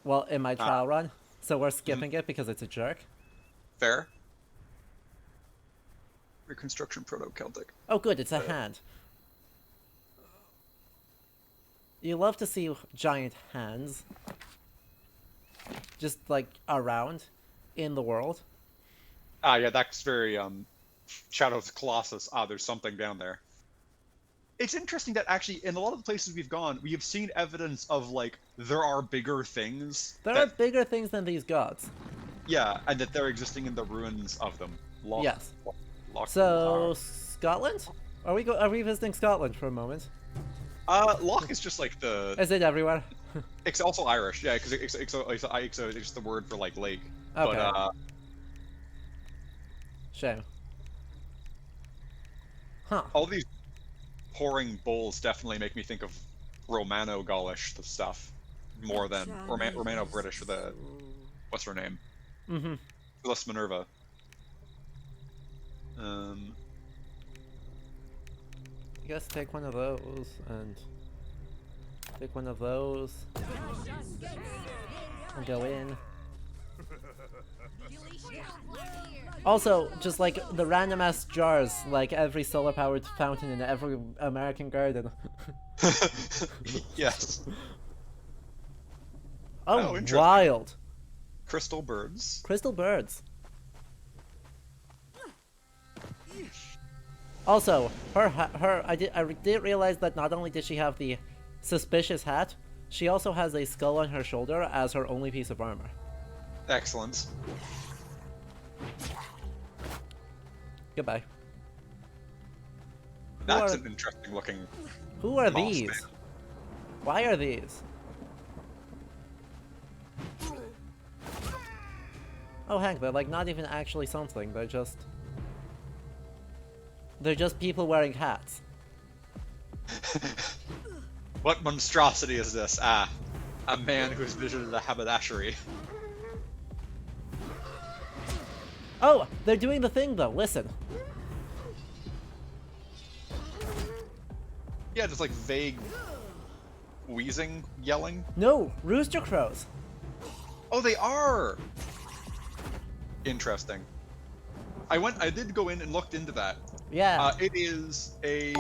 well, in my trial run. So we're skipping it because it's a jerk. Fair. Reconstruction Proto-Celtic. Oh, good, it's a hand. You love to see giant hands, just like around in the world. Ah, yeah, that's very Shadow of the Colossus. Ah, there's something down there. it's interesting that actually in a lot of the places we've gone, we have seen evidence of like there are bigger things. There are bigger things than these gods. Yeah, and that they're existing in the ruins of them. Yes. Loch So Scotland? Are we visiting Scotland for a moment? Loch is just like the. Is it everywhere? It's also Irish, yeah, because it's just the word for like lake. Okay. But Shame. Huh. all these pouring bowls definitely make me think of Romano-Gaulish stuff more than Romano-British for the what's her name? Mm-hmm. Phyllis Minerva. I guess take one of those and take one of those and go in. Also, just like the random ass jars, like every solar powered fountain in every American garden. Yes. Oh, interesting. wild! Crystal birds. Crystal birds. Also, I didn't realize that not only did she have the suspicious hat, she also has a skull on her shoulder as her only piece of armor. Excellent. Goodbye. That's an interesting looking. Who are moss these? man. Why are these? Oh heck, they're like not even actually something, they're just people wearing hats. What monstrosity is this? Ah, a man who's visited a haberdashery. Oh, they're doing the thing though, listen. Yeah, just like vague wheezing, yelling. No, rooster crows. Oh, they are! Interesting. I did go in and looked into that. Yeah. It is a,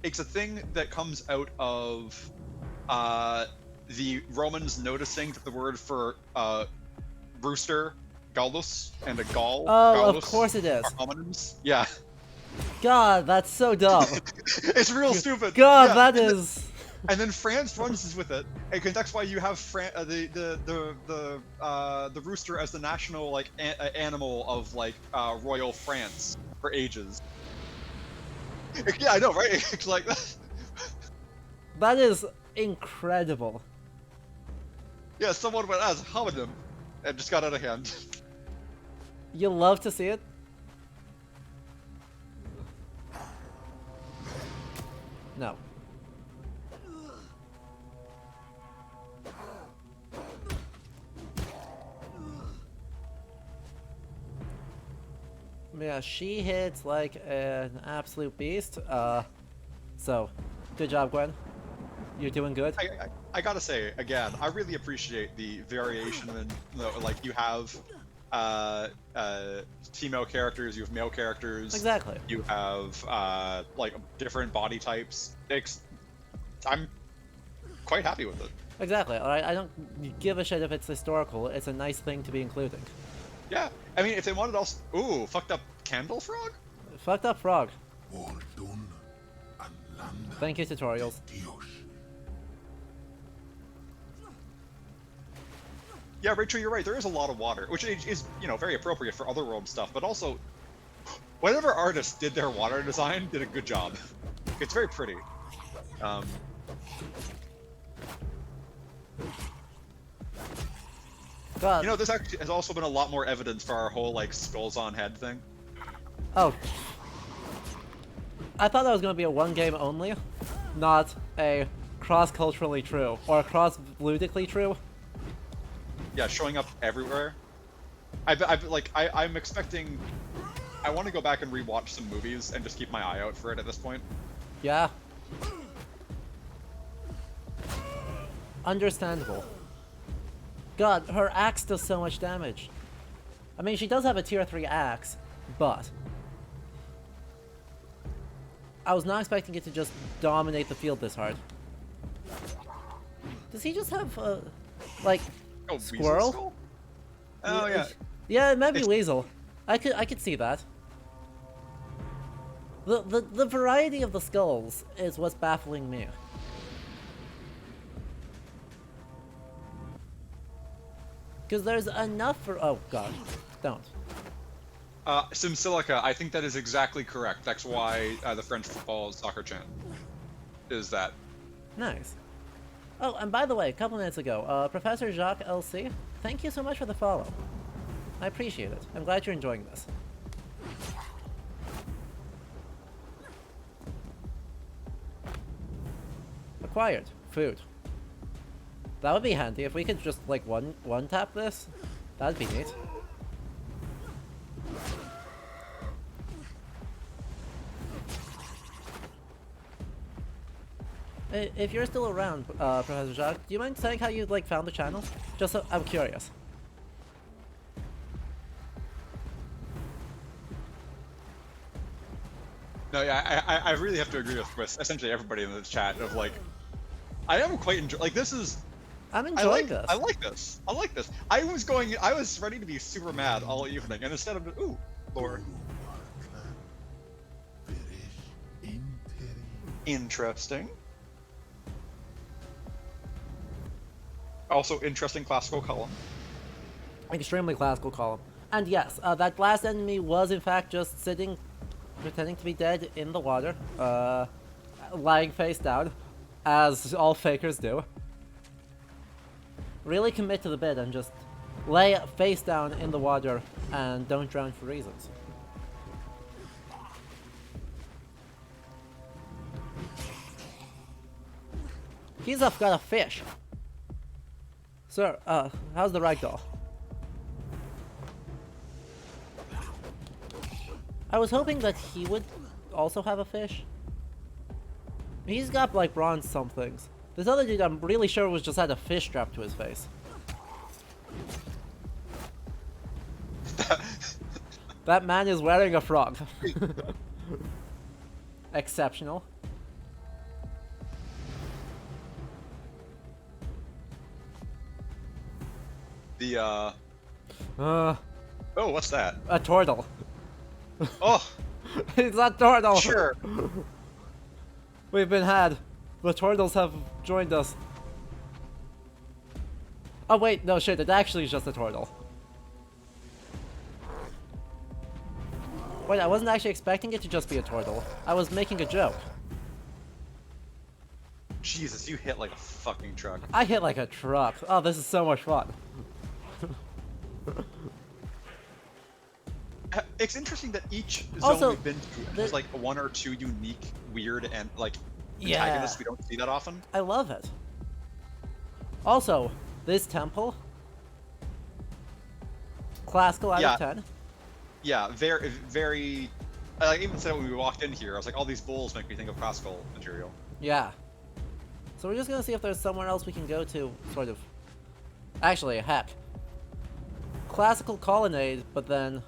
it's a thing that comes out of, the Romans noticing that the word for, rooster, gallus, and a gall, Oh, gallus, of course it is. are homonyms. Yeah. God, that's so dumb. It's real stupid. God, Yeah, that and is. And then France runs with it, because that's why you have the rooster as the national like animal of like royal France for ages. Yeah, I know, right? It's like That is incredible. yeah, someone went as homonym and just got out of hand. You love to see it. No. Yeah, she hits like an absolute beast. So, good job, Gwen. You're doing good. I gotta say again, I really appreciate the variation in like you have female characters, you have male characters. Exactly. You have like different body types. I'm quite happy with it. Exactly. I don't give a shit if it's historical. It's a nice thing to be including. Yeah, I mean, if they wanted also, ooh, fucked up candle frog. Fucked up frog. All done and land Thank you, tutorials. Dios. Yeah, Rachel, you're right. There is a lot of water, which is very appropriate for otherworld stuff. But also, whatever artist did their water design did a good job. It's very pretty. God. This actually has also been a lot more evidence for our whole like skulls on head thing. Oh. I thought that was going to be a one game only, not a cross-culturally true, or cross-ludically true. Yeah, showing up everywhere. I'm expecting. I want to go back and rewatch some movies and just keep my eye out for it at this point. Yeah. Understandable. God, her axe does so much damage. I mean, she does have a tier 3 axe, but I was not expecting it to just dominate the field this hard. Does he just have a, like, Oh, squirrel? Weasel skull? Oh yeah. Yeah, it might be It's- Weasel. I could see that. The variety of the skulls is what's baffling me. Because there's enough for... Oh, God. Don't. Simsilica, I think that is exactly correct. That's why the French football soccer chant is that. Nice. Oh, and by the way, a couple minutes ago, Professor Jacques LC, thank you so much for the follow. I appreciate it. I'm glad you're enjoying this. Acquired. Food. That would be handy if we could just, like, one tap this. That'd be neat. If you're still around, Professor Jacques, do you mind saying how you, like, found the channel? Just so I'm curious. No, yeah, I really have to agree with essentially everybody in the chat of, like, I am quite enjoy. Like, this is. I'm enjoying this. I like this. I like this. I was ready to be super mad all evening, and instead of ooh, Lord. Interesting. Also, interesting classical column. Extremely classical column. And yes, that last enemy was in fact just sitting, pretending to be dead in the water, lying face down, as all fakers do. Really commit to the bit and just lay face down in the water and don't drown for reasons. He's got a fish. Sir, how's the ragdoll? I was hoping that he would also have a fish. He's got like bronze somethings. This other dude I'm really sure was just had a fish strapped to his face. That man is wearing a frog. Exceptional. The oh, what's that? A turtle. Oh, It's a turtle. sure. We've been had. The turtles have joined us. Oh wait, no shit, it actually is just a turtle. Wait, I wasn't actually expecting it to just be a turtle. I was making a joke. Jesus, you hit like a fucking truck. I hit like a truck. Oh, this is so much fun. It's interesting that each zone Also, we've been to has like one or two unique, weird, and like Yeah. antagonists we don't see that often. I love it. Also, this temple, classical out Yeah. of 10. Yeah, very, very. I even said when we walked in here, I was like, all these bowls make me think of classical material. Yeah. So we're just gonna see if there's somewhere else we can go to, sort of. Actually, heck. Classical colonnade, but then,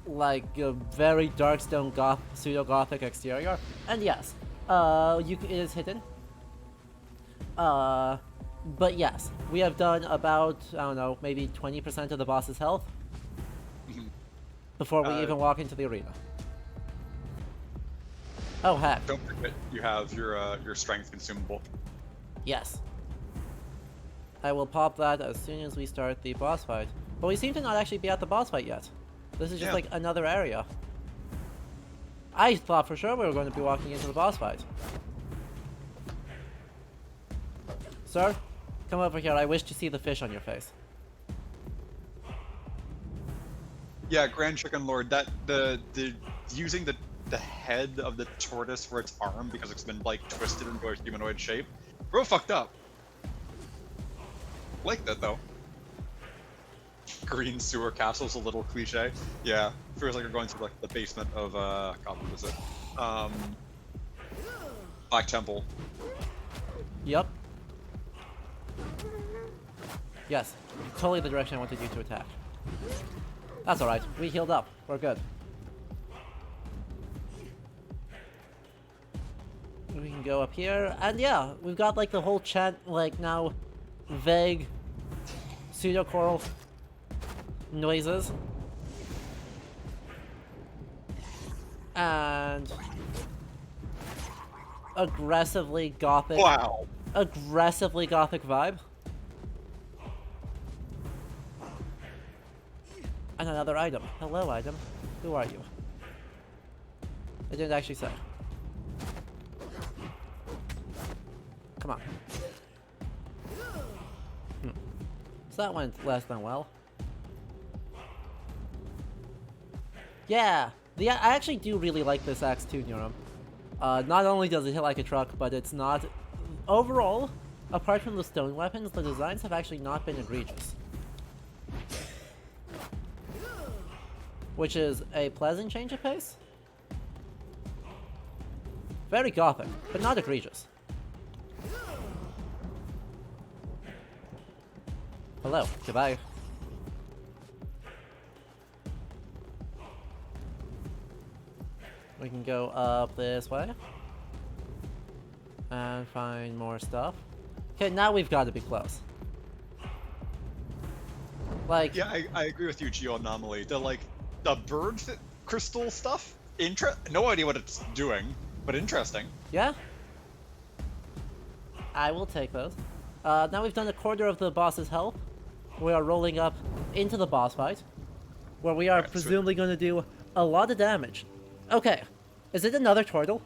like a very dark stone pseudo-gothic exterior. And yes, it is hidden. But yes, we have done about, I don't know, maybe 20% of the boss's health before we even walk into the arena. Oh heck. Don't forget you have your strength consumable. Yes. I will pop that as soon as we start the boss fight. But we seem to not actually be at the boss fight yet. This is just like another area. I thought for sure we were going to be walking into the boss fight. Sir, come over here. I wish to see the fish on your face. Yeah, Grand Chicken Lord. That the using the head of the tortoise for its arm because it's been like twisted into a humanoid shape. Real fucked up. Like that though. Green sewer castle's a little cliche. Yeah, feels like you're going to like the basement of God, what is it? Black Temple. Yep. Yes, totally the direction I wanted you to attack. That's alright. We healed up. We're good. We can go up here, and yeah, we've got like the whole chant, like now vague pseudo-choral noises. And aggressively gothic. Wow. Aggressively gothic vibe. And another item. Hello, item. Who are you? It didn't actually say. Come on. So that went less than well. Yeah! I actually do really like this axe too, Neurum. Not only does it hit like a truck, but it's not... Overall, apart from the stone weapons, the designs have actually not been egregious. Which is a pleasant change of pace. Very gothic, but not egregious. Hello, goodbye. We can go up this way. And find more stuff. Okay, now we've got to be close. Like... Yeah, I agree with you, Geo Anomaly. The bird crystal stuff? No idea what it's doing, but interesting. Yeah? I will take those. Now we've done a quarter of the boss's health. We are rolling up into the boss fight, where we are presumably going to do a lot of damage. Okay, is it another turtle?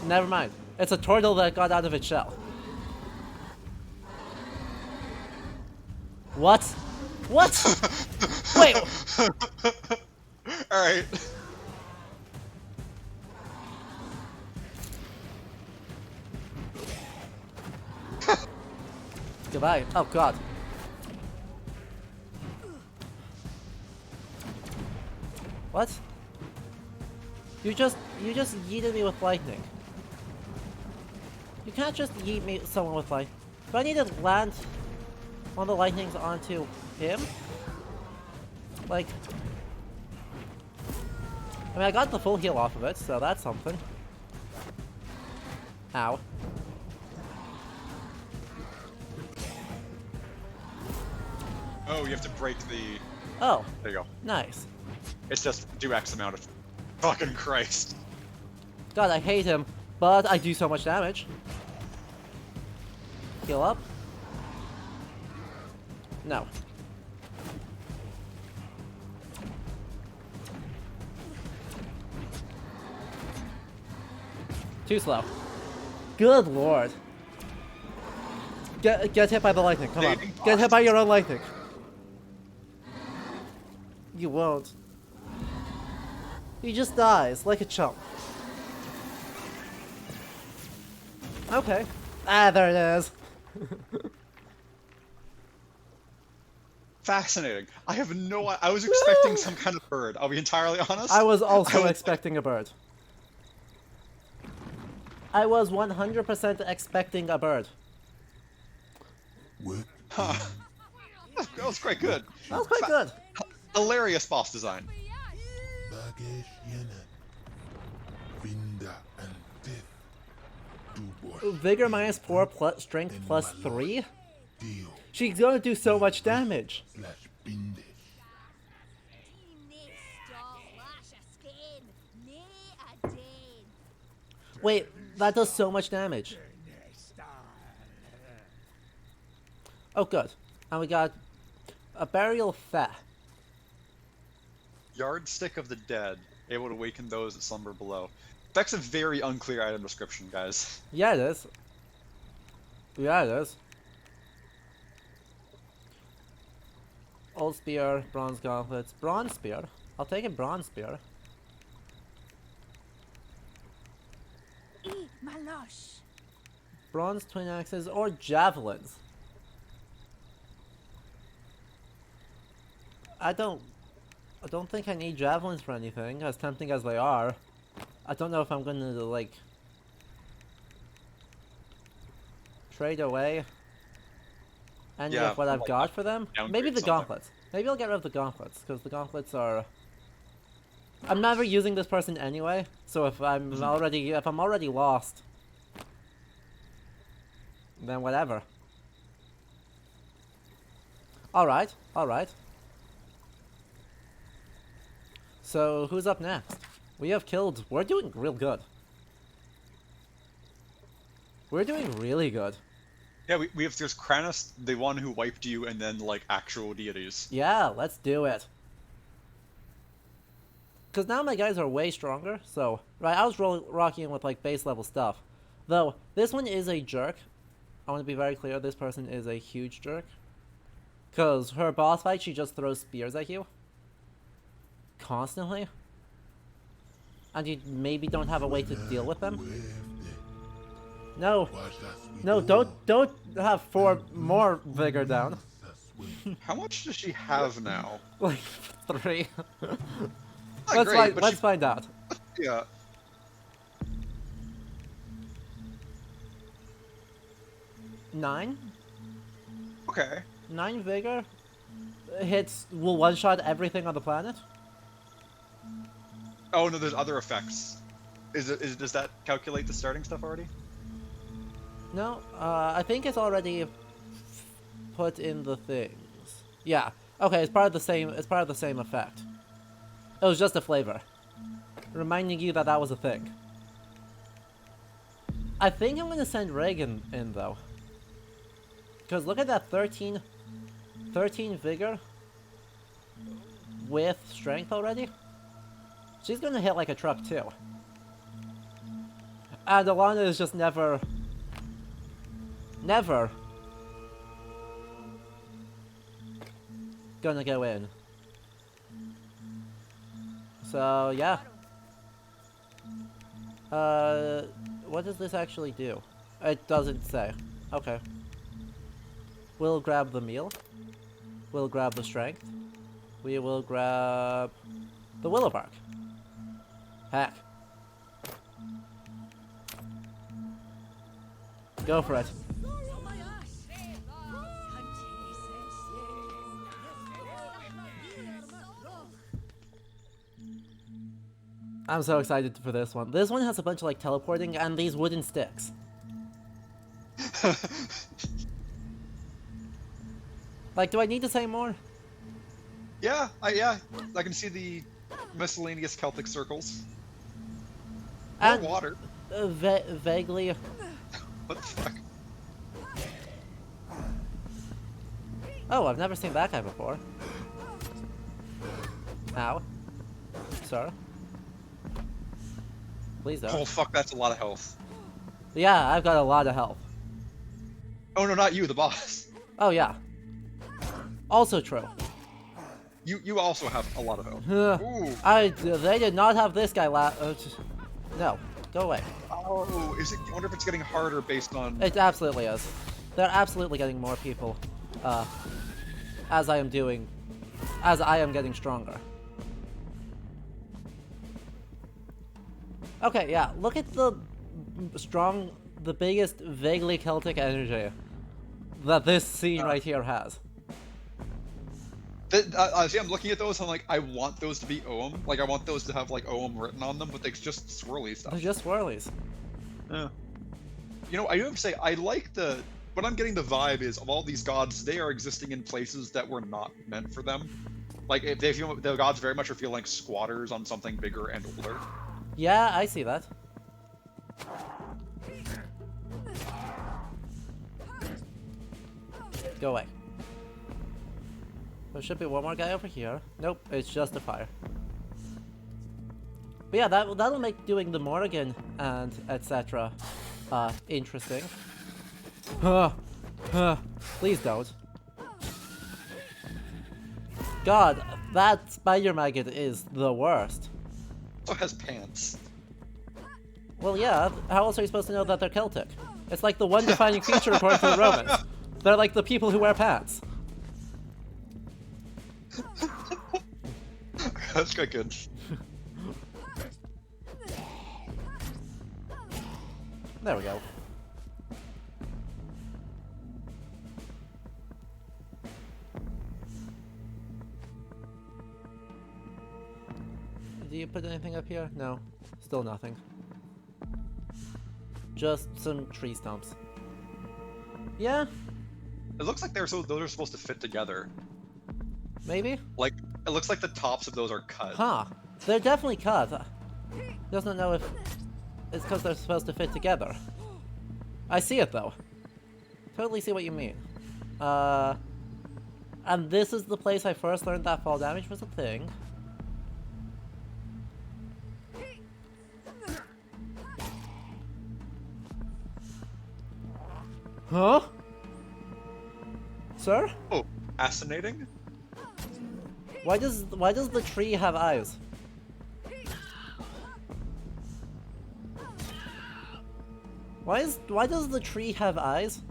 Never mind. It's a turtle that got out of its shell. What? What? Wait. Alright. Goodbye. Oh god. What? You just yeeted me with lightning. You can't just yeet someone with lightning. Do I need to land one of the lightnings onto him? Like... I mean, I got the full heal off of it, so that's something. Ow. Oh, you have to break the... Oh. There you go. Nice. It's just do X amount of... Fucking Christ. God, I hate him, but I do so much damage. Heal up. No. Too slow. Good lord. Get hit by the lightning, come on. Get hit by your own lightning. You won't. He just dies, like a chump. Okay. Ah, there it is. Fascinating. I have no... I was expecting some kind of bird, I'll be entirely honest. I was also expecting a bird. I was 100% expecting a bird. Huh. That was quite good. That was quite good. Hilarious boss design. Vigor minus 4 plus strength plus 3? She's gonna do so much damage. Wait, that does so much damage. Oh good. And we got a burial fat. Yardstick of the dead, able to awaken those that slumber below. That's a very unclear item description, guys. Yeah, it is. Yeah, it is. Old spear, bronze gauntlets, bronze spear. I'll take a bronze spear. Bronze twin axes or javelins. I don't think I need javelins for anything, as tempting as they are. I don't know if I'm gonna, like, trade away any of what I've got for them. Maybe the gauntlets. Maybe I'll get rid of the gauntlets, because the gauntlets are I'm never using this person anyway, so if I'm already lost, then whatever. Alright, alright. So, who's up next? We have killed... We're doing real good. We're doing really good. Yeah, we have, there's Kranos, the one who wiped you, and then, like, actual deities. Yeah, let's do it. Because now my guys are way stronger, so... Right, I was rocking with, like, base level stuff. Though, this one is a jerk. I want to be very clear, this person is a huge jerk. Because her boss fight, she just throws spears at you. Constantly. And you maybe don't have a way to deal with them. No. No, don't have 4 more vigor down. How much does she have now? Like 3. Not great, Let's find out. Yeah. Nine? Okay. 9 vigor will one-shot everything on the planet. Oh no, there's other effects. Does that calculate the starting stuff already? No, I think it's already put in the things. Yeah. Okay, it's part of the same. It's part of the same effect. It was just a flavor, reminding you that that was a thing. I think I'm gonna send Reagan in though, because look at that 13 vigor with strength already. She's gonna hit like a truck too. And Alana is just never gonna go in. So yeah. What does this actually do? It doesn't say. Okay. We'll grab the meal. We'll grab the strength. We will grab the willow bark. Heck. Go for it. I'm so excited for this one. This one has a bunch of like teleporting and these wooden sticks. Like, do I need to say more? Yeah, I can see the miscellaneous Celtic circles. More And water. Vaguely. What the fuck? Oh, I've never seen that guy before. Ow. Sir. Please don't. Oh fuck, that's a lot of health. Yeah, I've got a lot of health. Oh no, not you, the boss. Oh yeah. Also true. You also have a lot of health. Ooh. They did not have this guy no, go away. Oh, is it? I wonder if it's getting harder based on. It absolutely is. They're absolutely getting more people, as I am getting stronger. Okay, yeah, look at the biggest vaguely Celtic energy that this scene right here has. See, I'm looking at those, I'm like, I want those to be Ohm. Like, I want those to have, like, Ohm written on them, but they're just swirly stuff. They're just swirlies. Yeah. You know, I do have to say, I like what I'm getting the vibe is, of all these gods, they are existing in places that were not meant for them. Like, if they feel, the gods very much are feeling like squatters on something bigger and older. Yeah, I see that. Go away. There should be one more guy over here. Nope, it's just a fire. But yeah, that'll make doing the Morrigan and etc. Interesting. Please don't. God, that spider maggot is the worst. Also has pants. Well, yeah, how else are you supposed to know that they're Celtic? It's like the one defining feature according to the Romans. They're like the people who wear pants. That's quite good. There we go. do you put anything up here? No. Still nothing. Just some tree stumps. Yeah? It looks like those are supposed to fit together. Maybe? Like, it looks like the tops of those are cut. Huh. They're definitely cut. Doesn't know if it's because they're supposed to fit together. I see it though. Totally see what you mean. And this is the place I first learned that fall damage was a thing. Huh? Sir? Oh, fascinating. Why does the tree have eyes? Why does the tree have eyes?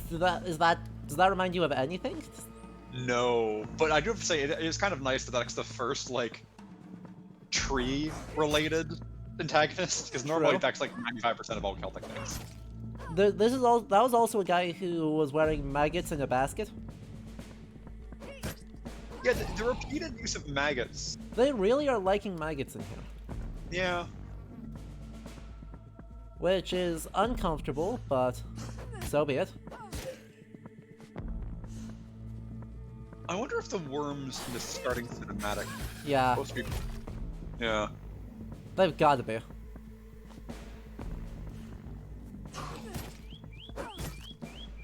Does that remind you of anything? No, but I do have to say it is kind of nice that that's the first like tree-related antagonist, because normally True. that's like 95% of all Celtic things. That was also a guy who was wearing maggots in a basket. Yeah, the repeated use of maggots. They really are liking maggots in here, Yeah. which is uncomfortable, but so be it. I wonder if the worms in the starting cinematic Yeah, supposed to be. Yeah. they've got to be.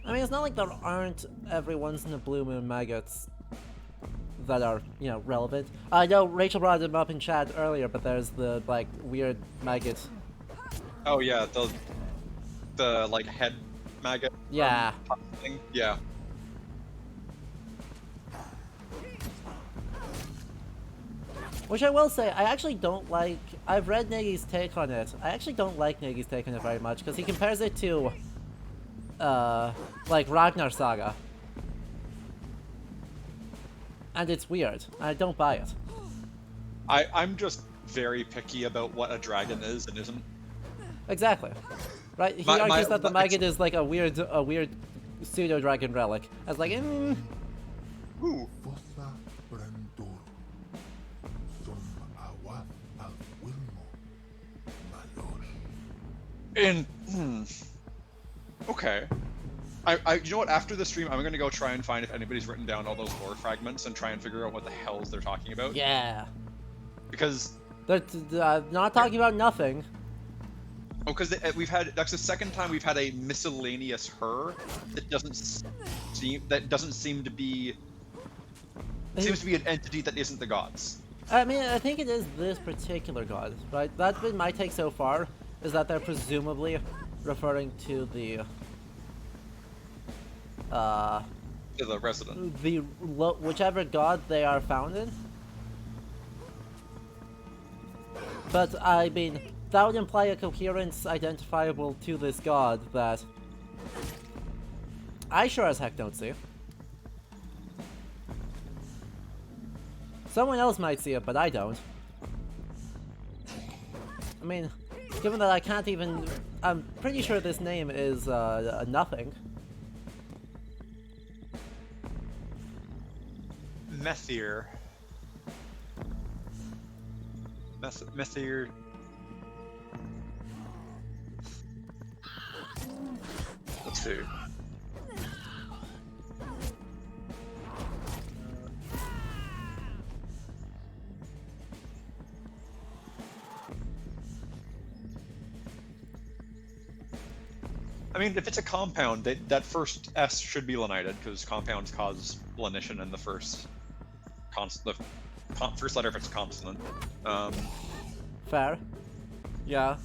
I mean, it's not like there aren't every once in a blue moon maggots that are, relevant. I know Rachel brought them up in chat earlier, but there's the, like, weird maggot. Oh yeah, the like head maggot. Yeah. Thing. Yeah. Which I will say, I actually don't like. I've read Nagy's take on it. I actually don't like Nagy's take on it very much, because he compares it to, like, Ragnar Saga. And it's weird. I don't buy it. I'm just very picky about what a dragon is and isn't. Exactly. Right? He argues that the maggot is like a weird pseudo-dragon relic. I was like, Ooh. Fossa Brandor. Som Awa al Wilmo. Malor. And okay. You know what? After the stream, I'm gonna go try and find if anybody's written down all those lore fragments and try and figure out what the hells they're talking about. yeah. Because They're not talking about nothing. that's the second time we've had a miscellaneous her that doesn't seem to be seems to be an entity that isn't the gods. I mean, I think it is this particular god, right? That's been my take so far, is that they're presumably referring to the To the resident. whichever god they are found in. But I mean, that would imply a coherence identifiable to this god that I sure as heck don't see. Someone else might see it, but I don't. I mean, given that I can't even... I'm pretty sure this name is nothing. Methir. Methir. Let's see. I mean, if it's a compound, that first S should be lenited because compounds cause lenition in the first first letter if it's consonant. Fair. Yeah.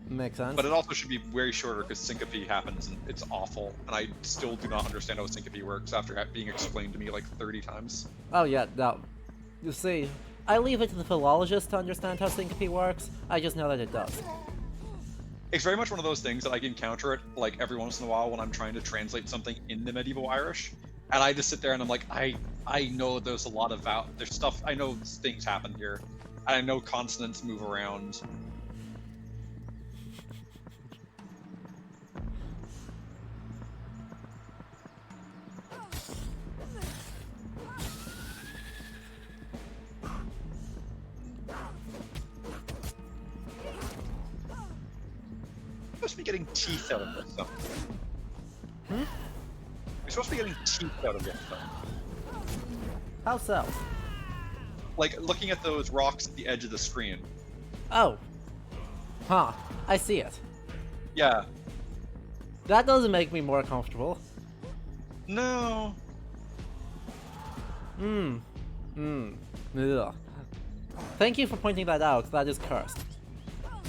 Makes sense. But it also should be very shorter because syncope happens and it's awful. And I still do not understand how syncope works after being explained to me like 30 times. Oh yeah, no. You see, I leave it to the philologist to understand how syncope works. I just know that it does. It's very much one of those things that I encounter it like every once in a while when I'm trying to translate something into medieval Irish. And I just sit there and I'm like, I know there's a lot of there's stuff, I know things happen here. And I know consonants move around. supposed to be getting teeth out of this stuff. Hmm? You're supposed to be getting teeth out of this stuff. How so? Like, looking at those rocks at the edge of the screen. Oh. Huh. I see it. Yeah. That doesn't make me more comfortable. No. Ugh. Thank you for pointing that out. That is cursed.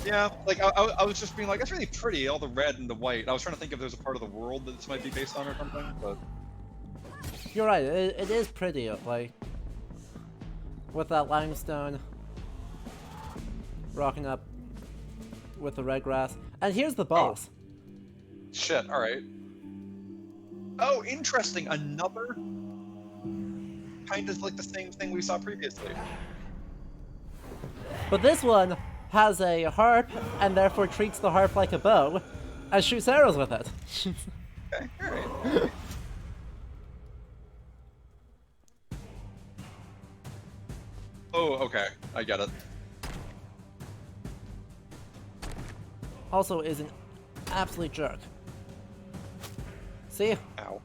Yeah, like, I was just being like, that's really pretty, all the red and the white. I was trying to think if there's a part of the world that this might be based on or something, but... You're right, it is pretty, like, with that limestone rocking up with the red grass. And here's the boss. Shit, alright. Oh, interesting, another... kind of like the same thing we saw previously. But this one has a harp, and therefore treats the harp like a bow, and shoots arrows with it. Okay, alright. Oh, okay, I get it. Also is an absolute jerk. See? Ow.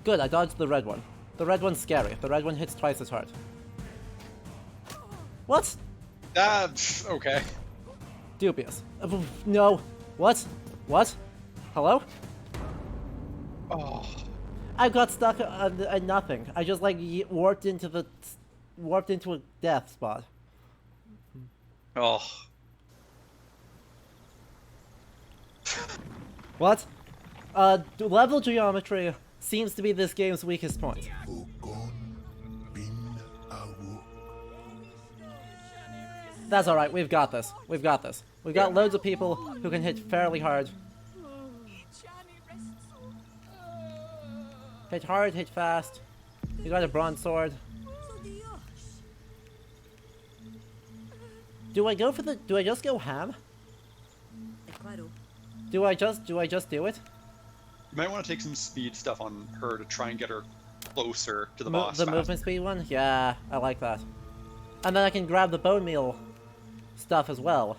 Good, I dodged the red one. The red one's scary. The red one hits twice as hard. What? That's okay. Dubious. No. What? What? Hello? Oh. I got stuck at nothing. I just like warped into a death spot. Oh. What? Level geometry seems to be this game's weakest point. That's alright, we've got this. We've got this. We've got loads of people who can hit fairly hard. Hit hard, hit fast. You got a bronze sword. Do I just go ham? Do I just do it? You might want to take some speed stuff on her to try and get her closer to the boss. The movement speed one? Yeah, I like that. And then I can grab the bone meal stuff as well.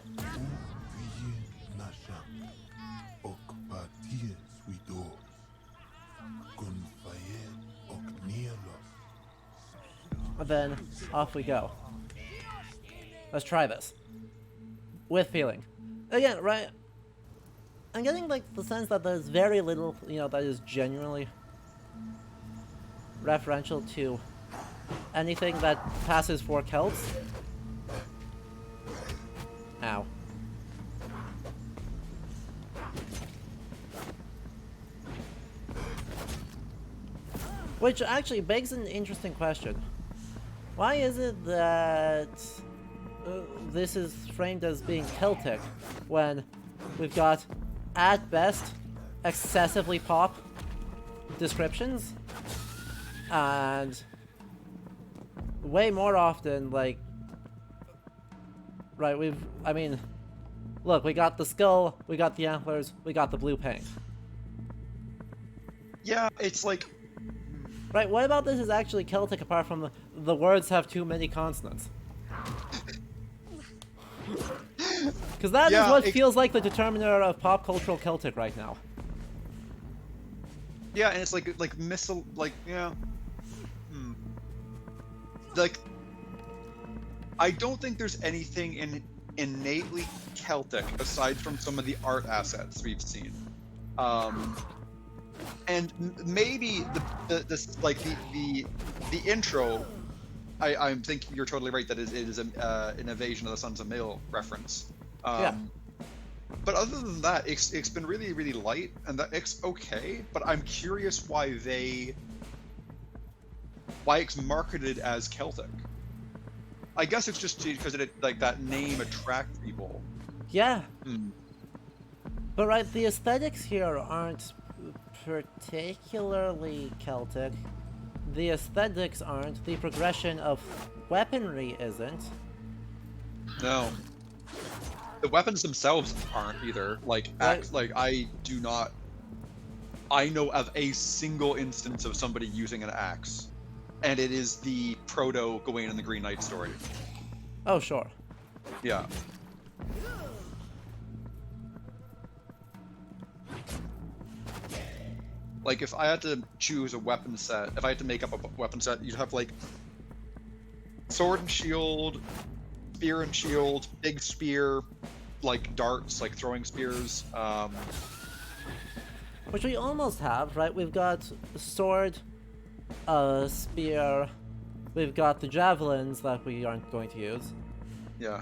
And then off we go. Let's try this. With feeling. Again, right? I'm getting like the sense that there's very little, that is genuinely referential to anything that passes for Celts. Ow. Which actually begs an interesting question. Why is it that this is framed as being Celtic when we've got, at best, excessively pop descriptions, and way more often, like, right, look, we got the skull, we got the antlers, we got the blue paint. Yeah, it's like... Right, what about this is actually Celtic apart from the words have too many consonants? Because that is what feels like the determiner of pop cultural Celtic right now. Yeah, and it's like missile, yeah. Like, I don't think there's anything innately Celtic aside from some of the art assets we've seen. And maybe the intro, I'm thinking you're totally right that it is an Invasion of the Sons of Mail reference. Yeah. But other than that, it's been really, really light, and it's okay. But I'm curious why it's marketed as Celtic. I guess it's just because that name attracts people. Yeah. But right, the aesthetics here aren't particularly Celtic. The aesthetics aren't. The progression of weaponry isn't. No. The weapons themselves aren't either. I know of a single instance of somebody using an axe, and it is the proto Gawain and the Green Knight story. Oh, sure. Yeah. Like if I had to choose a weapon set, if I had to make up a weapon set, you'd have like sword and shield, spear and shield, big spear, like darts, like throwing spears. Which we almost have, right? We've got sword, spear, we've got the javelins that we aren't going to use. Yeah.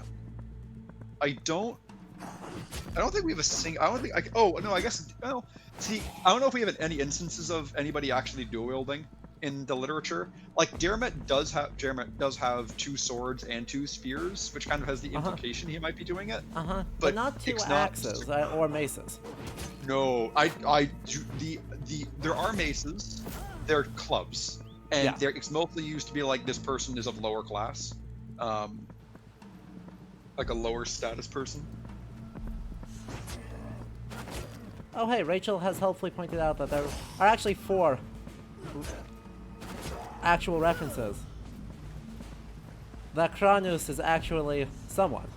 I don't think we have a single. I don't think. Oh no, I guess. Well, see, I don't know if we have any instances of anybody actually dual wielding in the literature. Like Jermet does have 2 swords and 2 spears, which kind of has the implication he might be doing it. But not 2 axes or maces. No, there are maces. They're clubs, and it's mostly used to be like this person is of lower class, like a lower status person. Oh hey, Rachel has helpfully pointed out that there are actually 4 actual references. That Kranus is actually someone.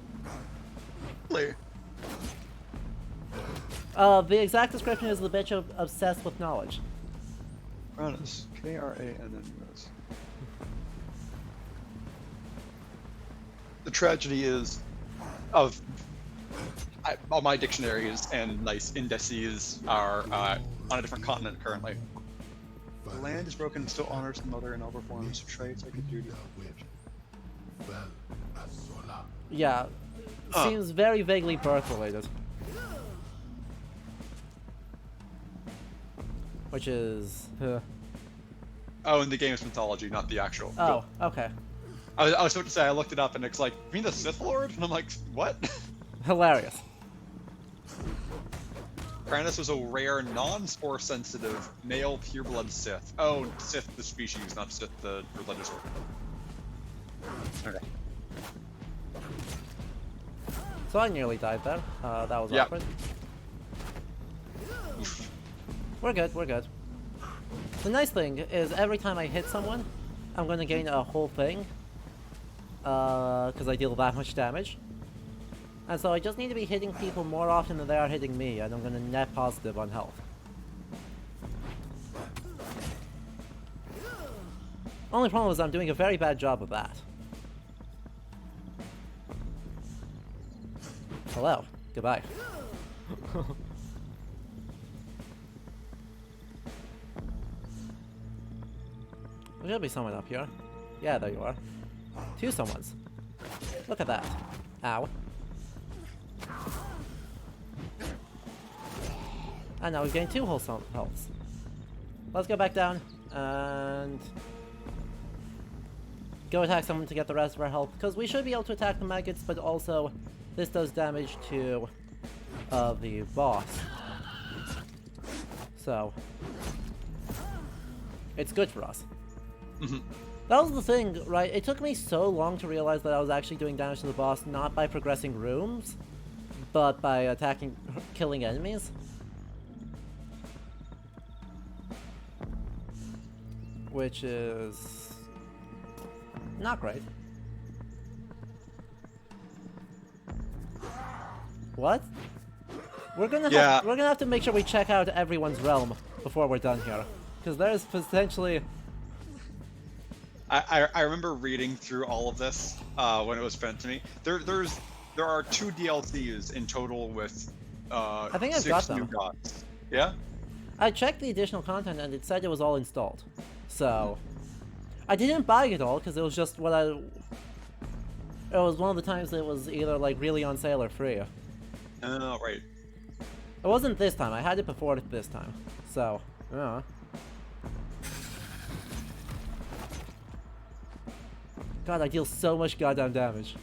Really? The exact description is the bitch obsessed with knowledge. Kranus. K-R-A-N-N-U-S. The tragedy is of all my dictionaries and nice indices are on a different continent currently. The land is broken and still honors the mother in all her forms, traits like a duty. Yeah, seems very vaguely birth related. Which is... Oh, in the game's mythology, not the actual. Oh, okay. I was about to say, I looked it up and it's like, you mean the Sith Lord? And I'm like, what? Hilarious. Kranus was a rare, non-spore sensitive, male pureblood Sith. Oh, Sith the species, not Sith the religious order. Okay. So I nearly died there. That was awkward. We're good, we're good. The nice thing is every time I hit someone, I'm gonna gain a whole thing. Because I deal that much damage. And so I just need to be hitting people more often than they are hitting me, and I'm gonna net positive on health. Only problem is I'm doing a very bad job of that. Hello. Goodbye. There should be someone up here. Yeah, there you are. 2 someones. Look at that. Ow. And now we've gained 2 whole healths. Let's go back down and go attack someone to get the rest of our health, because we should be able to attack the maggots, but also this does damage to the boss. So it's good for us. That was the thing, right? It took me so long to realize that I was actually doing damage to the boss, not by progressing rooms, but by killing enemies. Which is not great. What? We're gonna have to make sure we check out everyone's realm before we're done here, because there's potentially. I remember reading through all of this when it was sent to me. There are 2 DLCs in total with I think I've 6 got them. new gods. Yeah. I checked the additional content and it said it was all installed. So I didn't buy it all because it was just what it was one of the times that it was either like really on sale or free. Oh, right. It wasn't this time. I had it before this time. So, God, I deal so much goddamn damage.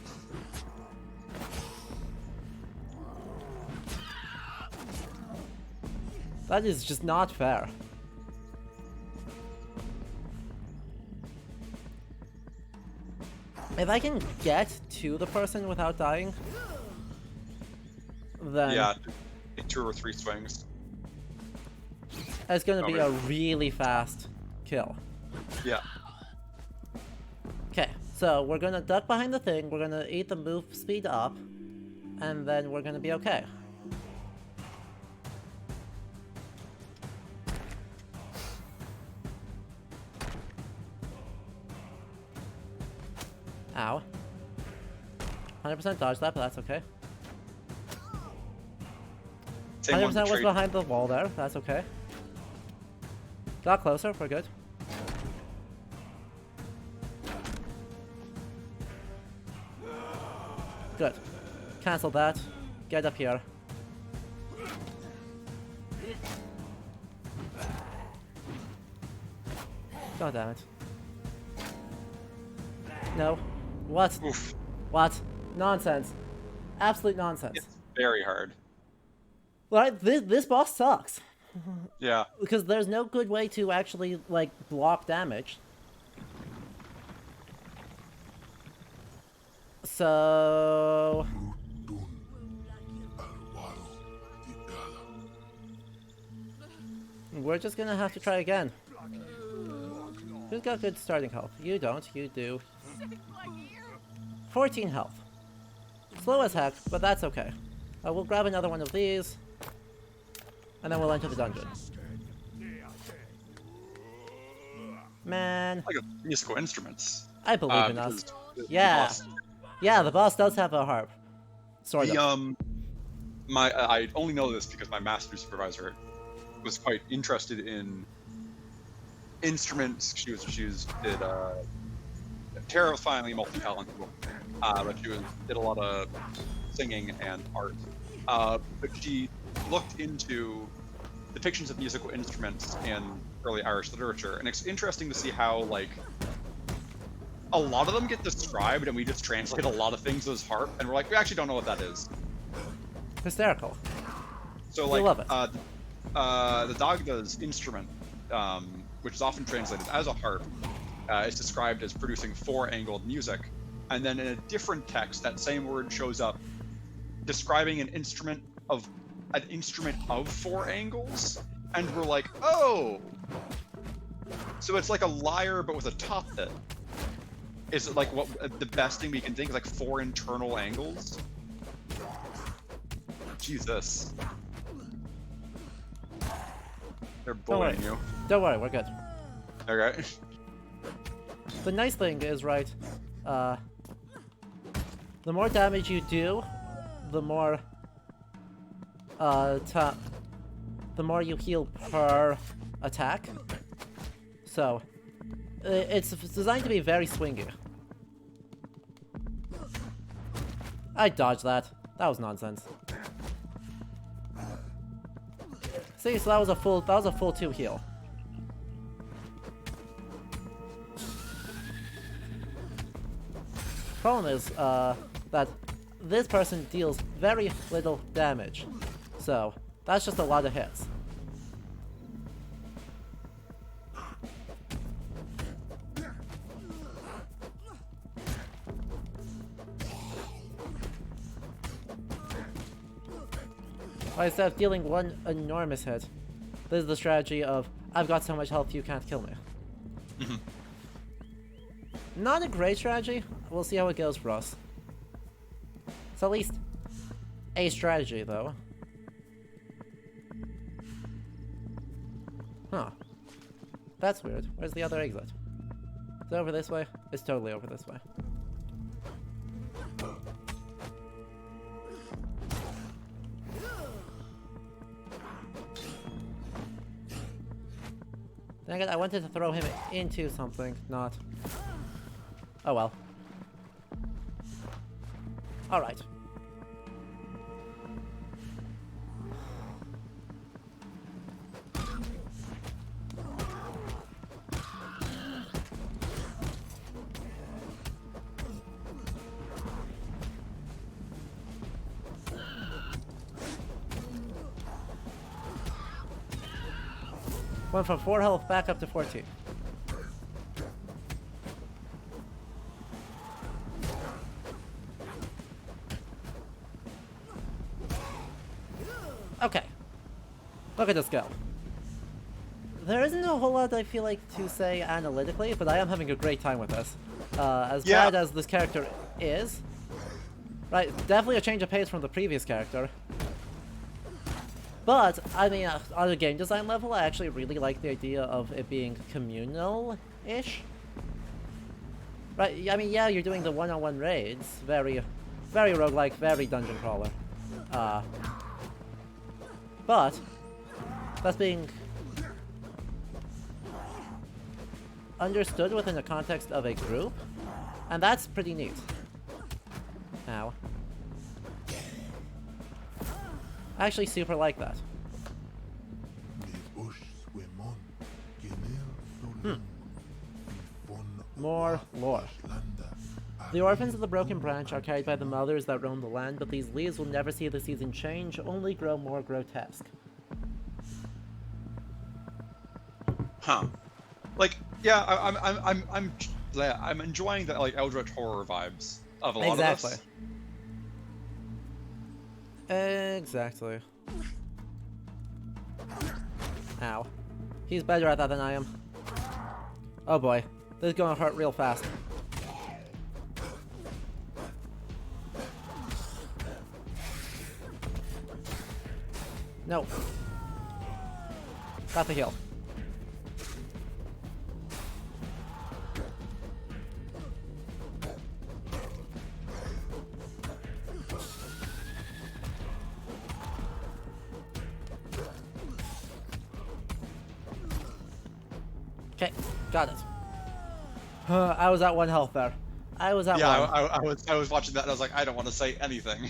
That is just not fair. If I can get to the person without dying, then... Yeah, 2 or 3 swings. It's gonna be a really fast kill. Yeah. Okay, so we're gonna duck behind the thing, we're gonna eat the move speed up, and then we're gonna be okay. Ow. 100% dodge that, but that's okay. Same one 100% was trade. behind the wall there, that's okay. Got closer, we're good. Good. Cancel that. Get up here. God damn it. No. What? Oof. What? Nonsense. Absolute nonsense. It's very hard. Right? This boss sucks. Yeah. Because there's no good way to actually, like, block damage. So... Rutun Alvaro Tidala. we're just gonna have to try again. Who's got good starting health? You don't, you do. 14 health. Slow as heck, but that's okay. We'll grab another one of these, and then we'll enter the dungeon. Man, Like a musical instruments. I believe in us. because the Yeah. boss- Yeah, the boss does have a harp. Sort The of. I only know this because my master supervisor was quite interested in instruments. She did terrifyingly multi-talented, but she did a lot of singing and art. But she looked into depictions of musical instruments in early Irish literature, and it's interesting to see how like a lot of them get described, and we just translate a lot of things as harp, and we're like, we actually don't know what that is. Hysterical. So We like, love it. the Dagda's instrument, which is often translated as a harp, is described as producing four-angled music, and then in a different text, that same word shows up describing an instrument of four angles, and we're like, oh, so it's like a lyre but with a top bit. Is it like what the best thing we can think is like four internal angles? Jesus. They're bullying you. Don't worry, we're good. Okay. The nice thing is, right, the more damage you do, the more, the more you heal per attack. So, it's designed to be very swingy. I dodged that. That was nonsense. See, so that was a full 2 heal. Problem is, that this person deals very little damage. So, that's just a lot of hits. Instead of dealing one enormous hit, this is the strategy of, I've got so much health you can't kill me. Not a great strategy. We'll see how it goes for us. It's at least a strategy, though. Huh. That's weird. Where's the other exit? Is it over this way? It's totally over this way. Dang it, I wanted to throw him into something, not... Oh well. Alright. Went from 4 health back up to 14. Okay. Look at this go. There isn't a whole lot I feel like to say analytically, but I am having a great time with this. As bad as this character is, right, definitely a change of pace from the previous character. But, I mean, on a game design level, I actually really like the idea of it being communal-ish. Right, I mean, yeah, you're doing the one-on-one raids. Very, very roguelike, very dungeon crawler. But that's being understood within the context of a group, and that's pretty neat. Ow. I actually super like that. More lore. The orphans of the Broken Branch are carried by the mothers that roam the land, but these leaves will never see the season change, only grow more grotesque. Huh. Like, yeah, I'm enjoying the like Eldritch horror vibes of a lot of this. Exactly. Ow. He's better at that than I am. Oh boy. This is gonna hurt real fast. No. Got the heal. Okay, got it. I was at 1 health there. I was at 1. Yeah, I was watching that and I was like, I don't want to say anything.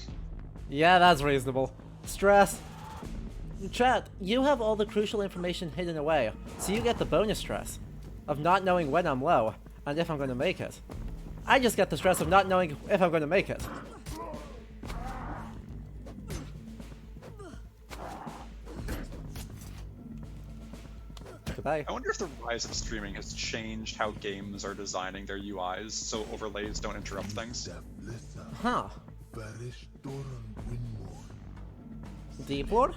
Yeah, that's reasonable. Stress. Chat, you have all the crucial information hidden away, so you get the bonus stress of not knowing when I'm low and if I'm going to make it. I just get the stress of not knowing if I'm going to make it. Goodbye. I wonder if the rise of streaming has changed how games are designing their UIs so overlays don't interrupt things. Huh. Deep Lord?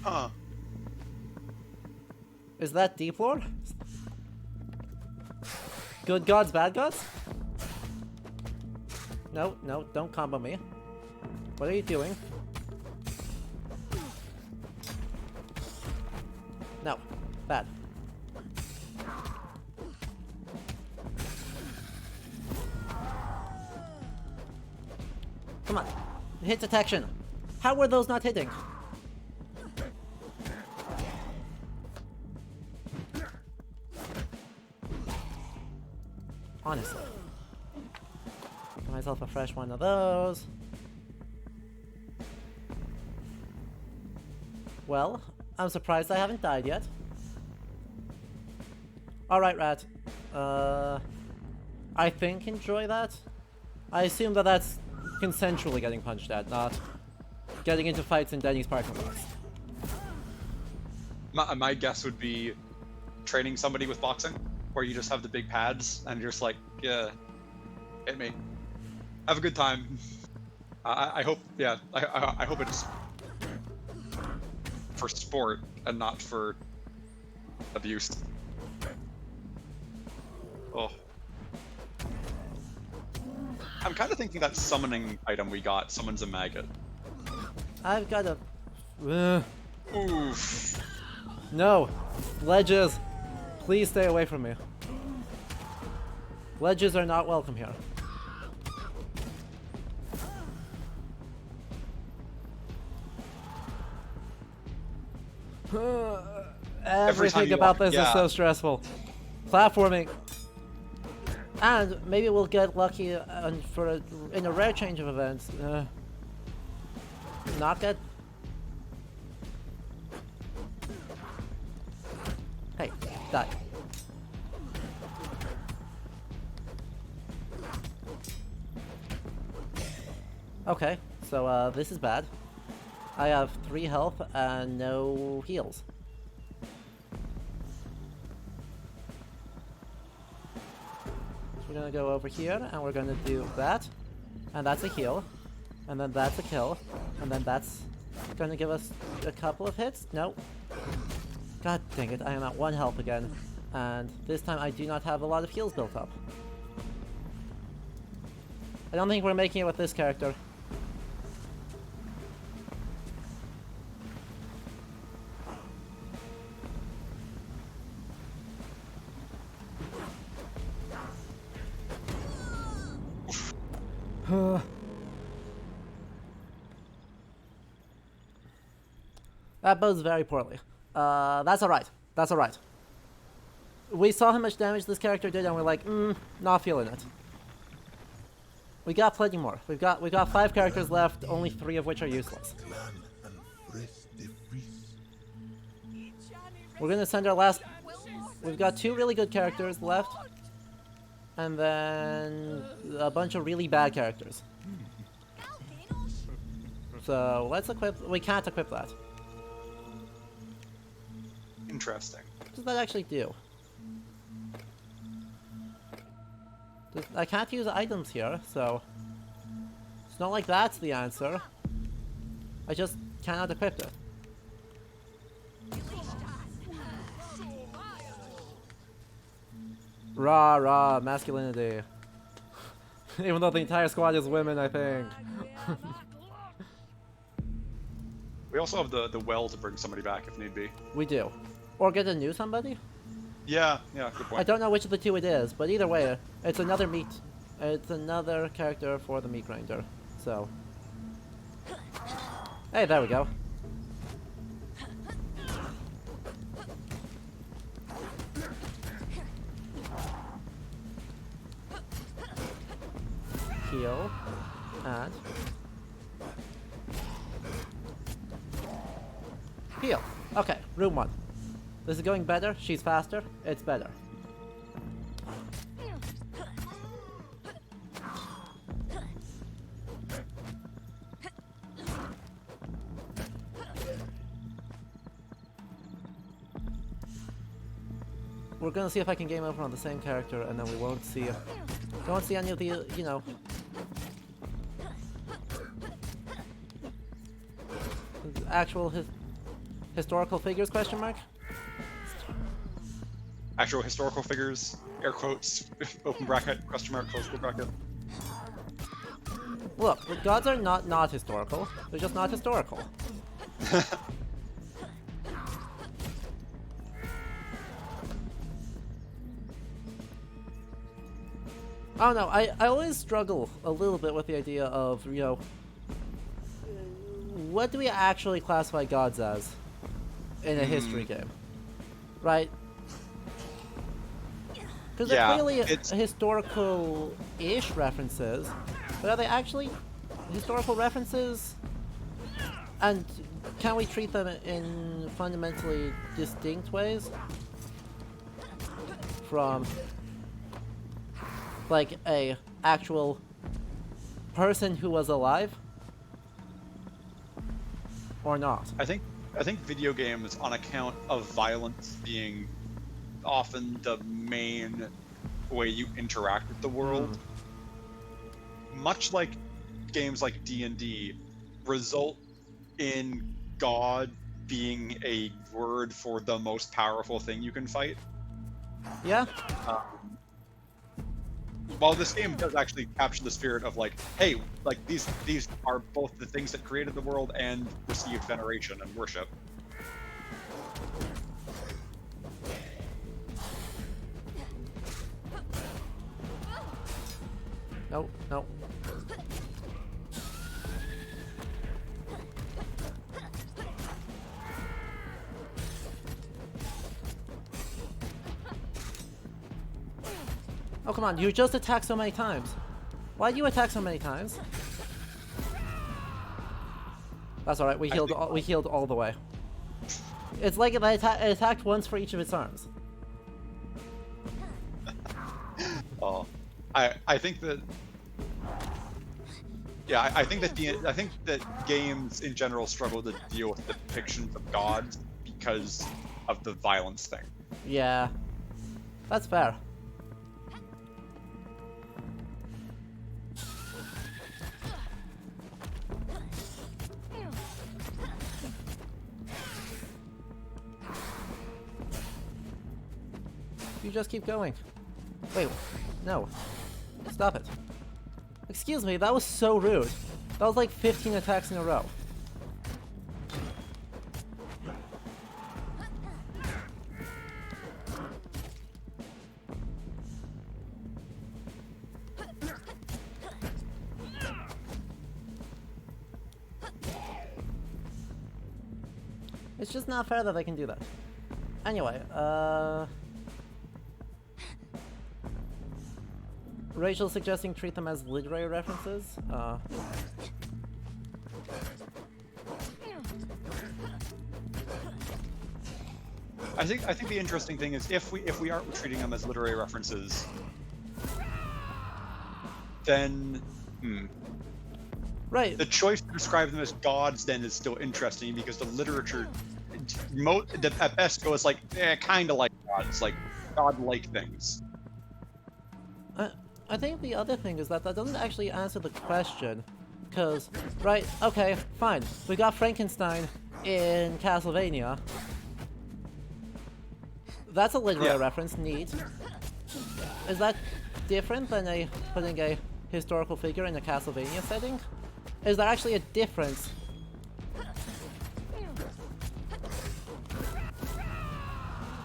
Huh. Is that Deep Lord? Good gods, bad gods? No, no, don't combo me. What are you doing? No, bad. Come on, hit detection. How were those not hitting? Honestly. Get myself a fresh one of those. Well, I'm surprised I haven't died yet. Alright, Rat. I think enjoy that. I assume that that's consensually getting punched at, not getting into fights in Denny's parking lots. My guess would be training somebody with boxing, where you just have the big pads and you're just like, yeah, hit me. Have a good time. I hope, yeah, I hope it's for sport and not for abuse. Oh. I'm kind of thinking that summoning item we got summons a maggot. I've got a... Oof. No! Ledges! Please stay away from me. Ledges are not welcome here. Everything about this is so stressful. Platforming. And maybe we'll get lucky in a rare change of events. Not get... Hey, die. Okay, so this is bad. I have 3 health and no heals. So we're gonna go over here and we're gonna do that. And that's a heal. And then that's a kill. And then that's gonna give us a couple of hits. Nope. God dang it, I am at 1 health again. And this time I do not have a lot of heals built up. I don't think we're making it with this character. That bodes very poorly. That's alright. That's alright. We saw how much damage this character did, and we're like, not feeling it. We got plenty more. We've got 5 characters left, only 3 of which are useless. We're gonna send our last. We've got 2 really good characters left, and then a bunch of really bad characters. So let's equip. We can't equip that. Interesting. What does that actually do? I can't use items here, so it's not like that's the answer. I just cannot equip it. Rah, rah, masculinity. Even though the entire squad is women, I think. We also have the well to bring somebody back if need be. We do. Or get a new somebody? Yeah, good point. I don't know which of the 2 it is, but either way, it's another meat. It's another character for the meat grinder. So. Hey, there we go. Heal. And. Heal. Okay, room 1. This is going better. She's faster. It's better. We're gonna see if I can game over on the same character, and then we won't see. Don't see any of the, you know. Actual historical figures? Question mark. Actual historical figures, air quotes, open bracket, question mark, close bracket. Look, the gods are not historical. They're just not historical. I don't know, I always struggle a little bit with the idea of, you know, what do we actually classify gods as in a history game? Right? Because they're clearly historical-ish references, but are they actually historical references? And can we treat them in fundamentally distinct ways from, like, a actual person who was alive? Or not? I think video games, on account of violence being often the main way you interact with the world, much like games like D&D, result in God being a word for the most powerful thing you can fight. Yeah? While this game does actually capture the spirit of, like, hey, like, these are both the things that created the world and received veneration and worship. No, no. Oh, come on, you just attacked so many times. Why do you attack so many times? That's alright, we healed all the way. It's like it attacked once for each of its arms. Oh, I think that. Yeah, I think that games in general struggle to deal with depictions of gods because of the violence thing. Yeah, that's fair. You just keep going. Wait, no. Stop it. Excuse me, that was so rude. That was like 15 attacks in a row. It's just not fair that they can do that. Anyway, Rachel suggesting treat them as literary references. I think the interesting thing is if we aren't treating them as literary references, then right. the choice to describe them as gods then is still interesting because the literature, at best, goes like kind of like gods, like god-like things. I think the other thing is that doesn't actually answer the question, because right, okay, fine, we got Frankenstein in Castlevania. That's a literary reference, neat. Is that different than putting a historical figure in a Castlevania setting? Is there actually a difference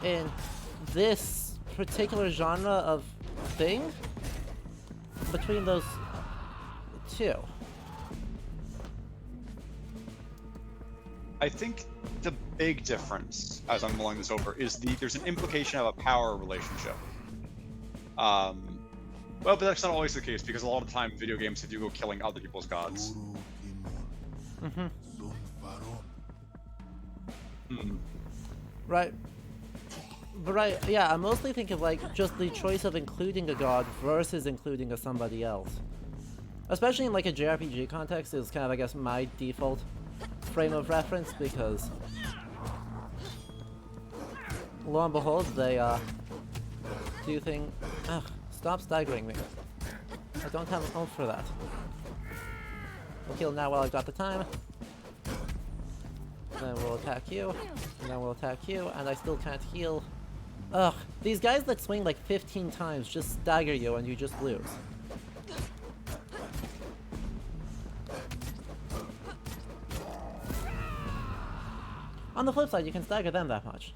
in this particular genre of thing between those two? I think the big difference, as I'm mulling this over, is there's an implication of a power relationship. Well, but that's not always the case because a lot of the time video games have you go killing other people's gods. Right. But right, yeah, I mostly think of like just the choice of including a god versus including a somebody else. Especially in like a JRPG context is kind of, I guess, my default frame of reference because lo and behold, they do things. Ugh, stop staggering me. I don't have an oomph for that. We'll heal now while I've got the time. Then we'll attack you, and then we'll attack you, and I still can't heal. Ugh, these guys that swing like 15 times just stagger you and you just lose. On the flip side, you can stagger them that much.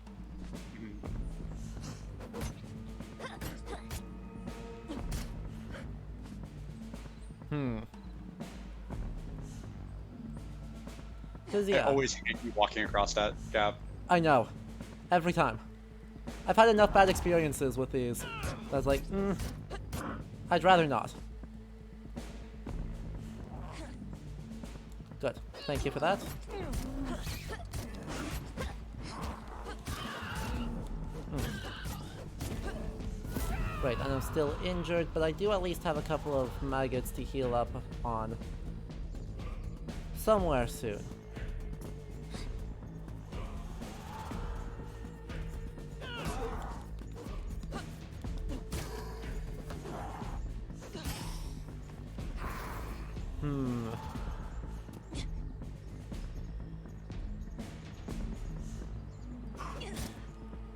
I always hate you walking across that gap. I know. Every time. I've had enough bad experiences with these. That's like, I'd rather not. Good. Thank you for that. Right, and I'm still injured, but I do at least have a couple of maggots to heal up on somewhere soon.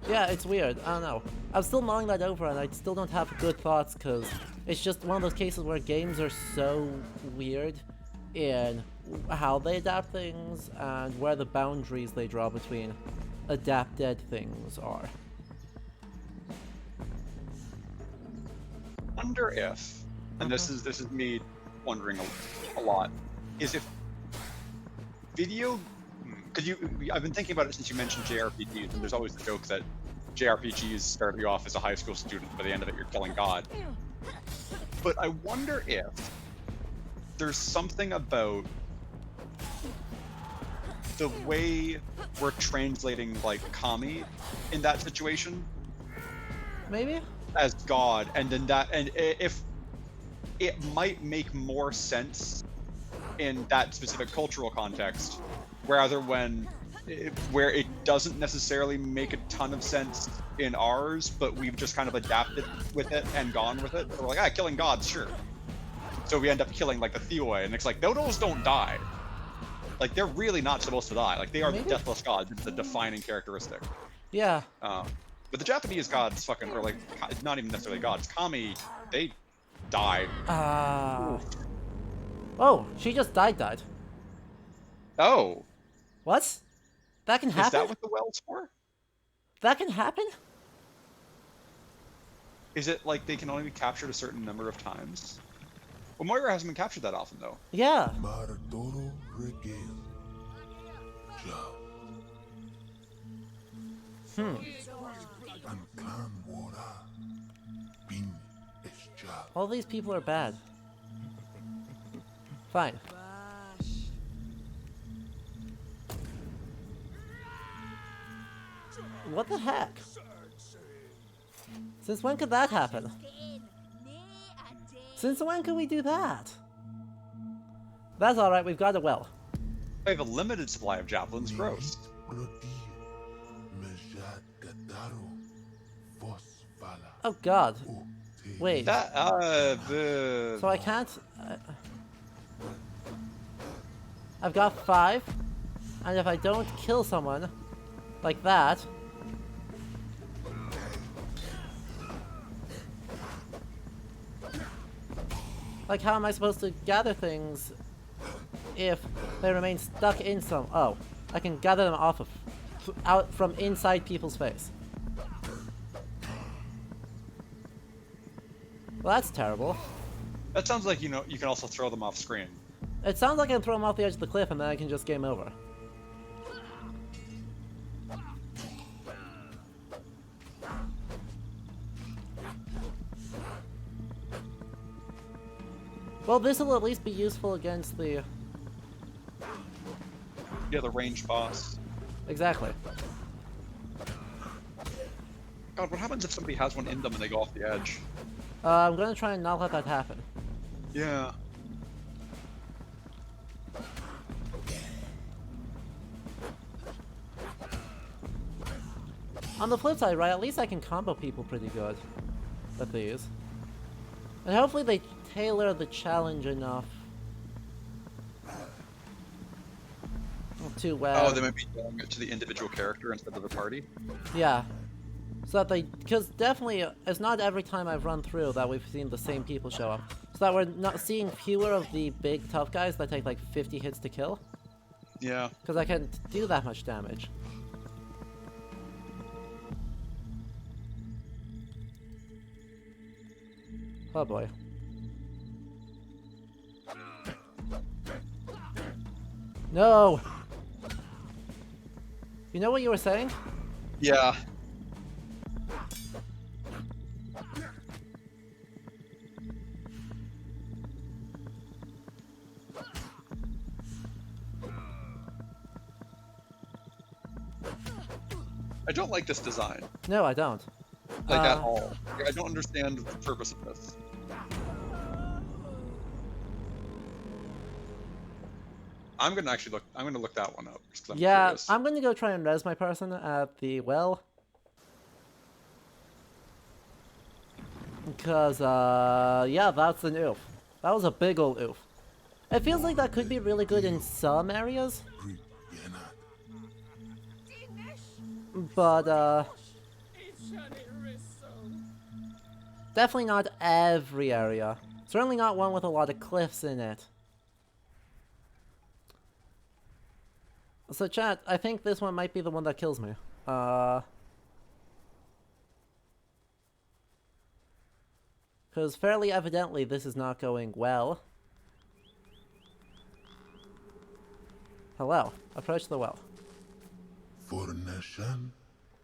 Yeah, it's weird. I don't know. I'm still mulling that over and I still don't have good thoughts because it's just one of those cases where games are so weird in how they adapt things and where the boundaries they draw between adapted things are. Wonder if, and this is me wondering a lot, is if video, because I've been thinking about it since you mentioned JRPGs, and there's always the joke that JRPGs start you off as a high school student, by the end of it you're killing God. But I wonder if there's something about the way we're translating like Kami in that situation. Maybe? As God, and then if it might make more sense in that specific cultural context, rather where it doesn't necessarily make a ton of sense in ours, but we've just kind of adapted with it and gone with it. So we're like, killing gods, sure. So we end up killing like the Theoi, and it's like, no, those don't die. Like, they're really not supposed to die. Like, they are the deathless gods. It's a defining characteristic. Yeah. But the Japanese gods fucking, or like, not even necessarily gods, Kami, they die. Oh, she just died. Oh. What? That can happen? Is that what the well's for? That can happen? Is it like they can only be captured a certain number of times? Well, Moira hasn't been captured that often, though. Yeah. and clan wara bin eschar. All these people are bad. Fine. What the heck? Since when could that happen? Since when could we do that? That's alright, we've got a well. I have a limited supply of javelins. Gross. Oh god. Wait. That So I can't... I've got 5, and if I don't kill someone like that... Like, how am I supposed to gather things if they remain stuck in some... Oh, I can gather them off of... out from inside people's face. Well, that's terrible. That sounds like, you know, you can also throw them off screen. It sounds like I can throw them off the edge of the cliff and then I can just game over. Well, this will at least be useful against the... Yeah, the ranged boss. Exactly. God, what happens if somebody has one in them and they go off the edge? I'm gonna try and not let that happen. Yeah. On the flip side, right, at least I can combo people pretty good with these. And hopefully they tailor the challenge enough to where... Oh, they might be doing it to the individual character instead of the party? Yeah. So that they... Because definitely, it's not every time I've run through that we've seen the same people show up. So that we're not seeing fewer of the big tough guys that take like 50 hits to kill. Yeah. Because I can't do that much damage. Oh boy. No! You know what you were saying? Yeah. I don't like this design. No, I don't. Like, at all. I don't understand the purpose of this. I'm gonna actually look. I'm gonna look that one up. 'Cause I'm Yeah, curious. I'm gonna go try and res my person at the well. Because, yeah, that's an oof. That was a big old oof. It feels like that could be really good in some areas. But, definitely not every area. Certainly not one with a lot of cliffs in it. So chat, I think this one might be the one that kills me. Because fairly evidently this is not going well. Hello, approach the well.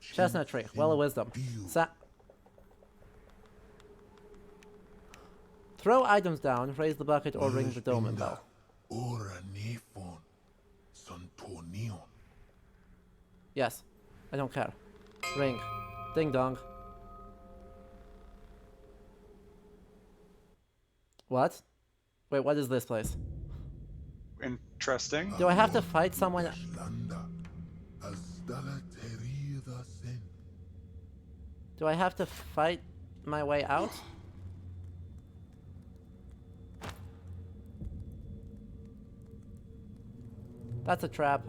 Chestnut tree, well of wisdom. Throw items down, raise the bucket, or ring the dolmen bell. Yes, I don't care. Ring. Ding dong. What? Wait, what is this place? Interesting. Do I have to fight someone? Do I have to fight my way out? That's a trap.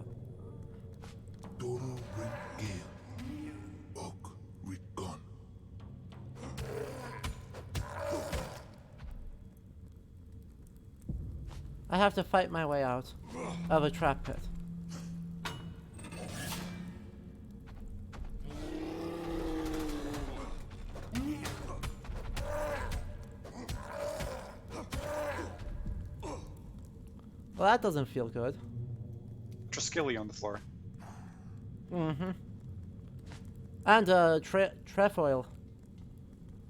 I have to fight my way out of a trap pit. Well, that doesn't feel good. Triskilly on the floor. Mm-hmm. And trefoil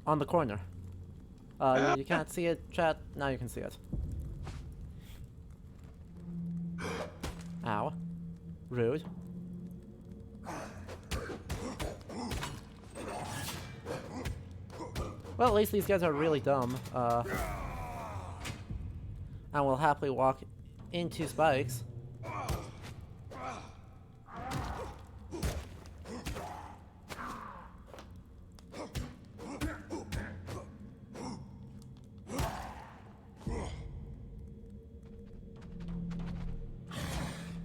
on the corner. You can't see it, chat. Now you can see it. Ow. Rude. Well, at least these guys are really dumb. And will happily walk into spikes.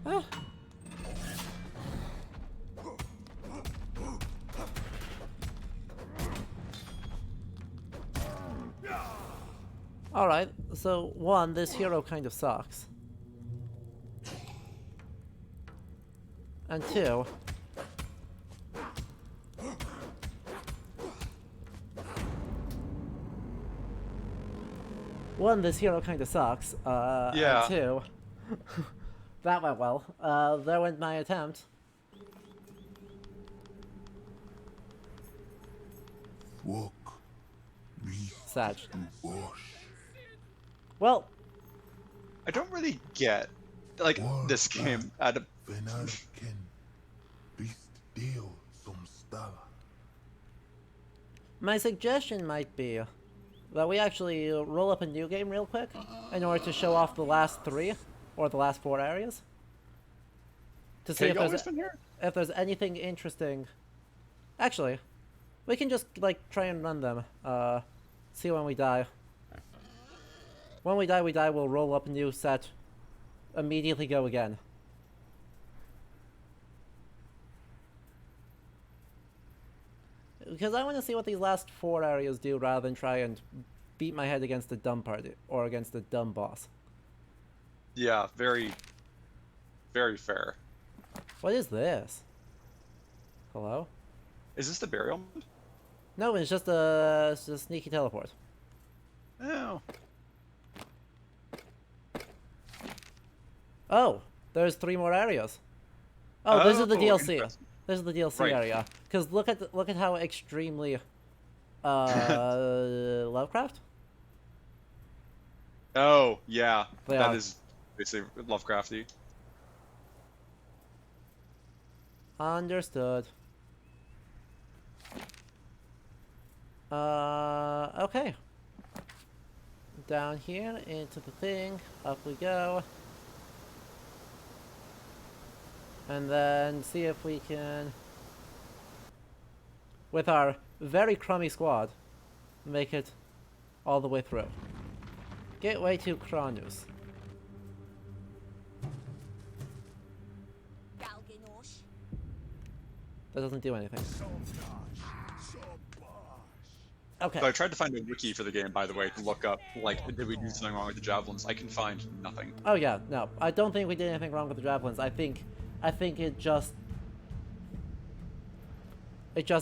Ah. Alright, so one, this hero kind of sucks. And two, this hero kind of sucks. Yeah. And two, that went well. There went my attempt. Walk me Sag. to wash. Well, I don't really get like this game at a Venarken. Bist deal som stala. my suggestion might be that we actually roll up a new game real quick in order to show off the last 3 or the last 4 areas. To see if there's anything interesting. Actually, we can just like try and run them. See when we die. When we die, we'll roll up a new set. Immediately go again. Because I want to see what these last 4 areas do rather than try and beat my head against a dumb party or against a dumb boss. Yeah, very, very fair. What is this? Hello? Is this the burial? No, it's just a sneaky teleport. Oh. Oh, there's 3 more areas. Oh, this is the DLC. Interesting. This is the DLC Right. area. Because look at how extremely Lovecraft. Oh, yeah. They That are. is basically Lovecrafty. Understood. Okay. Down here into the thing. Up we go. And then see if we can, with our very crummy squad, make it all the way through. Gateway to Kronus. That doesn't do anything. Okay. So I tried to find a wiki for the game, by the way, to look up, like, did we do something wrong with the javelins? I can find nothing. Oh yeah, no. I don't think we did anything wrong with the javelins. I think it just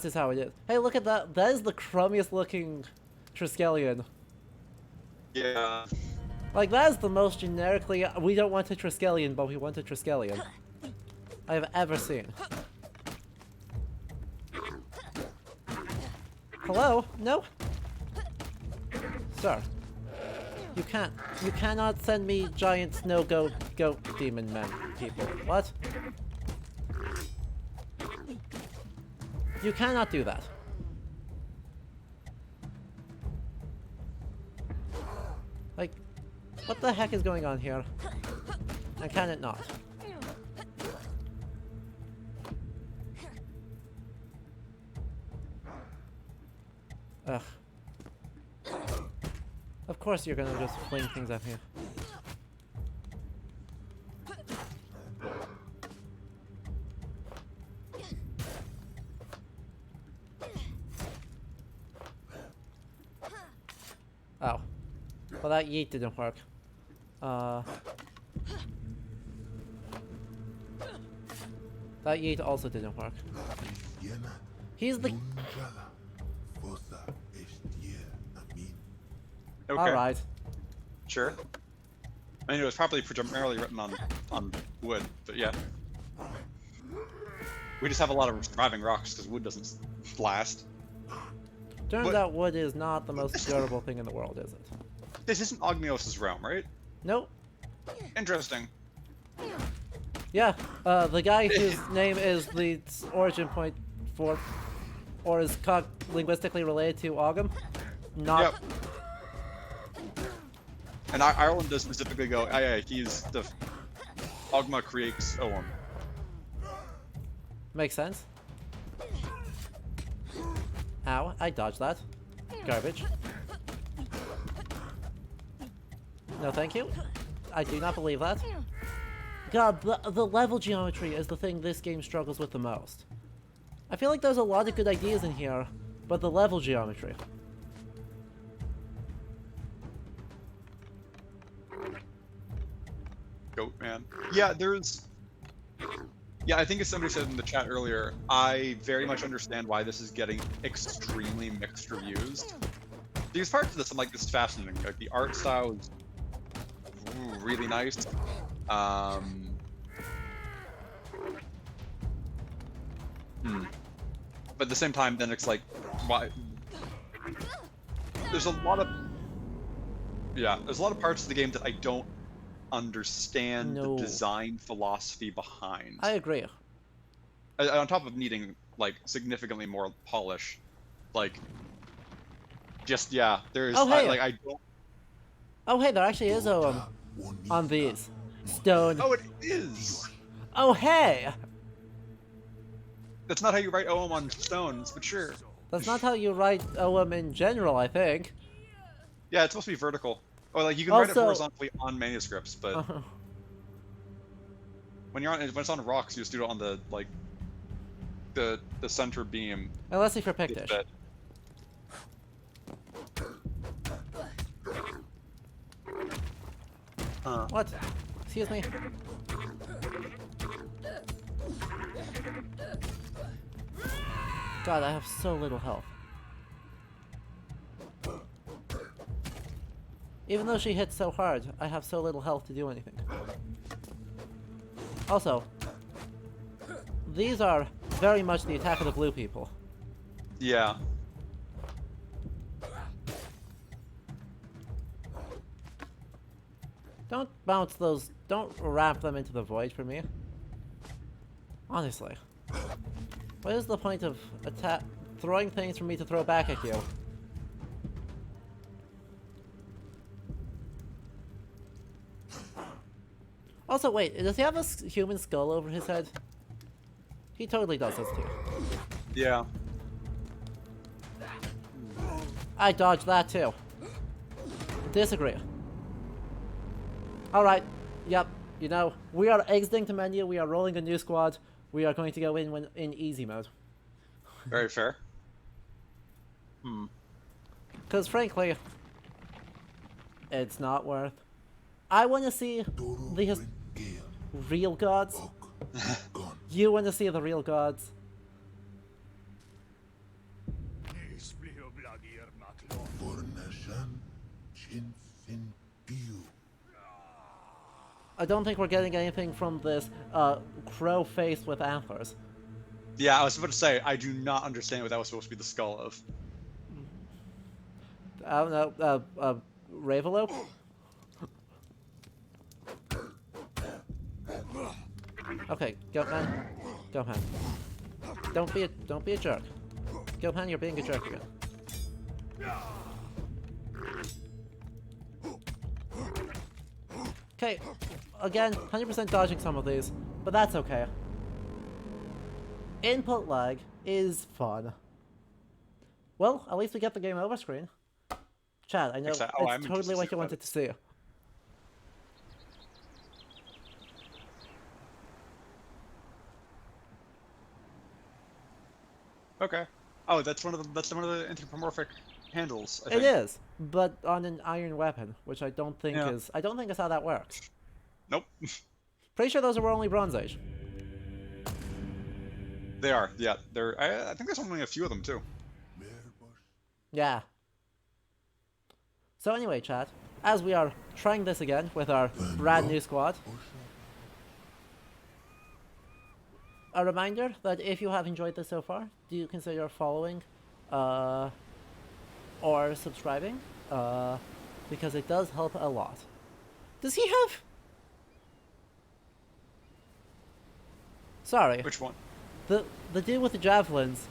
is how it is. Hey, look at that. That is the crummiest looking Triskelion. Yeah. Like, that is the most generically, we don't want a Triskelion, but we want a Triskelion I have ever seen. Hello? No? Sir. You cannot send me giant snow goat demon men people. What? You cannot do that. Like, what the heck is going on here? And can it not? Ugh. Of course you're gonna just fling things at me. Oh. Well, that yeet didn't work. That yeet also didn't work. He's the... Okay. Alright. Sure. I mean, it was probably primarily written on wood, but yeah. We just have a lot of surviving rocks because wood doesn't last. Turns out wood is not the most durable thing in the world, is it? This isn't Ognios' realm, right? Nope. Interesting. Yeah, the guy whose name is the origin point for, or is linguistically related to Ogham, not. Yep. And Ireland does specifically go, yeah, he's the Ogma creates Ogham. Makes sense. Ow, I dodged that. Garbage. No, thank you. I do not believe that. God, the level geometry is the thing this game struggles with the most. I feel like there's a lot of good ideas in here, but the level geometry. Goat man. Yeah, there's... Yeah, I think as somebody said in the chat earlier, I very much understand why this is getting extremely mixed reviews. These parts of this, I'm like, this is fascinating. Like, the art style is really nice. But at the same time, then it's like, why? There's a lot of... Yeah, there's a lot of parts of the game that I don't understand the design philosophy behind. I agree. On top of needing like significantly more polish, like just there's oh, hey. I don't. Oh hey, there actually is on these stone. Oh, it is. Oh hey. That's not how you write OM on stones, but sure. That's not how you write OM in general, I think. Yeah, it's supposed to be vertical. Or like you can write it horizontally on manuscripts, but when it's on rocks, you just do it on the like the center beam. Unless if you're Pictish. What? Excuse me. God, I have so little health. Even though she hits so hard, I have so little health to do anything. Also, these are very much the attack of the blue people. Yeah. Don't bounce those, don't ramp them into the void for me. Honestly. What is the point of throwing things for me to throw back at you? Also, wait, does he have a human skull over his head? He totally does this too. Yeah. I dodged that too. Disagree. Alright, yep, you know, we are exiting the menu, we are rolling a new squad, we are going to go in easy mode. Very fair. Because frankly, it's not worth. I want to see the real gods. You want to see the real gods. I don't think we're getting anything from this crow face with antlers. Yeah, I was about to say, I do not understand what that was supposed to be the skull of. I don't know, Ravelo? Okay, Goatman. Goatman. Don't be a jerk. Goatman, you're being a jerk again. Okay, again, 100% dodging some of these, but that's okay. Input lag is fun. Well, at least we get the game over screen. Chad, I know it's totally what you wanted to see. Okay. Oh, that's one of the anthropomorphic handles. I think. It is, but on an iron weapon, which I don't think is. I don't think is how that works. Nope. Pretty sure those were only Bronze Age. They are. Yeah, they're. I think there's only a few of them too. Yeah. So anyway, chat, as we are trying this again with our brand new squad. a reminder that if you have enjoyed this so far, do consider following or subscribing because it does help a lot. Does he have... Sorry. Which one? The dude with the javelins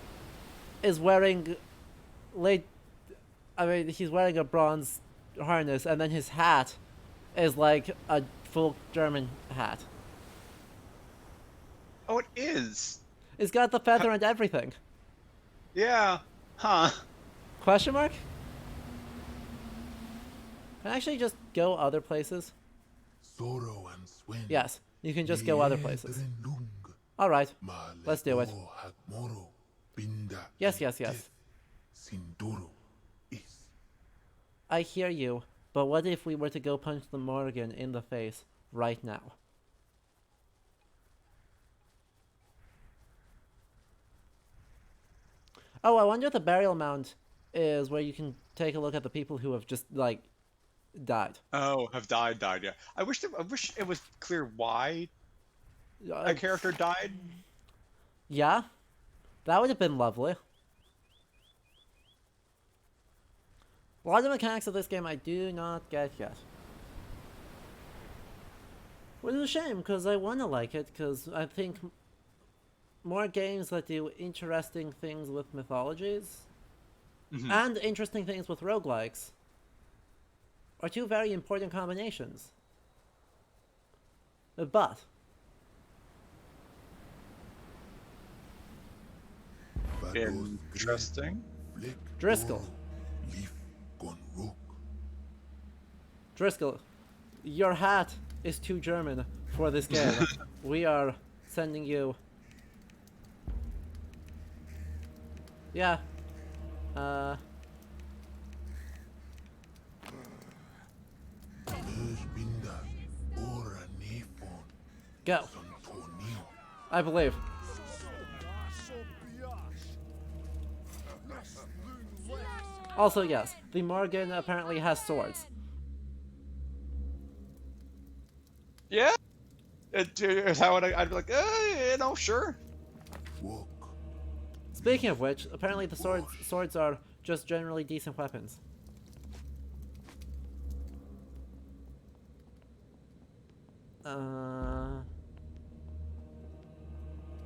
is wearing he's wearing a bronze harness, and then his hat is like a full German hat. Oh, it is. It's got the feather and everything. Yeah. Huh. Question mark? Can I actually just go other places? Sorrow and Swen. Yes, you can just go other places. Alright, let's do it. Yes, yes, yes. I hear you, but what if we were to go punch the Morgan in the face right now? Oh, I wonder if the burial mound is where you can take a look at the people who have just, like, died. Oh, have died, yeah. I wish it was clear why a character died. Yeah, that would have been lovely. A lot of the mechanics of this game I do not get yet. Which is a shame, because I want to like it, because I think more games that do interesting things with mythologies and interesting things with roguelikes are two very important combinations. But Interesting. Driscoll. Driscoll, your hat is too German for this game. We are sending you... Yeah. Go. I believe. Also, yes, the Morgan apparently has swords. Yeah. Is how I'd be like, sure. Speaking of which, apparently the swords are just generally decent weapons.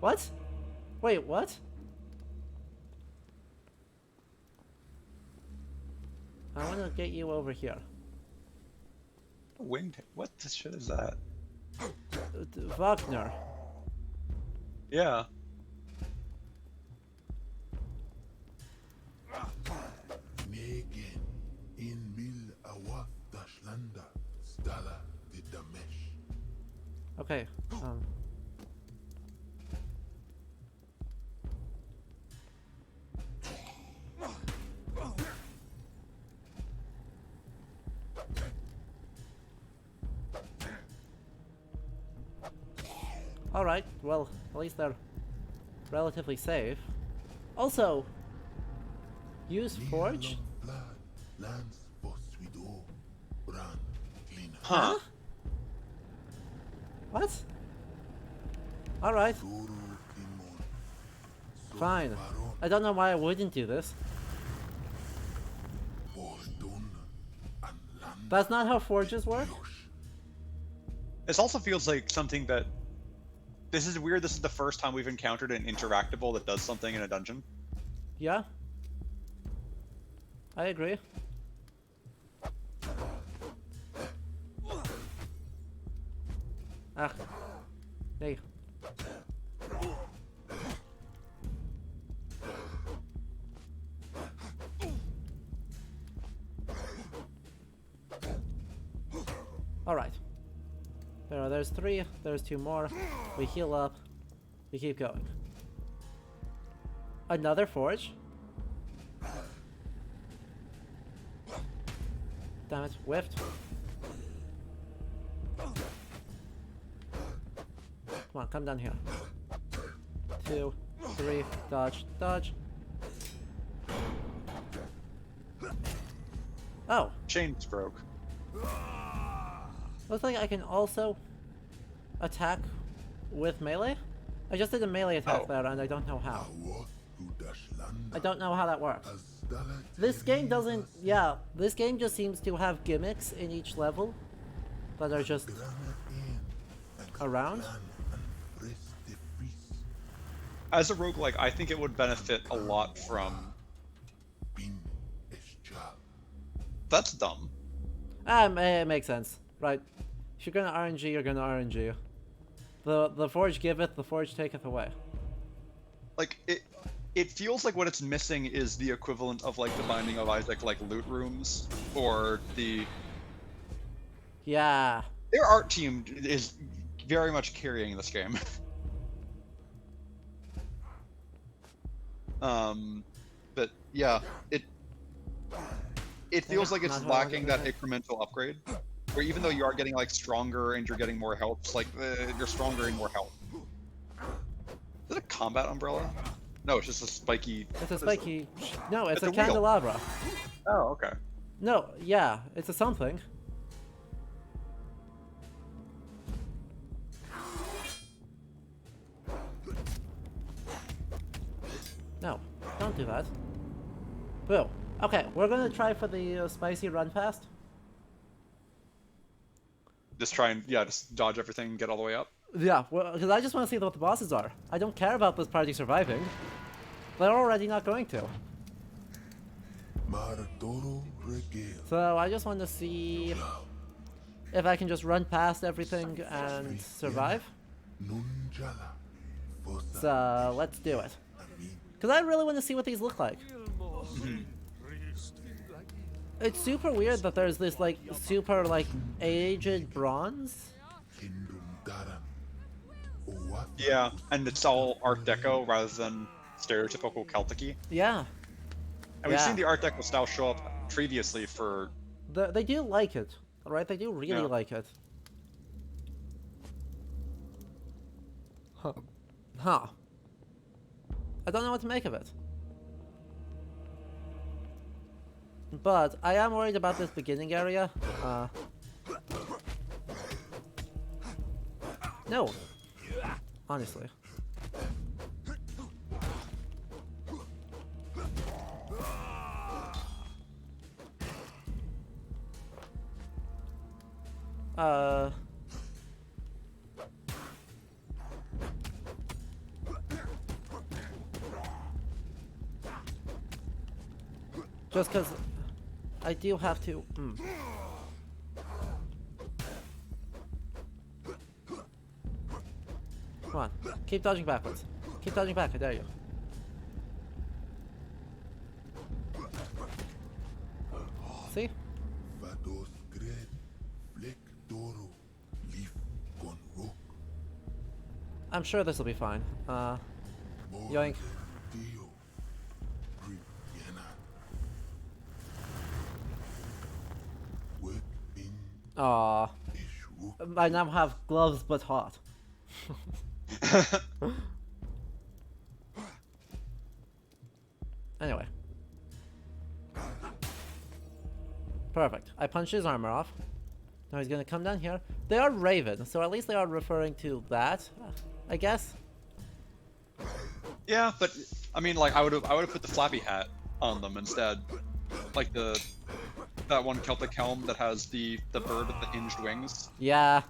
What? Wait, what? I want to get you over here. Winged. What the shit is that? Wagner. Yeah. Okay. Alright, well, at least they're relatively safe. Also, use Forge? Huh? What? Alright. Fine. I don't know why I wouldn't do this. That's not how forges work? This also feels like something that... This is weird, this is the first time we've encountered an interactable that does something in a dungeon. Yeah. I agree. Ah. Hey. Alright. There's 3, there's 2 more. We heal up. We keep going. Another forge? Damn it, whiffed. Come on, come down here. 2, 3, dodge, dodge. Oh. Chains broke. Looks like I can also attack with melee I just did a melee attack Oh. there, and I don't know how. Awoth Udashlanda I don't know how that works. Azdala This game doesn't... Yeah, this game just seems to have gimmicks in each level that are just around. As a roguelike, I think it would benefit a lot from... That's dumb. It makes sense. Right. If you're gonna RNG, you're gonna RNG. The Forge giveth, the Forge taketh away. Like, it feels like what it's missing is the equivalent of, like, the Binding of Isaac, like, loot rooms, or the... Yeah. Their art team is very much carrying this game. But, yeah, it feels like it's Not how I lacking look that at incremental upgrade, where even though you are getting, like, stronger and you're getting more health, it's like, you're stronger and more health. Is it a combat umbrella? No, it's just a spiky... It's a spiky... No, it's It's a a wheel. candelabra. Oh, okay. No, yeah, it's a something. No, don't do that. Boo. Okay, we're gonna try for the spicy run past. Just try and, yeah, just dodge everything and get all the way up. Yeah, well, because I just want to see what the bosses are. I don't care about this party surviving. They're already not going to. Maratoro Regale. So I just want to see if I can just run past everything and survive. Nunjala. Fosa So let's do it. Because I really want to see what these look like. It's super weird that there's this like super like aged bronze. Kingdom Daran. Owath Yeah, and it's all Art Deco rather than stereotypical Celtic-y. Yeah, And we've Yeah. seen the Art Deco style show up previously for... they do like it, right? They do really Yeah. like it. Huh. Huh. I don't know what to make of it. But I am worried about this beginning area. No. Honestly. Just because I do have to. Come on, keep dodging backwards. Keep dodging back, I dare you. See? Vados Gred. Fleck Doro. Leaf Gon Rook. I'm sure this will be fine. Yoink. Dio. Riviena. Work in Aw. Ishwook. I now have gloves but hot. Anyway. Perfect. I punched his armor off. Now he's gonna come down here. They are Raven, so at least they are referring to that, I guess. Yeah, but, I mean, like, I would have put the flappy hat on them instead. Like that one Celtic helm that has the bird with the hinged wings, Yeah.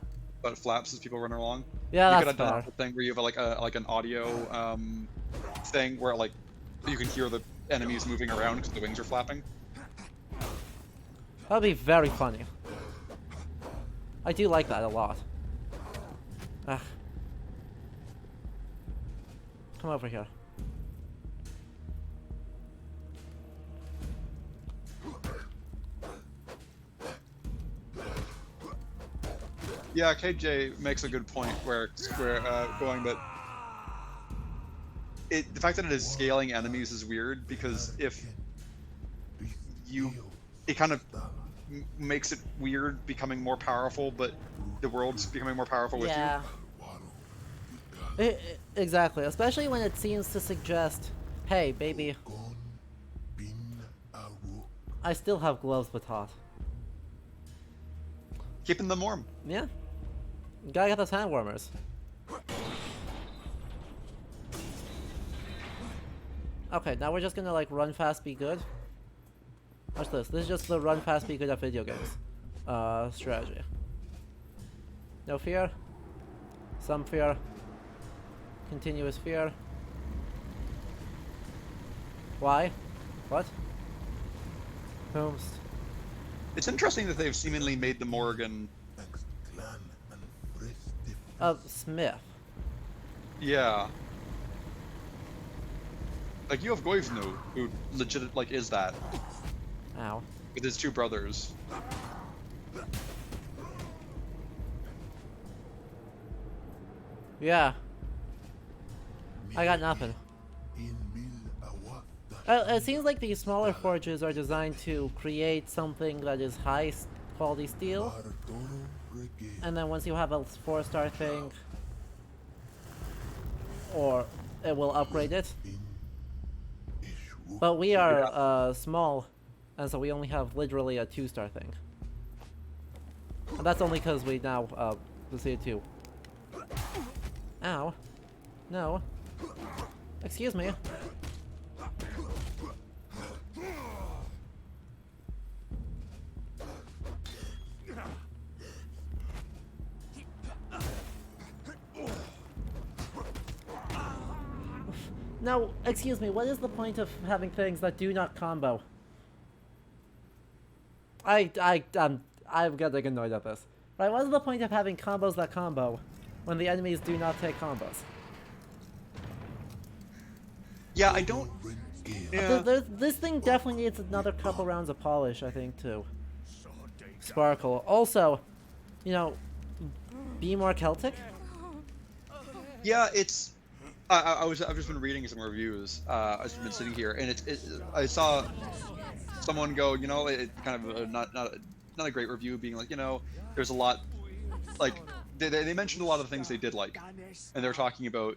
but it flaps as people run along. Yeah, You that's could have done fair. a thing where you have like an audio thing where like you can hear the enemies moving around because the wings are flapping. That'd be very funny. I do like that a lot. Ugh. Come over here. Yeah, KJ makes a good point where going that the fact that it is scaling enemies is weird because if it kind of makes it weird becoming more powerful, but the world's becoming more powerful with Yeah. Exactly, especially when it seems to suggest, hey, baby, Gon Bin Aruk. I still have gloves but hot. you. Keeping them warm. Yeah. Gotta get those hand warmers. Okay, now we're just gonna like run fast, be good. Watch this. This is just the run fast, be good at video games. Strategy. No fear. Some fear. Continuous fear. Why? What? Whomst. It's interesting that they've seemingly made the Morgan. Smith. Yeah. Like you have Goivnu, who legit like is that. Ow. With his two brothers. Yeah. I got nothing. It seems like these smaller forges are designed to create something that is high quality steel. And then once you have a 4-star thing, or it will upgrade it. But we are small, and so we only have literally a 2-star thing. And that's only because we now proceed to. Ow. No. Excuse me. Now, excuse me, what is the point of having things that do not combo? I'm getting annoyed at this. Right, what is the point of having combos that combo when the enemies do not take combos? Yeah, I don't. Yeah. This thing definitely needs another couple rounds of polish, I think, to sparkle. Also, you know, be more Celtic. Yeah, it's. I've just been reading some reviews. I've just been sitting here, and I saw someone go, you know, it kind of not a great review, being like, you know, there's a lot, like they mentioned a lot of the things they did like, and they're talking about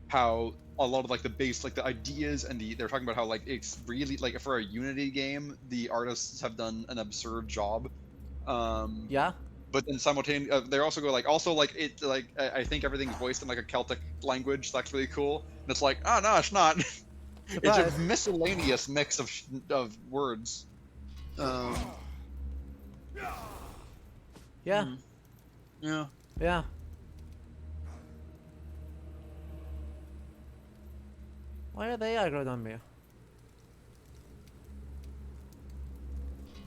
how a lot of like the base, like the ideas, and they're talking about how like it's really like for a Unity game, the artists have done an absurd job. Yeah. But then simultaneously, they also go like, it like I think everything's voiced in like a Celtic language. So that's really cool. And it's like, oh no, it's not. It's a miscellaneous mix of words. Yeah. Yeah. Yeah. Why are they aggroed on me?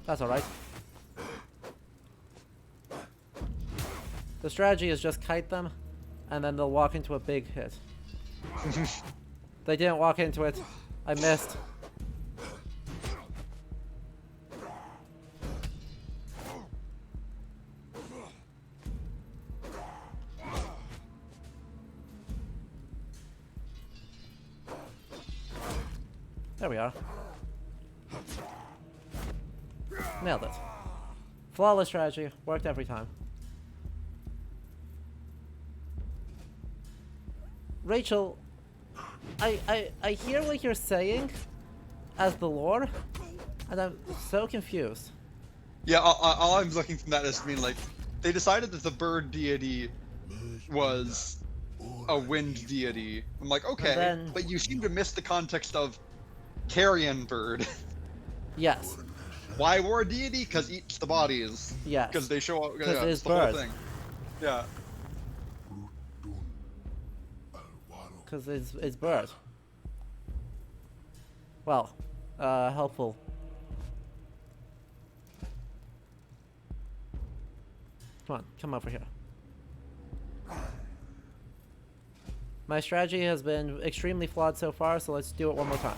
That's alright. The strategy is just kite them, and then they'll walk into a big hit. They didn't walk into it. I missed. There we are. Nailed it. Flawless strategy. Worked every time. Rachel, I hear what you're saying as the lore, and I'm so confused. Yeah, all I'm looking from that is being like, they decided that the bird deity was a wind deity. I'm like, okay, then, but you seem to miss the context of carrion bird. Yes. Why war deity? Because eats the bodies. Yes. Because they show up. Because Yeah, it it's is the whole bird. thing. Yeah. Because it's bird. Well, helpful. Come on, come over here. My strategy has been extremely flawed so far, so let's do it one more time.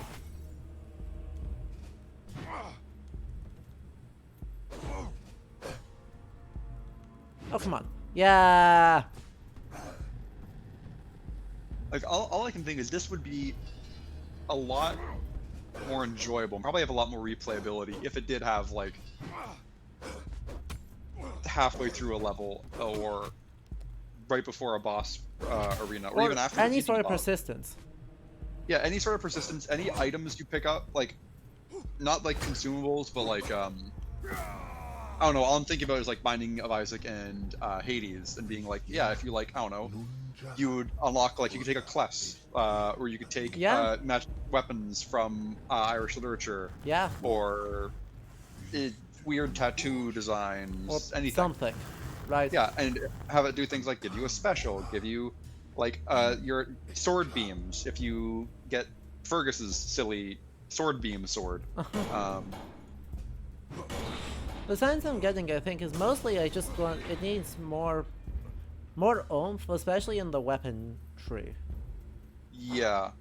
Oh, come on. Yeah! Like, all I can think is this would be a lot more enjoyable, and probably have a lot more replayability if it did have, like, halfway through a level, or right before a boss arena, or even after any the sort of boss. persistence. Yeah, any sort of persistence, any items you pick up, like, not like consumables, but like, I don't know. All I'm thinking about is like Binding of Isaac and Hades, and being like, yeah, if you like, I don't know, you would unlock like you could take a Kless, or you could take Yeah. magic weapons from Irish literature, Yeah. or weird tattoo designs, Or anything. something. Right. Yeah, and have it do things like give you a special, give you like your sword beams if you get Fergus's silly sword beam sword. The sense I'm getting, I think, is mostly I just want it needs more oomph, especially in the weapon tree. Yeah.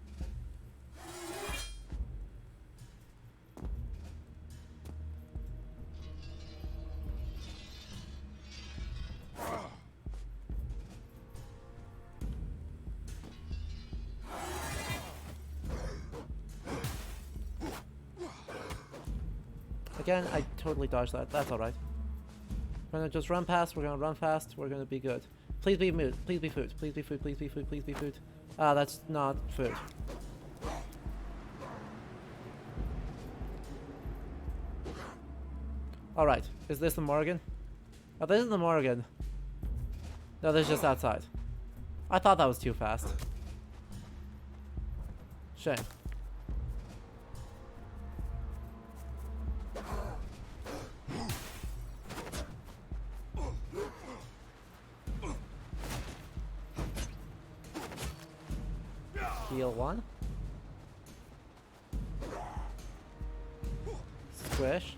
Again, I totally dodged that. That's alright. We're gonna just run past, we're gonna run fast, we're gonna be good. Please be mood, please be food, please be food, please be food, please be food. Ah, that's not food. Alright, is this the Morgan? Oh, this is the Morgan. No, this is just outside. I thought that was too fast. Shame. Heal one. Squish.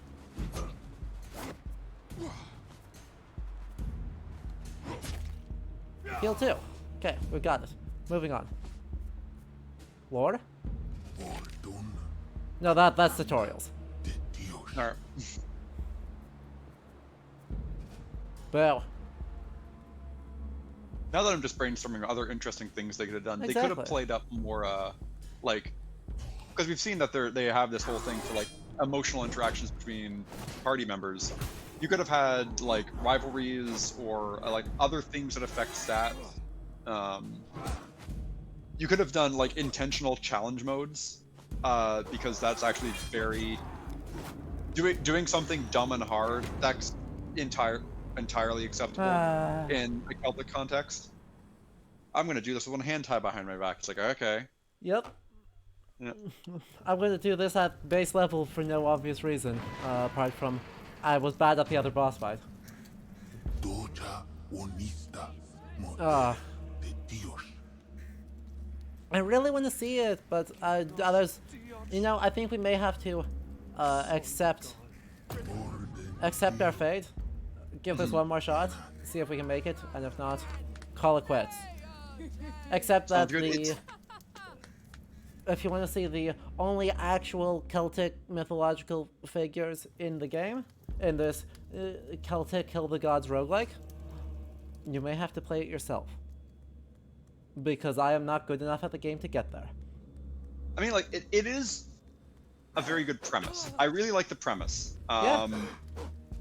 Heal two. Okay, we got it. Moving on. Lord? Ordon No, that's tutorials. de Dios. All right. Boo. Now that I'm just brainstorming other interesting things they could have done, they could Exactly. have played up more, like, because we've seen that they have this whole thing for like emotional interactions between party members. You could have had like rivalries or like other things that affect stats. You could have done like intentional challenge modes, because that's actually very doing something dumb and hard. That's entirely acceptable in a Celtic context. I'm gonna do this with one hand tied behind my back. It's like, okay. Yep. Yeah. I'm gonna do this at base level for no obvious reason, apart from I was bad at the other boss fight. Doja Onista Ah. de Dios. I really want to see it, but others, I think we may have to accept our fate. Give this one more shot, see if we can make it, and if not, call it quits. Except that if you want to see the only actual Celtic mythological figures in the game, in this Celtic Kill the Gods roguelike, you may have to play it yourself. Because I am not good enough at the game to get there. I mean, like, it is a very good premise. I really like the premise. Yeah.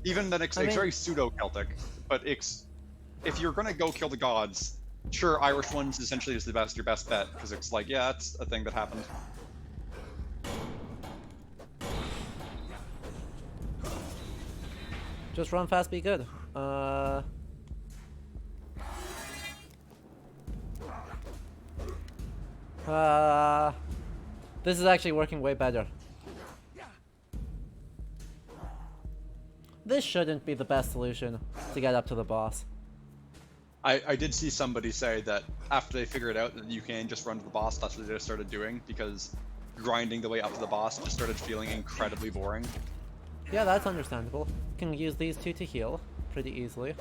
Even that it's very pseudo-Celtic, but if you're gonna go kill the gods, sure, Irish ones essentially is your best bet, because it's like, yeah, that's a thing that happened. Just run fast, be good. This is actually working way better. This shouldn't be the best solution to get up to the boss. I did see somebody say that after they figured out that you can just run to the boss, that's what they just started doing, because grinding the way up to the boss just started feeling incredibly boring. Yeah, that's understandable. Can use these two to heal pretty easily.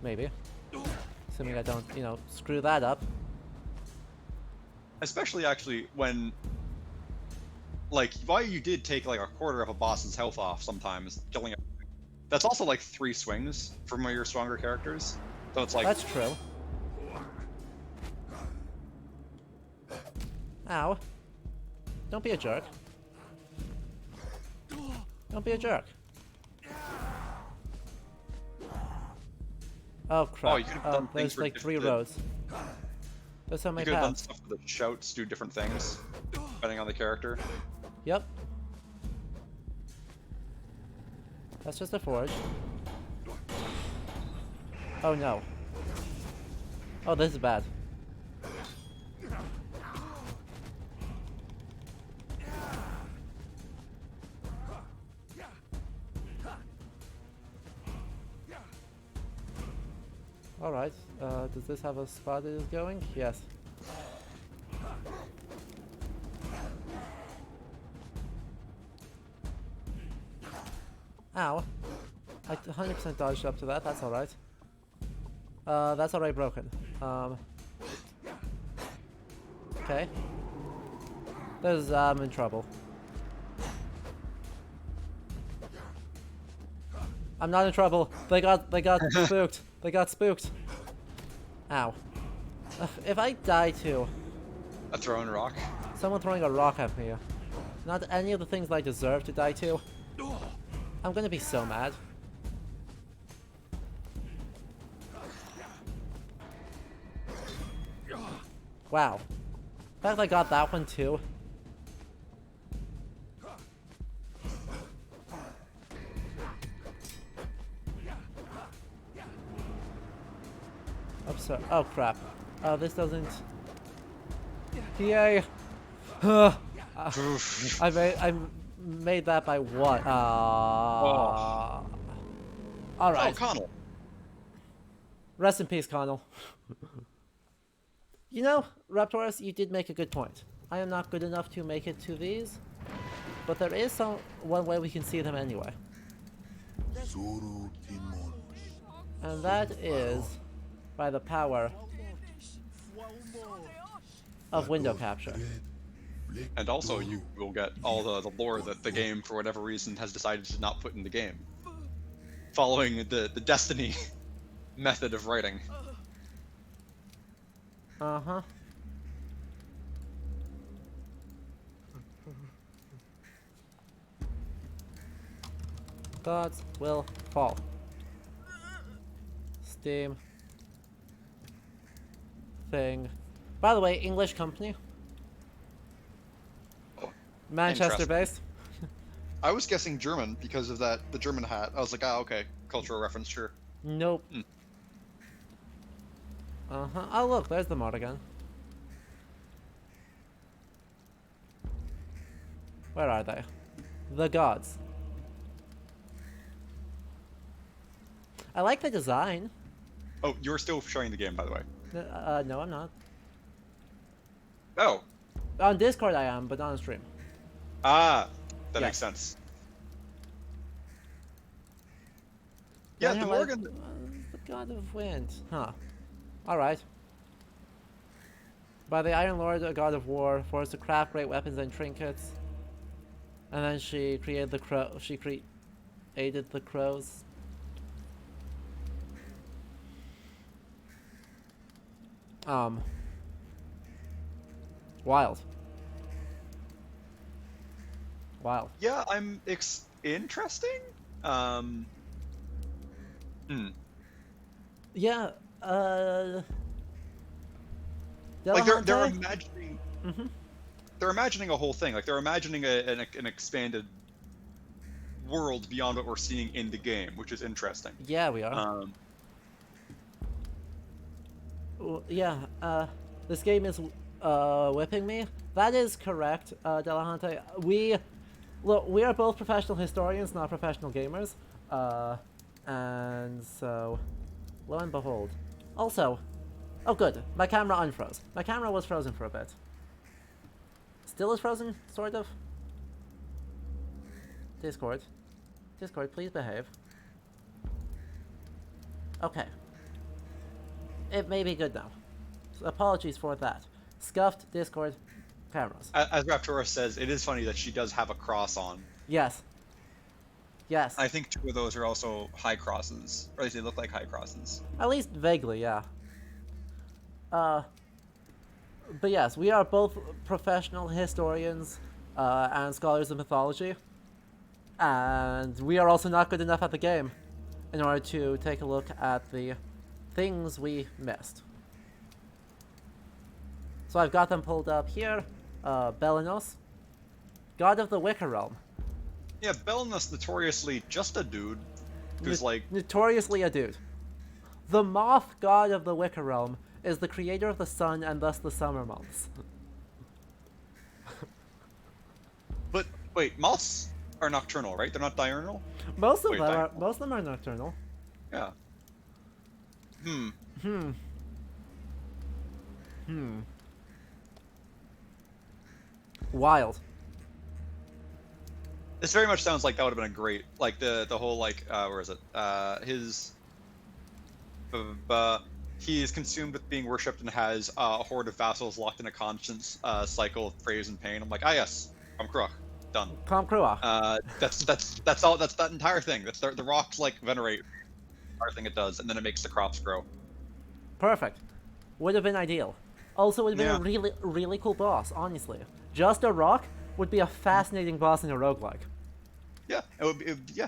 Maybe. Assuming I don't, screw that up. Especially actually when, like, while you did take like a quarter of a boss's health off sometimes, killing it, that's also like 3 swings from your stronger characters. So it's like... That's true. Ow. Don't be a jerk. Don't be a jerk. Oh crap. Oh, you could have done things there's for like 3 different- roads. There's so You many could have done paths. stuff with the shouts, do different things, depending on the character. Yep. That's just a forge. Oh no. Oh, this is bad. Alright, does this have a spot that is going? Yes. Ow. I 100% dodged up to that, that's alright. That's already broken. Okay. I'm in trouble. I'm not in trouble. They got spooked. They got spooked. Ow. Ugh, if I die too. A thrown rock. Someone throwing a rock at me. Not any of the things I deserve to die to. I'm gonna be so mad. Wow. In fact, I got that one too. I'm sorry. Oh crap. Oh, this doesn't. Yay! I made that by what? All right. Oh, Connell. Rest in peace, Connell. You know, Raptorus, you did make a good point. I am not good enough to make it to these, but there is one way we can see them anyway. And that is by the power of window capture. And also, you will get all the lore that the game, for whatever reason, has decided to not put in the game, following the Destiny method of writing. Uh-huh. Gods will fall. Steam. Thing. By the way, English company. Manchester based. I was guessing German because of the German hat. I was like, ah, okay, cultural reference, sure. Nope. Uh-huh. Oh, look, there's the mod again. Where are they? The gods. I like the design. Oh, you're still showing the game, by the way. No, I'm not. Oh. On Discord I am, but not on stream. Ah, that Yes. makes sense. Yeah, the Morgan. The god of wind. Huh. Alright. By the Iron Lord, a god of war, forced to craft great weapons and trinkets. And then she created the crow. She created the crows. Wild. Wild. Yeah, I'm interesting. Yeah. Like they're Delahunter? imagining. They're imagining a whole thing. Like they're imagining an expanded world beyond what we're seeing in the game, which is interesting. Yeah, we are. Yeah. This game is whipping me. That is correct, Delahunter. We are both professional historians, not professional gamers. And so, lo and behold. Also, oh good, my camera unfroze. My camera was frozen for a bit. Still is frozen, sort of. Discord, please behave. Okay. It may be good now. So apologies for that. Scuffed Discord cameras. As Raptora says, it is funny that she does have a cross on. Yes. Yes. I think two of those are also high crosses, or at least they look like high crosses. At least vaguely, yeah. But yes, we are both professional historians and scholars of mythology. And we are also not good enough at the game in order to take a look at the things we missed. So I've got them pulled up here. Belenos, god of the Wicker Realm. Yeah, Belnus notoriously just a dude who's like Notoriously a dude. The moth god of the Wicca realm is the creator of the sun and thus the summer months. But wait, moths are nocturnal, right? They're not diurnal? Most of Wait, them are diurnal. most of them are nocturnal. Yeah. Hmm. Hmm. Hmm. Wild. This very much sounds like that would have been a great, like the whole like where is it? His he is consumed with being worshipped and has a horde of vassals locked in a constant cycle of praise and pain. I'm like, ah yes, I'm Kruk, done. Calm Krua. That's all. That's that entire thing. That's the rocks like venerate the entire thing it does, and then it makes the crops grow. Perfect. Would have been ideal. Also would have been Yeah. a really cool boss, honestly. Just a rock would be a fascinating boss in a roguelike. Yeah, yeah.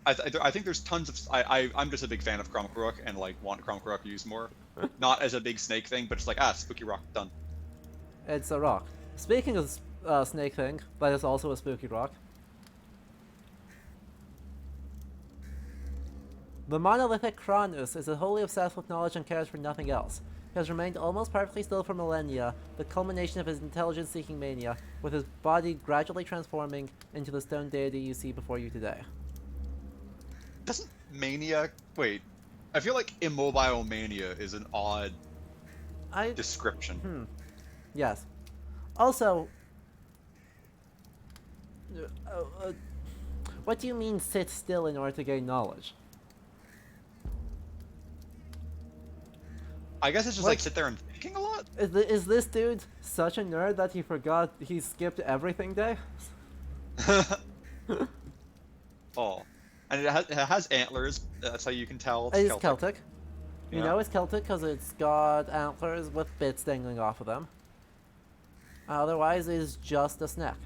I think there's tons of. I'm just a big fan of Kromkruk and like want Kromkruk used more. Not as a big snake thing, but just like spooky rock done. It's a rock. Speaking of snake thing, that is also a spooky rock. The monolithic Kranus is wholly obsessed with knowledge and cares for nothing else. He has remained almost perfectly still for millennia, the culmination of his intelligence-seeking mania, with his body gradually transforming into the stone deity you see before you today. Doesn't mania? Wait, I feel like immobile mania is an odd description. Yes. Also, what do you mean sit still in order to gain knowledge? I guess it's just like sit there and thinking a lot. Is this dude such a nerd that he forgot he skipped everything day? Oh, and it has antlers. That's how you can tell It's Celtic. You Yeah. know it's Celtic because it's got antlers with bits dangling off of them. Otherwise, it's just a snack.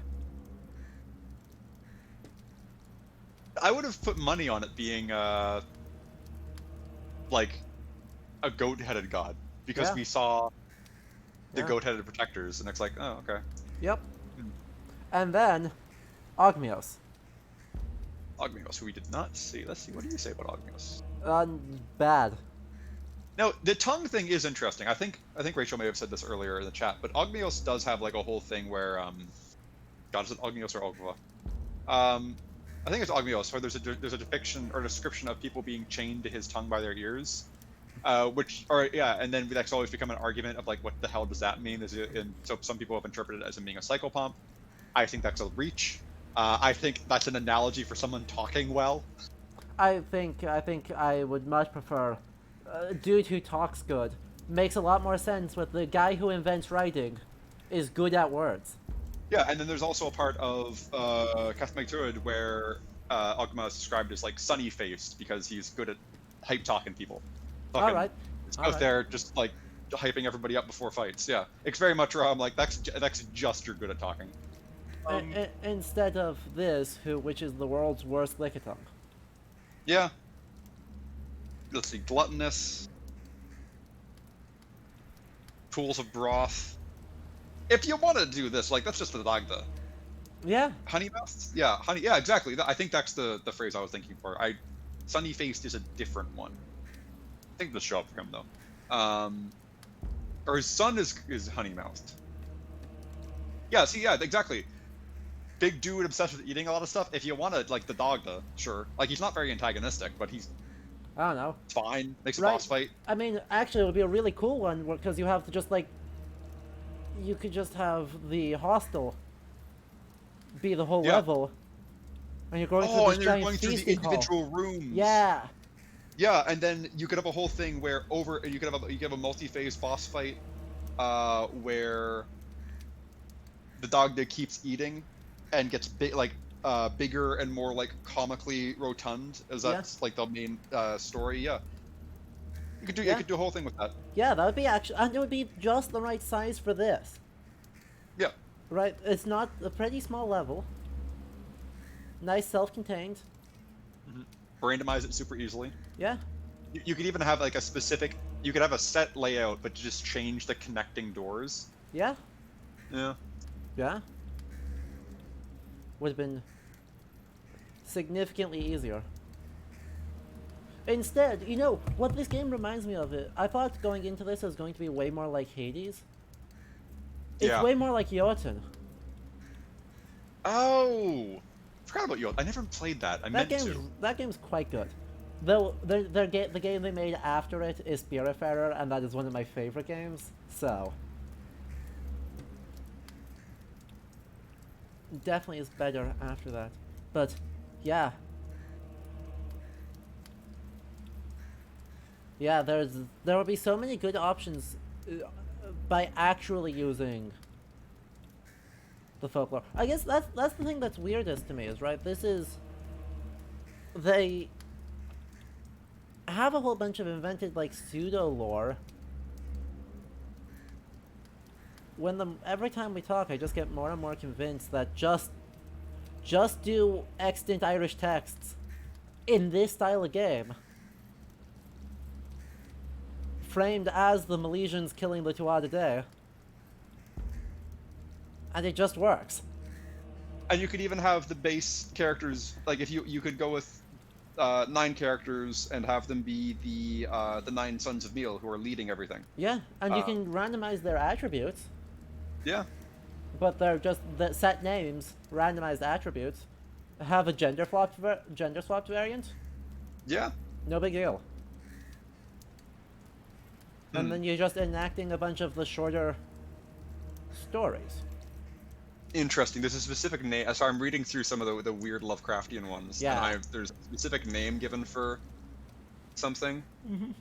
I would have put money on it being like a goat-headed god because Yeah. we saw the Yeah. goat-headed protectors, and it's like, oh, okay. Yep. And then, Ogmios. Ogmios, who we did not see. Let's see. What do you say about Ogmios? Bad. Now, the tongue thing is interesting. I think Rachel may have said this earlier in the chat, but Ogmios does have like a whole thing where God, is it Ogmios or Ogva? I think it's Ogmios, where there's a depiction or description of people being chained to his tongue by their ears, and then that's always become an argument of like, what the hell does that mean? And so some people have interpreted it as him being a psychopomp. I think that's a reach. I think that's an analogy for someone talking well. I think I would much prefer a dude who talks good. Makes a lot more sense with the guy who invents writing is good at words. Yeah, and then there's also a part of Catholic Druid where Ogma is described as like sunny-faced because he's good at hype talking people. All right. Out there just like hyping everybody up before fights. Yeah, it's very much where I'm like, that's just you're good at talking. Instead of this, which is the world's worst lickitung. Yeah. Let's see, gluttonous. Pools of broth. If you want to do this, like, that's just the Dagda. Yeah. Honey mouth? Yeah, honey. Yeah, exactly. I think that's the phrase I was thinking for. Sunny faced is a different one. I think this show up for him though. Or his son is honey mouthed. Yeah. See. Yeah. Exactly. Big dude obsessed with eating a lot of stuff. If you want to, like the Dagda, sure. Like he's not very antagonistic, but he's I don't know. fine. Makes a Right. boss fight. I mean, actually, it would be a really cool one because you have to just like. You could just have the hostel be the whole Yeah. level, and you're going through Oh, this and you're giant going through the feasting hall. individual rooms. Yeah. Yeah, and then you could have a whole thing where you could have a multi-phase boss fight, where the Dagda keeps eating, and gets bigger and more like comically rotund. As that's like the main story. Yeah. You could do a whole thing with that. Yeah, that would be and it would be just the right size for this. Yeah. Right, it's not a pretty small level. Nice, self-contained. Randomize it super easily. Yeah. You could even have like a specific. You could have a set layout, but just change the connecting doors. Yeah. Yeah. Yeah. Would have been significantly easier. Instead, you know, what this game reminds me of I thought going into this was going to be way more like Hades. It's Yeah. way more like Jotun. Oh, forgot about you. I never played that. I meant to. That game's quite good. Though the game they made after it is Spiritfarer, and that is one of my favorite games. So definitely is better after that. But yeah. Yeah, there will be so many good options by actually using the folklore. I guess that's the thing that's weirdest to me is, right, they have a whole bunch of invented like pseudo lore. Every time we talk, I just get more and more convinced that just do extant Irish texts in this style of game, framed as the Milesians killing the Tuatha Dé, and it just works. And you could even have the base characters, like if you could go with 9 characters and have them be the 9 sons of Meal who are leading everything. Yeah, and you can randomize their attributes. Yeah. But they're just the set names, randomized attributes. Have a gender swapped variant. Yeah. No big deal. And then you're just enacting a bunch of the shorter stories. Interesting. There's a specific name. So I'm reading through some of the weird Lovecraftian ones. Yeah. And there's a specific name given for something. Mm-hmm.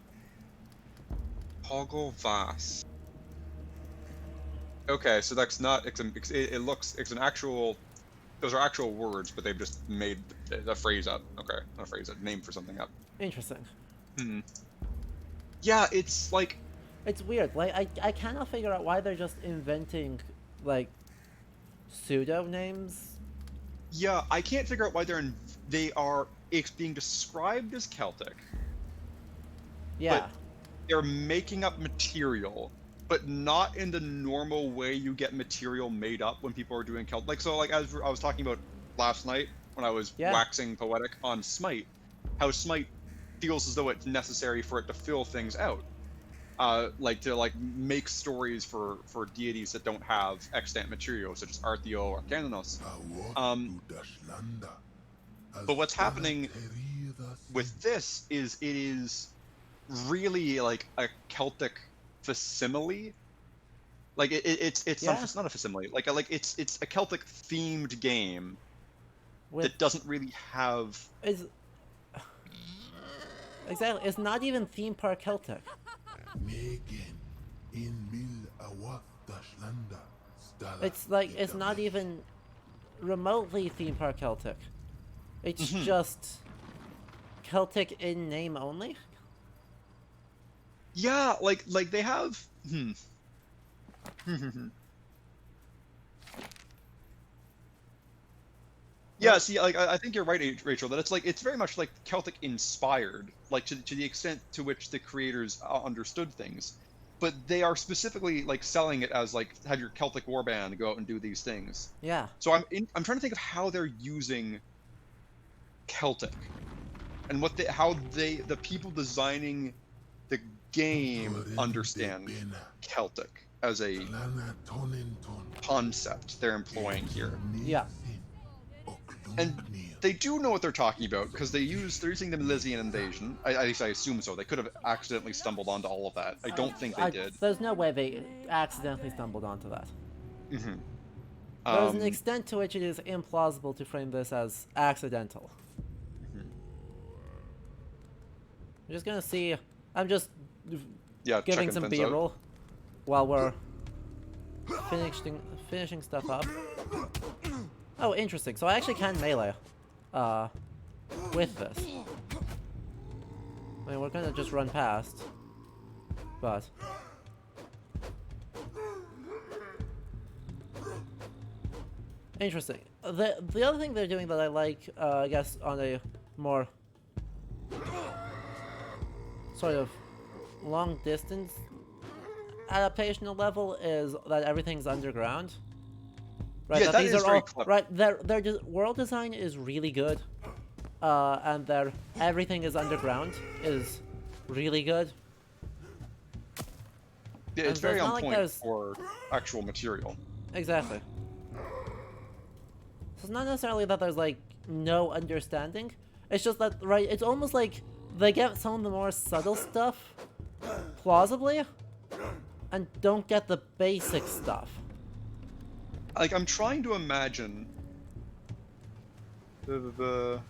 Hoggle Vas. Okay, so that's not. It's an actual. Those are actual words, but they've just made a phrase up. Okay, not a phrase, a name for something up. Interesting. Hmm. Yeah, it's like. It's weird. Like I cannot figure out why they're just inventing like pseudo names. Yeah, I can't figure out why it's being described as Celtic. Yeah. But they're making up material, but not in the normal way you get material made up when people are doing Celtic. Like, so, like, as I was talking about last night when I was waxing poetic on Smite, how Smite feels as though it's necessary for it to fill things out. Like to make stories for deities that don't have extant material, such as Artheo or Cananos. But what's happening with this is it is really like a Celtic facsimile. Like it's not a facsimile. Like it's a Celtic themed game that doesn't really have. Exactly. It's not even theme park Celtic. It's not even remotely theme park Celtic. It's just Celtic in name only. Yeah, like they have. Yeah, see, like I think you're right, Rachel. That it's very much like Celtic inspired, like to the extent to which the creators understood things, but they are specifically like selling it as like have your Celtic warband go out and do these things. Yeah. So I'm trying to think of how they're using Celtic, and how the people designing the game understand Celtic as a concept they're employing here. Yeah. And they do know what they're talking about because they're using the Milesian invasion. At least I assume so. They could have accidentally stumbled onto all of that. I don't think they did. There's no way they accidentally stumbled onto that. Mm-hmm. There's an extent to which it is implausible to frame this as accidental. Mm-hmm. I'm just gonna see. I'm just giving some B-roll while we're finishing stuff up. Oh, interesting. So I actually can melee with this. I mean, we're gonna just run past, but interesting. The other thing they're doing that I like, I guess, on a more sort of long distance adaptational level is that everything's underground. Right, yeah, that is very clever. Right, their world design is really good. and their everything is underground is really good. Yeah, And it's so very it's not on like point there's- for actual material. Exactly. So it's not necessarily that there's like no understanding. It's just that, right, it's almost like they get some of the more subtle stuff plausibly and don't get the basic stuff. Like, I'm trying to imagine the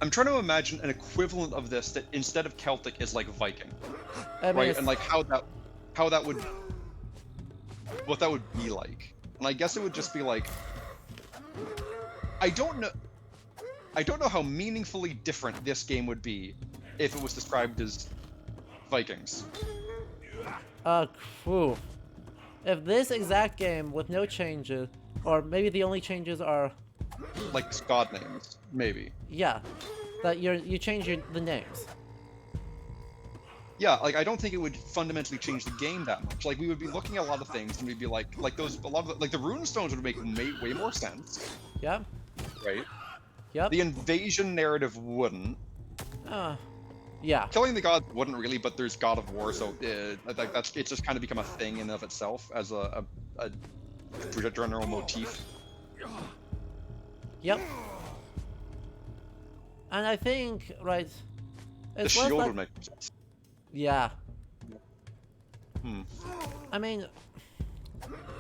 I'm trying to imagine an equivalent of this that instead of Celtic is like Viking, I mean, right? it's- And like what that would be like. And I guess it would just be like, I don't know how meaningfully different this game would be if it was described as Vikings. Phew. If this exact game with no changes, or maybe the only changes are, Like god names, maybe. yeah, that you change the names. Yeah, like I don't think it would fundamentally change the game that much. Like we would be looking at a lot of things and we'd be like a lot of like the rune stones would make way more sense, Yep. right? Yep. The invasion narrative wouldn't. Yeah. Killing the gods wouldn't really, but there's God of War, so like it's just kind of become a thing in and of itself as a general motif. Yep. And I think, right, The it's less shield like, would make sense. yeah. Hmm. I mean,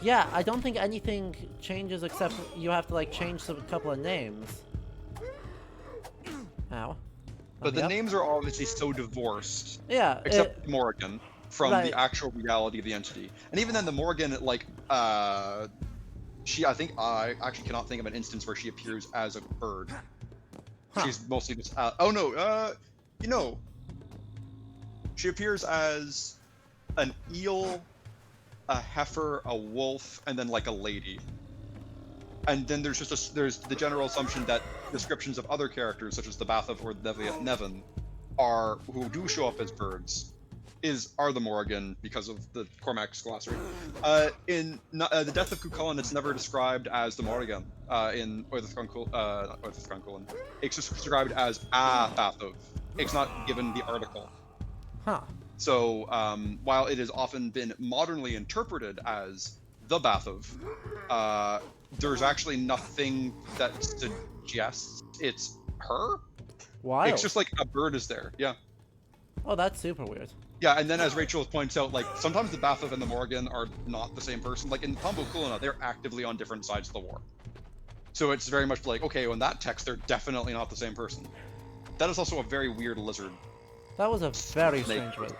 yeah, I don't think anything changes except you have to like change a couple of names. Ow. But the Yep. names are obviously so divorced, Yeah. except Morrigan, from Right. the actual reality of the entity. And even then, the Morrigan, like, I actually cannot think of an instance where she appears as a bird. Huh. She's mostly just, she appears as an eel, a heifer, a wolf, and then like a lady. And then there's there's the general assumption that descriptions of other characters, such as the Bathoth or Nevin, who do show up as birds, are the Morrigan because of the Cormac's glossary. In the Death of Cuchulainn, it's never described as the Morrigan. In Cuchulainn, it's just described as a Bathoth. It's not given the article. Huh. So while it has often been modernly interpreted as the Bathoth, there's actually nothing that suggests it's her. Wild. It's just like a bird is there. Yeah. Oh, that's super weird. Yeah, and then as Rachel points out, like sometimes the Bathoth and the Morrigan are not the same person. Like in Tomb of Kulina, they're actively on different sides of the war. So it's very much like, okay, in that text, they're definitely not the same person. That is also a very weird lizard. That was a very strange lizard.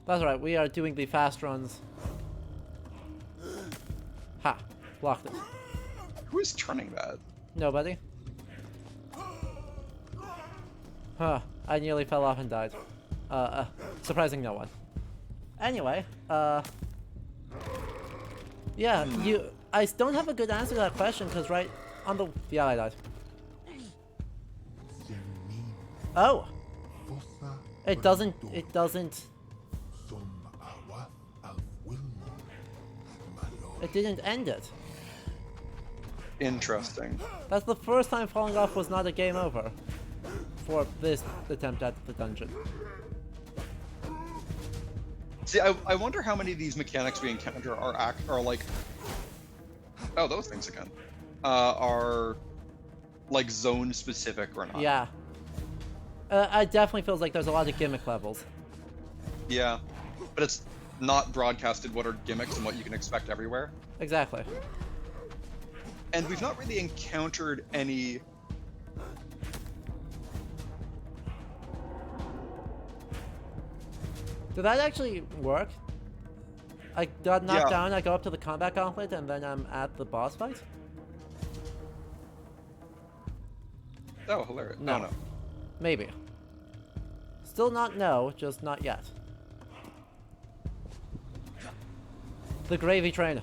That's right, we are doing the fast runs. Ha! Blocked it. Who is turning that? Nobody. Huh. I nearly fell off and died. Surprising no one. Anyway, yeah, I don't have a good answer to that question, because right on the... Yeah, I died. Oh! It doesn't... It didn't end it. Interesting. That's the first time falling off was not a game over for this attempt at the dungeon. See, I wonder how many of these mechanics we encounter are like, oh, those things again, are like zone specific or not. Yeah. It definitely feels like there's a lot of gimmick levels. Yeah, but it's not broadcasted what are gimmicks and what you can expect everywhere. Exactly. And we've not really encountered any. Did that actually work? I got knocked Yeah. down, I go up to the combat gauntlet, and then I'm at the boss fight? Oh, hilarious. No. No, no. Maybe. Still not no, just not yet. The gravy train.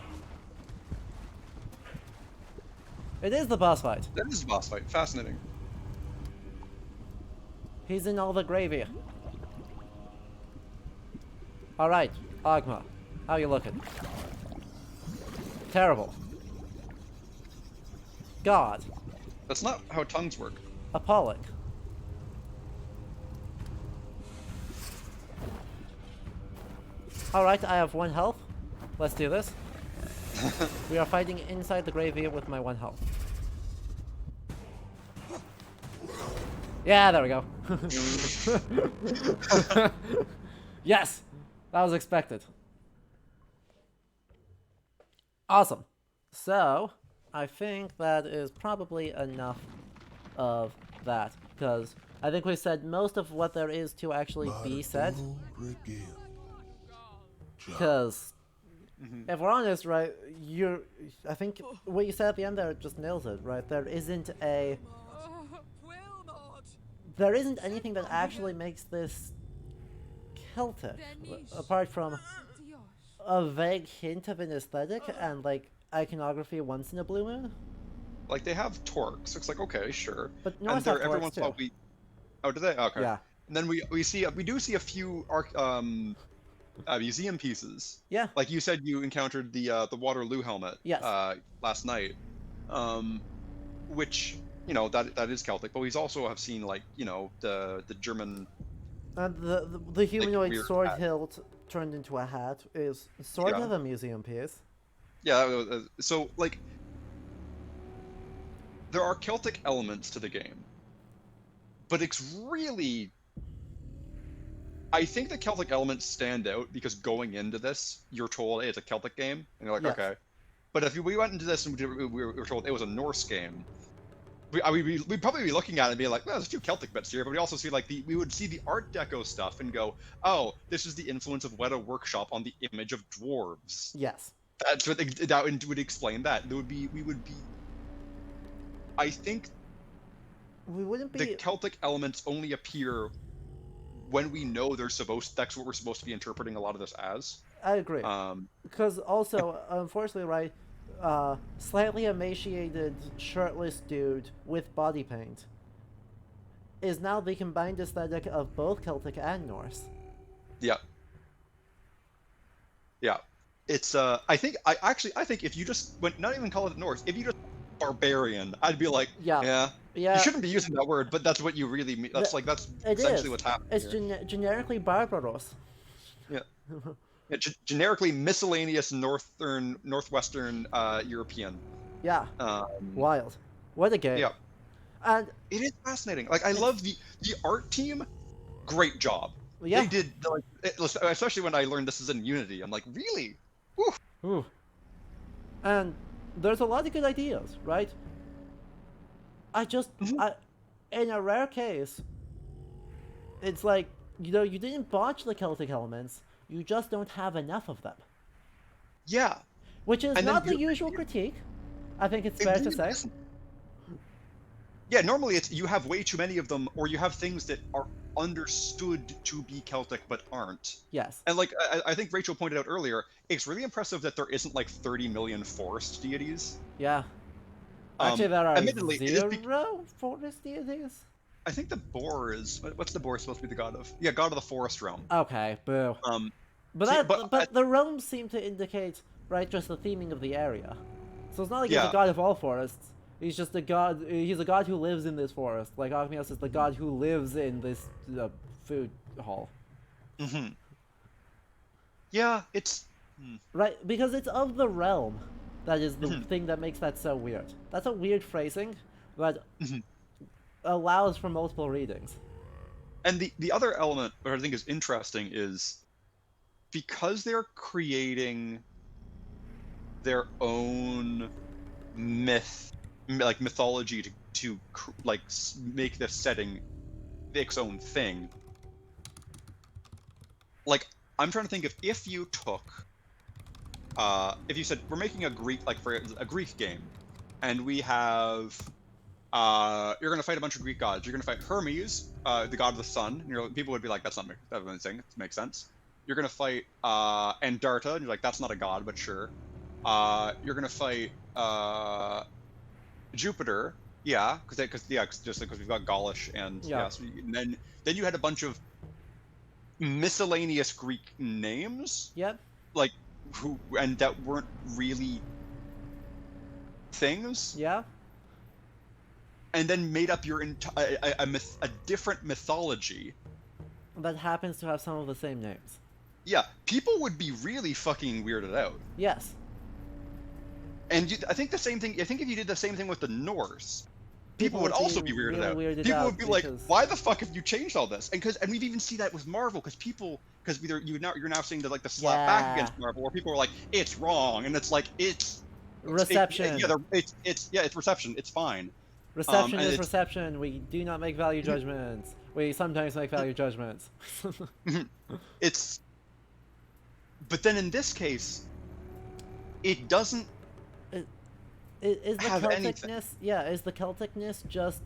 It is the boss fight. That is a boss fight. Fascinating. He's in all the gravy. Alright, Agma. How you looking? Terrible. God. That's not how tongues work. Apollic. Alright, I have 1 health. Let's do this. We are fighting inside the graveyard with my 1 health. Yeah, there we go. Yes! That was expected. Awesome. So, I think that is probably enough of that. Because I think we said most of what there is to actually be said. Because, if we're honest, right, I think what you said at the end there just nails it, right? There isn't anything that actually makes this Celtic, apart from a vague hint of an aesthetic and, like, iconography once in a blue moon. Like, they have torques, so it's like, okay, sure. But and there every once in a while Oh, do they? Okay. Yeah. And then we do see a few museum pieces. Yeah. Like you said, you encountered the Waterloo helmet. Yes. Last night, which that is Celtic, but we've also have seen like the German. And the humanoid weird sword hat. hilt turned into a hat is sort of a museum piece. Yeah. So like, there are Celtic elements to the game, but it's really. I think the Celtic elements stand out because going into this, you're told, hey, it's a Celtic game, and you're like, Yes. okay. But if we went into this and we were told it was a Norse game, we'd probably be looking at it and be like, well, there's a few Celtic bits here, but we also see like we would see the Art Deco stuff and go, oh, this is the influence of Weta Workshop on the image of dwarves. Yes. That's what that would explain that. We would be. I think We wouldn't be. the Celtic elements only appear when we know that's what we're supposed to be interpreting a lot of this as. I agree. Because also, unfortunately, right, slightly emaciated, shirtless dude with body paint is now the combined aesthetic of both Celtic and Norse. Yeah. Yeah. It's I think if you just not even call it Norse, if you just barbarian, I'd be like, yeah. Yeah. You shouldn't be using that word, but that's what you really mean. That's essentially what's happening. It's here. Generically barbaros. Yeah. Yeah, generically miscellaneous northwestern European. Yeah. Wild. What a game. Yeah. And it is fascinating. Like I love the art team. Great job. Yeah. They did especially when I learned this is in Unity. I'm like, really? Whew. Ooh. And there's a lot of good ideas, right? In a rare case, it's like, you didn't botch the Celtic elements, you just don't have enough of them. Yeah. Which is not the usual critique. I think it's fair to say. Isn't. Yeah, normally it's you have way too many of them, or you have things that are understood to be Celtic but aren't. Yes. And like I think Rachel pointed out earlier, it's really impressive that there isn't like 30 million forest deities. Yeah. Actually, there are admittedly, 0 forest deities. I think the boar is. What's the boar supposed to be the god of? Yeah, god of the forest realm. Okay, boo. But the realms seem to indicate, right, just the theming of the area. So it's not like he's the god of all forests. He's just a god. He's a god who lives in this forest. Like Ogmios is the god who lives in this food hall. Mm-hmm. Yeah, it's. Right, because it's of the realm. That is the thing that makes that so weird. That's a weird phrasing, but allows for multiple readings. And the other element that I think is interesting is because they're creating their own mythology to like make this setting its own thing. Like, I'm trying to think if you took if you said we're making a Greek game, and we have you're gonna fight a bunch of Greek gods. You're gonna fight Hermes, the god of the sun. People would be like, that's not anything. It makes sense. You're gonna fight Andarta, and you're like, that's not a god, but sure. You're gonna fight Jupiter, yeah, because we've got Gaulish and and then you had a bunch of miscellaneous Greek names. Yep. Like. And that weren't really things, Yeah. and then made up your a different mythology. That happens to have some of the same names. Yeah, people would be really fucking weirded out. Yes. And I think the same thing. I think if you did the same thing with the Norse, people would would also be be weirded really out. weirded People out would be like, because- "Why the fuck have you changed all this?" And we've even seen that with Marvel, because you're now seeing the slap back Yeah. against Marvel, where people are like, "It's wrong," and it's like Reception. It's reception. It's fine. Reception and is it's- reception. We do not make value judgments. We sometimes make value judgments. It's. But then in this case, it doesn't. Is the Have Celticness? anything. Yeah, is the Celticness just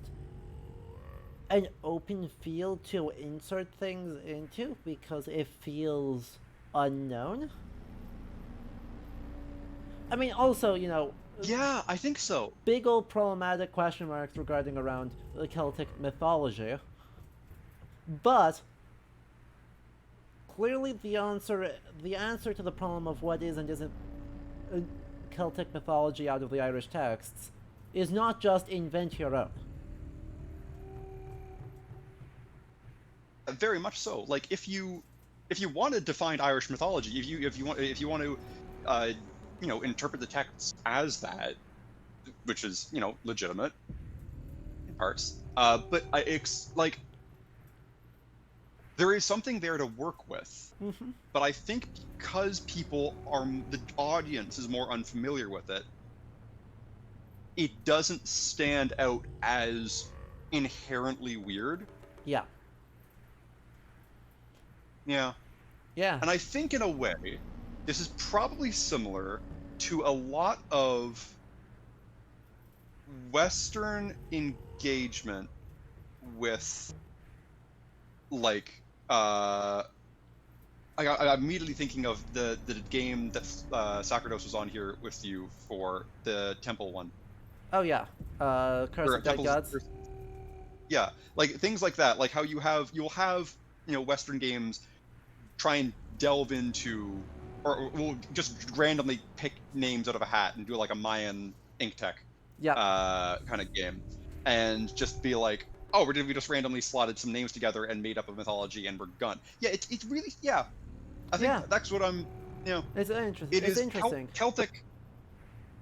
an open field to insert things into because it feels unknown? I mean, also, Yeah, I think so. big old problematic question marks regarding around the Celtic mythology. But clearly the answer to the problem of what is and isn't Celtic mythology out of the Irish texts is not just invent your own. Very much so. Like if you want to define Irish mythology, if you want to interpret the texts as that, which is legitimate in parts, but it's like there is something there to work with. Mm-hmm. But I think because the audience is more unfamiliar with it, it doesn't stand out as inherently weird. Yeah. Yeah. Yeah. And I think in a way, this is probably similar to a lot of Western engagement with, like, I'm immediately thinking of the game that Sacerdos was on here with you for, the Temple one. Oh yeah. Curse Or of Dead Temple's- Gods. Yeah, like things like that, like how you'll have Western games try and delve into, or will just randomly pick names out of a hat and do like a Mayan ink tech kind of game, and just be like, oh, we just randomly slotted some names together and made up a mythology and we're done. Yeah, it's really, yeah. I think that's what I'm, It's interesting. it It's is interesting.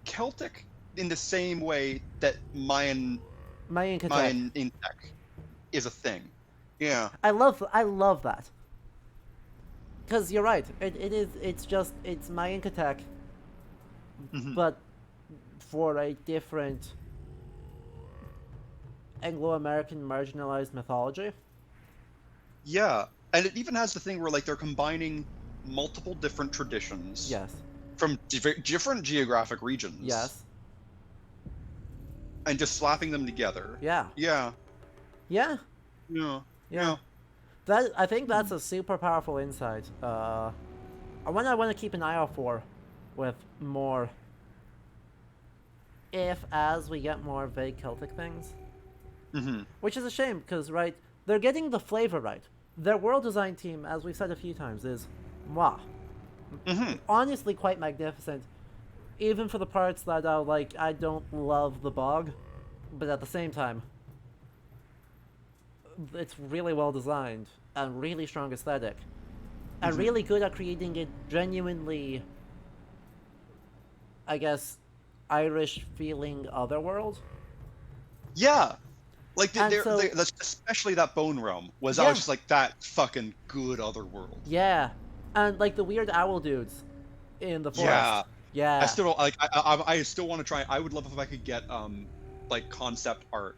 Celtic in the same way that Mayan Mayan ink tech is a thing. Yeah. I love that. Because you're right. It's Mayan Katek, Mhm. but for a different Anglo-American marginalized mythology. Yeah, and it even has the thing where like they're combining multiple different traditions Yes. from different geographic regions. Yes. And just slapping them together. Yeah. Yeah. Yeah. Yeah. Yeah. I think that's a super powerful insight. One I want to keep an eye out for, with more. As we get more vague Celtic things, Mm-hmm. which is a shame because they're getting the flavor right. Their world design team, as we've said a few times, is mwah. Mm-hmm. Honestly quite magnificent, even for the parts that I don't love the bog, but at the same time, it's really well designed and really strong aesthetic, and Mhm. really good at creating a genuinely, I guess, Irish feeling otherworld. Yeah. Like And so- especially that Bone Realm was Yeah. always just like that fucking good other world. Yeah, and the weird owl dudes in the forest. Yeah. Yeah. I still don't like. I still want to try. I would love if I could get like concept art,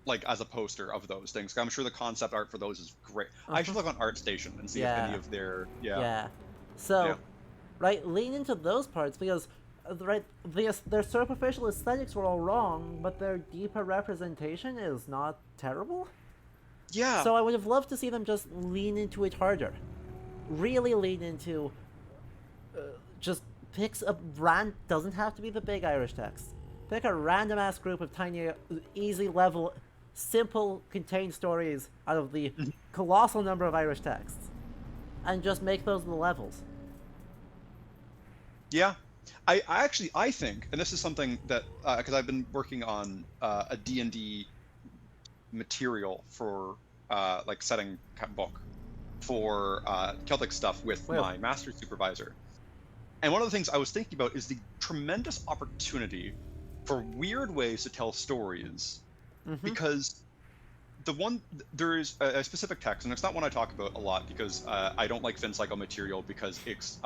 like as a poster of those things. I'm sure the concept art for those is great. I should look on ArtStation and see if Yeah. any of their Yeah. So, Yeah. lean into those parts because, their superficial aesthetics were all wrong, but their deeper representation is not terrible. Yeah. So I would have loved to see them just lean into it harder. Really lean into, just picks a doesn't have to be the big Irish text. Pick a random ass group of tiny, easy level, simple, contained stories out of the colossal number of Irish texts, and just make those the levels. Yeah. I think, and this is something that because I've been working on a D&D material for like setting book for Celtic stuff with Well, my master supervisor. And one of the things I was thinking about is the tremendous opportunity for weird ways to tell stories, mm-hmm. because there is a specific text, and it's not one I talk about a lot because I don't like Finn Cycle material because it's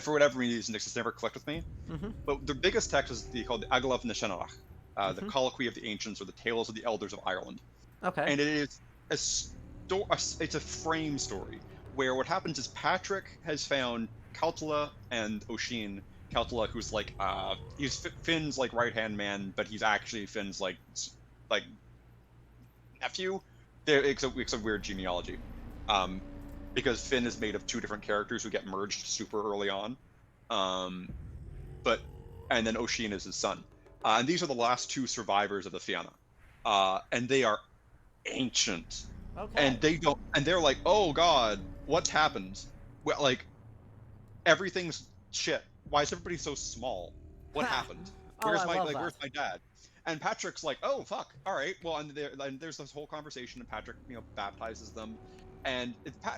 for whatever reason it's just never clicked with me. Mm-hmm. But the biggest text is called the Aglav Nishenarach, the Mm-hmm. Colloquy of the Ancients, or the Tales of the Elders of Ireland, Okay. and it is it's a frame story where what happens is Patrick has found Kaltula and Oshin. Kaltula, who's like he's Finn's like right hand man, but he's actually Finn's like nephew. It's a weird genealogy, because Finn is made of two different characters who get merged super early on, but and then Oshin is his son, and these are the last two survivors of the Fianna, and they are ancient, Okay. and they're like, oh god, what's happened? Well, like everything's shit. Why is everybody so small? What happened? Oh, I love Where's that. my dad? And Patrick's like, oh fuck, all right, well, and there's this whole conversation, and Patrick, baptizes them, and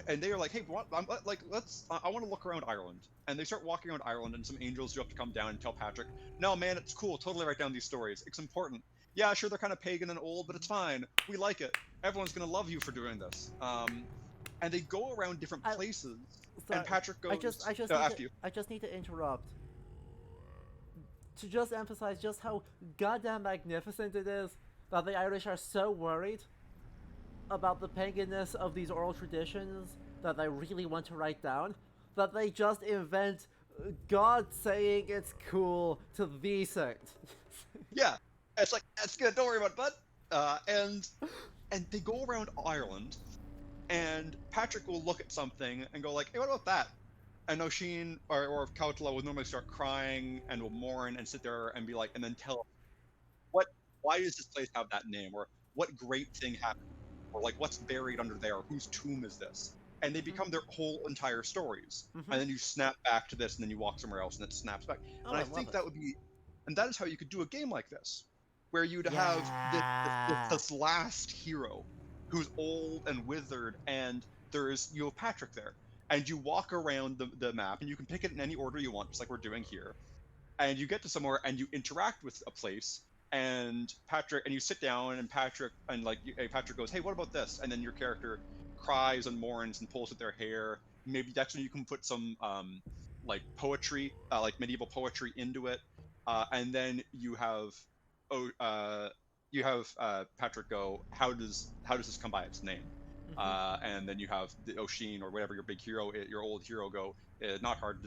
and they are like, hey, what? I want to look around Ireland, and they start walking around Ireland, and some angels do have to come down and tell Patrick, no man, it's cool, totally write down these stories, it's important. Yeah, sure, they're kind of pagan and old, but it's fine. We like it. Everyone's gonna love you for doing this. And they go around different I places, and sorry. Patrick goes I after you. just need to interrupt to just emphasize just how goddamn magnificent it is that the Irish are so worried about the paganness of these oral traditions that they really want to write down that they just invent God saying it's cool to the sect. Yeah, it's like that's good. Don't worry about it, bud. And they go around Ireland, and Patrick will look at something and go like, "Hey, what about that?" And Oshin or Kautala will normally start crying and will mourn and sit there and be like, and then tell what, why does this place have that name, or what great thing happened, or like what's buried under there, or whose tomb is this? And they become their whole entire stories. Mm-hmm. And then you snap back to this, and then you walk somewhere else, and it snaps back. Oh, And I I love think it. that would be, and that is how you could do a game like this, where you'd have Yeah. this last hero who's old and withered, and you have Patrick there, and you walk around the map, and you can pick it in any order you want, just like we're doing here, and you get to somewhere and you interact with a place, and you sit down, and Patrick goes, hey, what about this? And then your character cries and mourns and pulls at their hair. Maybe that's when you can put some like poetry, like medieval poetry into it, and then oh you have Patrick go, how does this come by its name? Mm-hmm. And then you have the Oshin or whatever your old hero go, not hard.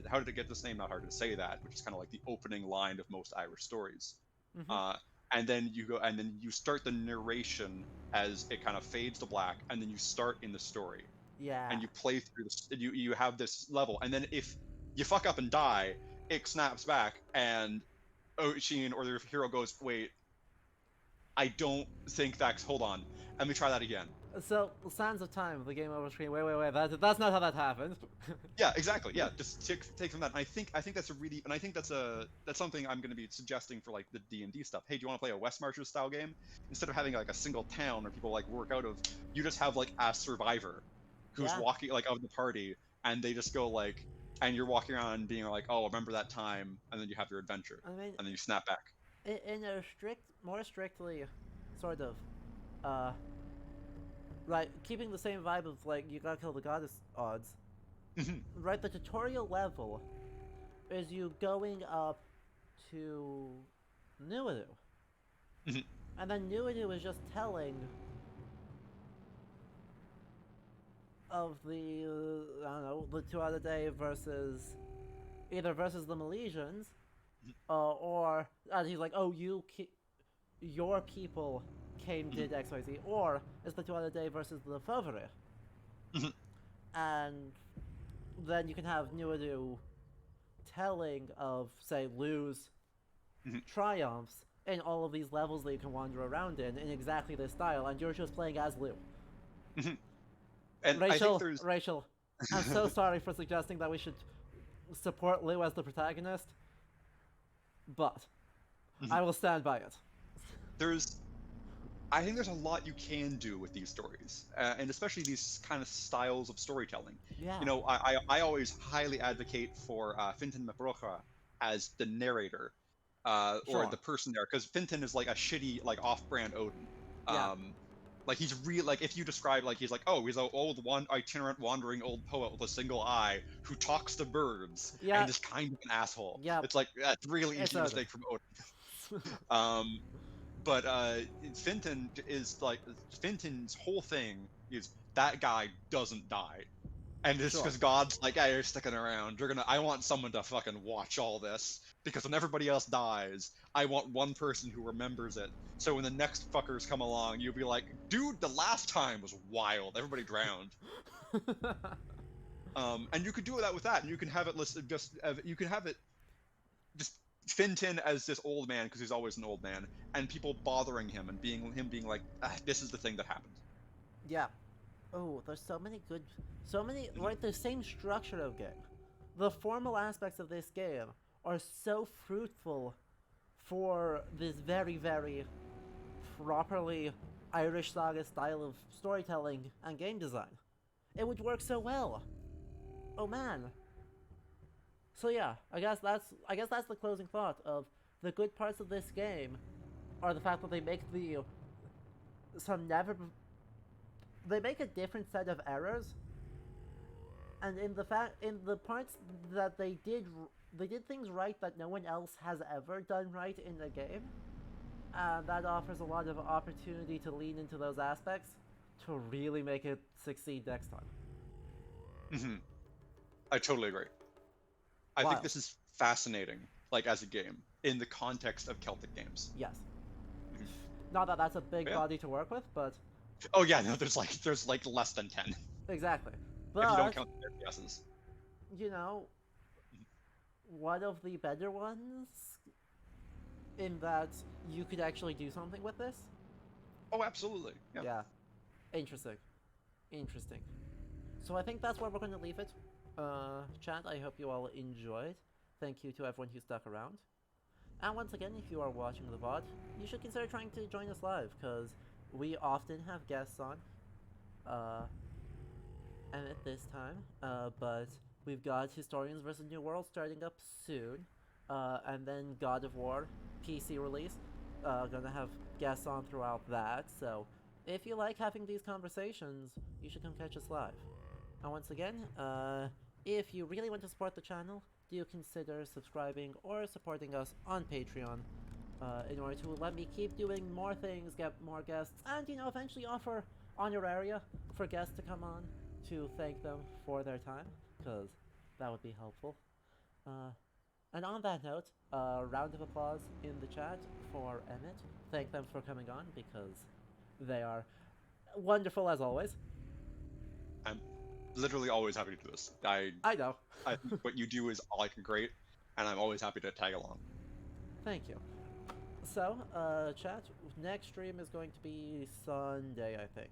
How did it get this name? Not hard to say that, which is kind of like the opening line of most Irish stories. Mm-hmm. Uh, and then you start the narration as it kind of fades to black, and then you start in the story, Yeah. and you play through this. You have this level, and then if you fuck up and die, it snaps back, and Oshin or the hero goes, wait, I don't think that's. Hold on, let me try that again. So, Sands of Time, the game over screen. Wait. That's not how that happened. Yeah, exactly. Yeah, just take from that. And I think that's that's something I'm going to be suggesting for like the D&D stuff. Hey, do you want to play a West Marches style game? Instead of having like a single town where people like work out of, you just have like a survivor who's Yeah. walking like out of the party, and they just go like, and you're walking around being like, oh, remember that time, and then you have your adventure, I mean, and then you snap back. in a more strictly, sort of, uh, right, keeping the same vibe of like you gotta kill the goddess odds. Right, the tutorial level is you going up to Nuadu, and then Nuadu is just telling of the I don't know, the two other day versus versus the Milesians, or he's like, oh, your people came did X Y Z, or it's the two other day versus the Fovere, and then you can have Nuadu telling of say Lou's triumphs in all of these levels that you can wander around in exactly this style, and you're just playing as Lou. And I think there's Rachel, I'm so sorry for suggesting that we should support Lou as the protagonist, but I will stand by it. I think there's a lot you can do with these stories, and especially these kind of styles of storytelling. Yeah. You know, I always highly advocate for Fintan Maprocha as the narrator, or Sure. the person there, because Fintan is like a shitty, like off-brand Odin. Yeah. Like he's real. Like if you describe, like he's like, oh, he's an old itinerant wandering old poet with a single eye who talks to birds Yeah. and is kind of an asshole. Yeah. It's like that's really It's easy Odin. mistake from Odin. But Fintan is like Fintan's whole thing is that guy doesn't die, and it's Sure. because God's like, hey, you're sticking around. I want someone to fucking watch all this because when everybody else dies, I want one person who remembers it. So when the next fuckers come along, you'll be like, dude, the last time was wild. Everybody drowned. And you could do that with that, and you can have it listed you can have it just Fintan as this old man because he's always an old man, and people bothering him and being like, this is the thing that happened. Yeah. Oh, there's so many right, the same structure of game. The formal aspects of this game are so fruitful for this very, very properly Irish saga style of storytelling and game design. It would work so well. Oh man. So yeah, I guess that's the closing thought of the good parts of this game are the fact that they make they make a different set of errors, and in the parts that they did things right that no one else has ever done right in the game, and that offers a lot of opportunity to lean into those aspects to really make it succeed next time. I totally agree. I Wow. think this is fascinating, like as a game in the context of Celtic games. Yes. Not that that's a big body to work with, but oh yeah, no, there's like less than 10 exactly. if you don't But count the FPSs. you know, one of the better ones in that you could actually do something with this. Oh, absolutely. Yeah. Interesting. So I think that's where we're going to leave it. Chat, I hope you all enjoyed. Thank you to everyone who stuck around. And once again, if you are watching the VOD, you should consider trying to join us live, because we often have guests on. And at this time, but we've got Historians vs. New World starting up soon. And then God of War PC release. Gonna have guests on throughout that, so if you like having these conversations, you should come catch us live. And once again, if you really want to support the channel, do consider subscribing or supporting us on Patreon in order to let me keep doing more things, get more guests, and, eventually offer honoraria for guests to come on to thank them for their time, because that would be helpful. And on that note, a round of applause in the chat for Emmet. Thank them for coming on, because they are wonderful as always. I'm literally always happy to do this. I know. I think what you do is like great, and I'm always happy to tag along. Thank you. So, chat, next stream is going to be Sunday, I think.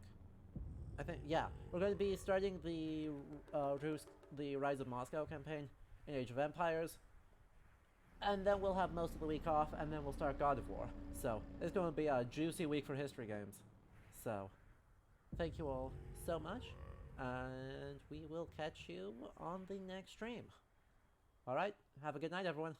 Yeah, we're going to be starting the Rise of Moscow campaign in Age of Empires. And then we'll have most of the week off, and then we'll start God of War. So, it's going to be a juicy week for history games. So, thank you all so much, and we will catch you on the next stream. Alright, have a good night, everyone.